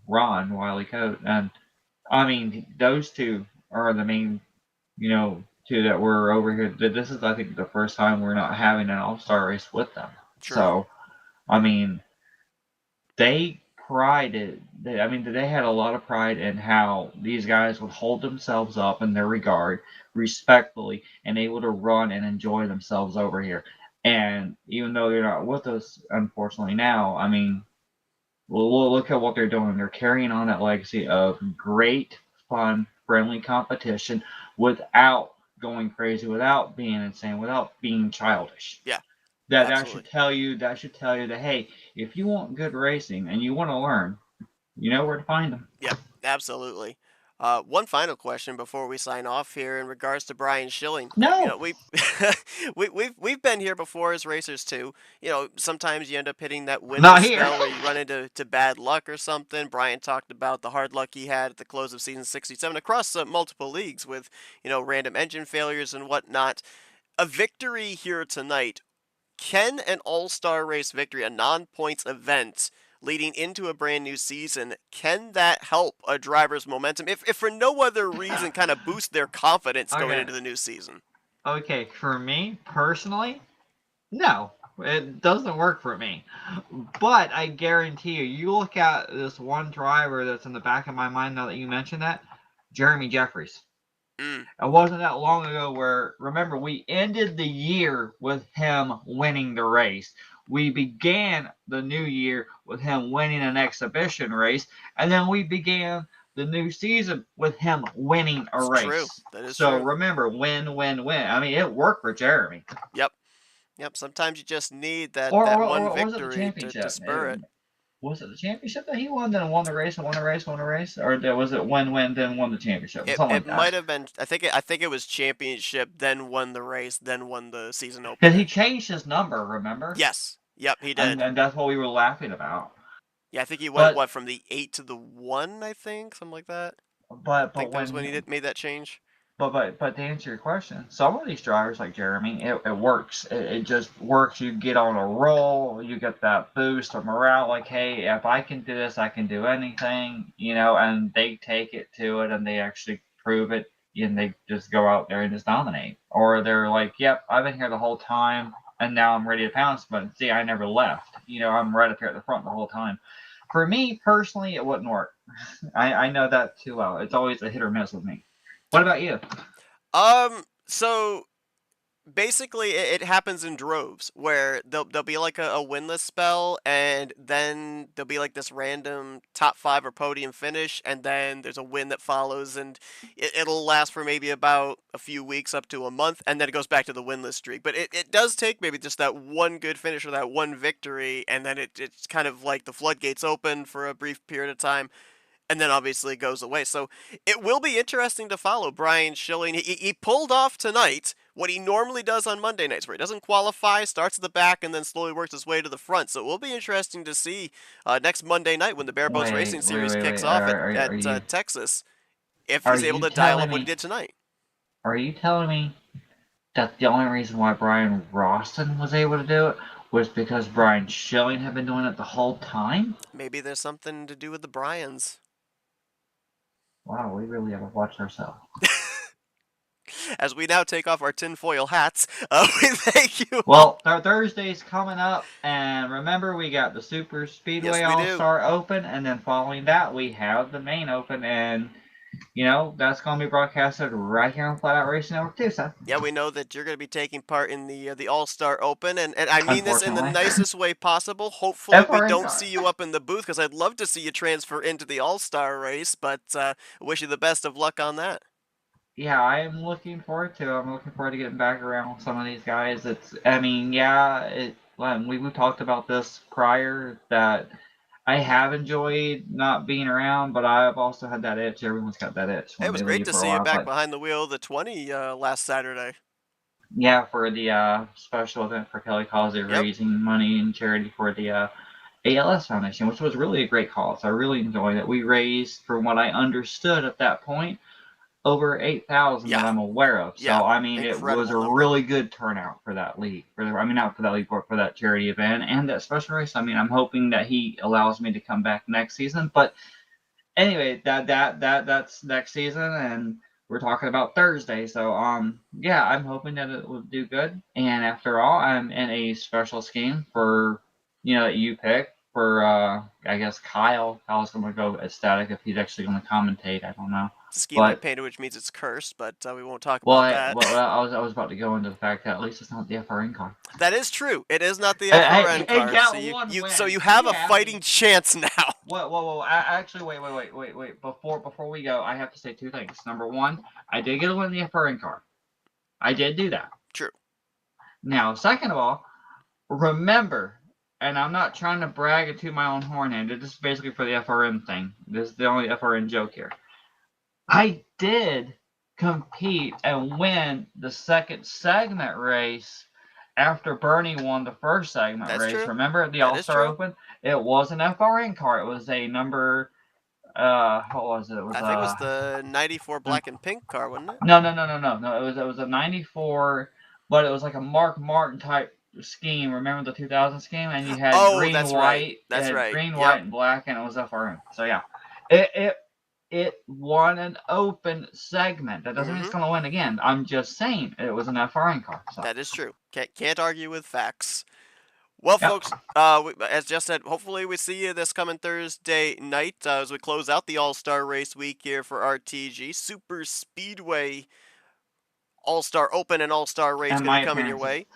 Ron Wiley Coat. And I mean, those 2 are the main, 2 that were over here. This is, I think, the first time we're not having an all-star race with them. True. So, I mean, they had a lot of pride in how these guys would hold themselves up in their regard, respectfully, and able to run and enjoy themselves over here. And even though they're not with us, unfortunately, now, I mean, we'll look at what they're doing. They're carrying on that legacy of great, fun, friendly competition without going crazy, without being insane, without being childish. Yeah. That should tell you that hey, if you want good racing and you want to learn, you know where to find them. Yep, absolutely. One final question before we sign off here in regards to Brian Schilling. You No. know, we've been here before as racers too. You know, sometimes you end up hitting that Not winless here. spell where you run into bad luck or something. Brian talked about the hard luck he had at the close of season 67 across multiple leagues with, you know, random engine failures and whatnot. A victory here tonight, can an all-star race victory, a non-points event leading into a brand new season, can that help a driver's momentum, if for no other reason, kind of boost their confidence going Okay. into the new season? Okay, for me personally, no, it doesn't work for me. But I guarantee you, you look at this one driver that's in the back of my mind now that you mentioned that, Jeremy Jeffries. Mm, It wasn't that long ago where, remember, we ended the year with him winning the race. We began the new year with him winning an exhibition race, and then we began the new season with him winning a it's race. true. That is So true. remember, win, win, win. I mean, it worked for Jeremy. Yep. Yep. Sometimes you just need that Or one was it the victory to championship? spur it. Was it the championship that he won, then won the race, and won the race, won the race? Or was it win, win, then won the championship? It Something like it that. might have been. I think it was championship, then won the race, then won the season Because opener. he changed his number, remember? Yes. Yep. He did. And that's what we were laughing about. Yeah, I think he went But from the 8 to the 1, I think, something like that. but I think that was when when he made that change. but to answer your question, some of these drivers like Jeremy, it works. It just works. You get on a roll. You get that boost of morale. Like, hey, if I can do this, I can do anything. You know, and they take it to it, and they actually prove it, and they just go out there and just dominate. Or they're like, yep, I've been here the whole time, and now I'm ready to pounce. But see, I never left. You know, I'm right up here at the front the whole time. For me personally, it wouldn't work. I know that too well. It's always a hit or miss with me. What about you? So basically it happens in droves where there'll be like a winless spell, and then there'll be like this random top 5 or podium finish, and then there's a win that follows, and it'll last for maybe about a few weeks up to a month, and then it goes back to the winless streak. But it does take maybe just that one good finish or that one victory, and then it's kind of like the floodgates open for a brief period of time, and then obviously it goes away. So it will be interesting to follow Brian Schilling. He pulled off tonight what he normally does on Monday nights, where he doesn't qualify, starts at the back, and then slowly works his way to the front. So it will be interesting to see next Monday night when the Bare Bones Racing Series kicks off at Texas, if he's able to dial up what he did tonight. Are you telling me that the only reason why Brian Roston was able to do it was because Brian Schilling had been doing it the whole time? Maybe there's something to do with the Bryans. Wow, we really have to watch ourselves. As we now take off our tinfoil hats, we thank you. Well, our Thursday's coming up, and remember, we got the Super Speedway Yes, we do. All-Star Open, and then following that, we have the main Open, and you know, that's going to be broadcasted right here on Flatout Racing Network too, Seth. Yeah, we know that you're going to be taking part in the All-Star Open, and I mean this in the nicest way possible. Hopefully we don't see you up in the booth, because I'd love to see you transfer into the All-Star race, but I wish you the best of luck on that. Yeah, I am looking forward to it. I'm looking forward to getting back around with some of these guys. I mean, yeah, we talked about this prior, that I have enjoyed not being around, but I've also had that itch. Everyone's got that itch. It was great to see you back behind the wheel of the 20 last Saturday. Yeah, for the special event for Kelly Causey, raising money and charity for the ALS Foundation, which was really a great cause. I really enjoyed it. We raised, from what I understood at that point, over 8,000 that I'm aware of. So, I mean, it was a really good turnout for that league. Not for that league, but for that charity event and that special race. I mean, I'm hoping that he allows me to come back next season. But anyway, that's next season, and we're talking about Thursday. So, yeah, I'm hoping that it will do good. And after all, I'm in a special scheme for, that you pick for, I guess, Kyle. Kyle's going to go ecstatic if he's actually going to commentate. I don't know. It's a scheme I painted, which means it's cursed, but we won't talk about that. I was about to go into the fact that at least it's not the FRN car. That is true. It is not the FRN car. So you have a fighting chance now. Whoa. Actually, wait. Before we go, I have to say two things. Number one, I did get to win the FRN car. I did do that. True. Now, second of all, remember, and I'm not trying to brag to my own horn, and this is basically for the FRN thing. This is the only FRN joke here. I did compete and win the second segment race after Bernie won the first segment That's race. true. Remember at the That is All-Star true. Open? It was an FRN car. It was a number, what was it? It was I think it was the 94 black and pink car, wasn't it? no. It was a 94, but it was like a Mark Martin type scheme. Remember the 2000 scheme? And you had Oh, green, that's white. right. It had Right. green, Yep. white, and black, and it was FRN. So yeah, it won an open segment. That doesn't mean it's going to win again. I'm just saying it was an FRN car. So. That is true. Can't argue with facts. Well, Yep. folks, as Jess said, hopefully we see you this coming Thursday night as we close out the All-Star Race week here for RTG. Super Speedway All-Star Open and All-Star Race And going to my be coming your appearances.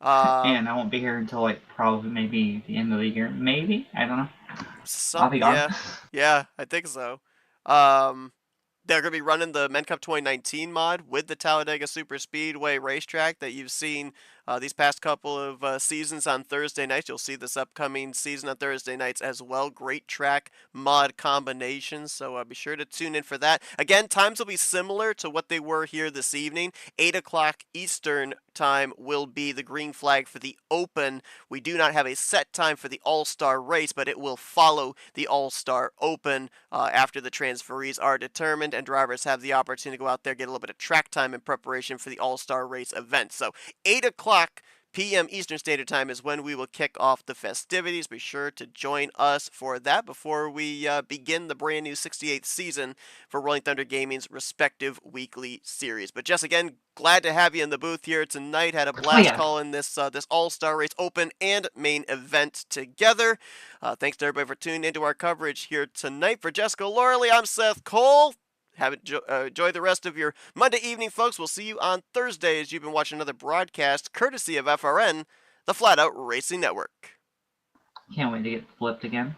way. And I won't be here until like probably maybe the end of the year. Maybe, I don't know. I'll be gone. Yeah, I think so. They're going to be running the Men Cup 2019 mod with the Talladega Super Speedway racetrack that you've seen these past couple of seasons on Thursday nights. You'll see this upcoming season on Thursday nights as well. Great track mod combinations, so be sure to tune in for that. Again, times will be similar to what they were here this evening. 8 o'clock Eastern time will be the green flag for the Open. We do not have a set time for the All-Star race, but it will follow the All-Star Open after the transferees are determined and drivers have the opportunity to go out there, get a little bit of track time in preparation for the All-Star race event. So 8 o'clock p.m. Eastern Standard Time is when we will kick off the festivities. Be sure to join us for that before we begin the brand new 68th season for Rolling Thunder Gaming's respective weekly series. But Jess, again, glad to have you in the booth here tonight. Had a blast calling this All-Star Race Open and main event together. Thanks to everybody for tuning into our coverage here tonight. For Jessica Lorley, I'm Seth Cole. Enjoy the rest of your Monday evening, folks. We'll see you on Thursday as you've been watching another broadcast courtesy of FRN, the Flatout Racing Network. Can't wait to get flipped again.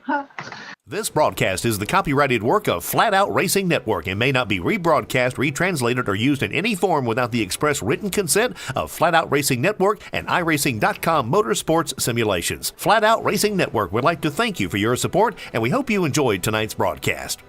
This broadcast is the copyrighted work of Flatout Racing Network and may not be rebroadcast, retranslated, or used in any form without the express written consent of Flatout Racing Network and iRacing.com Motorsports Simulations. Flatout Racing Network would like to thank you for your support, and we hope you enjoyed tonight's broadcast.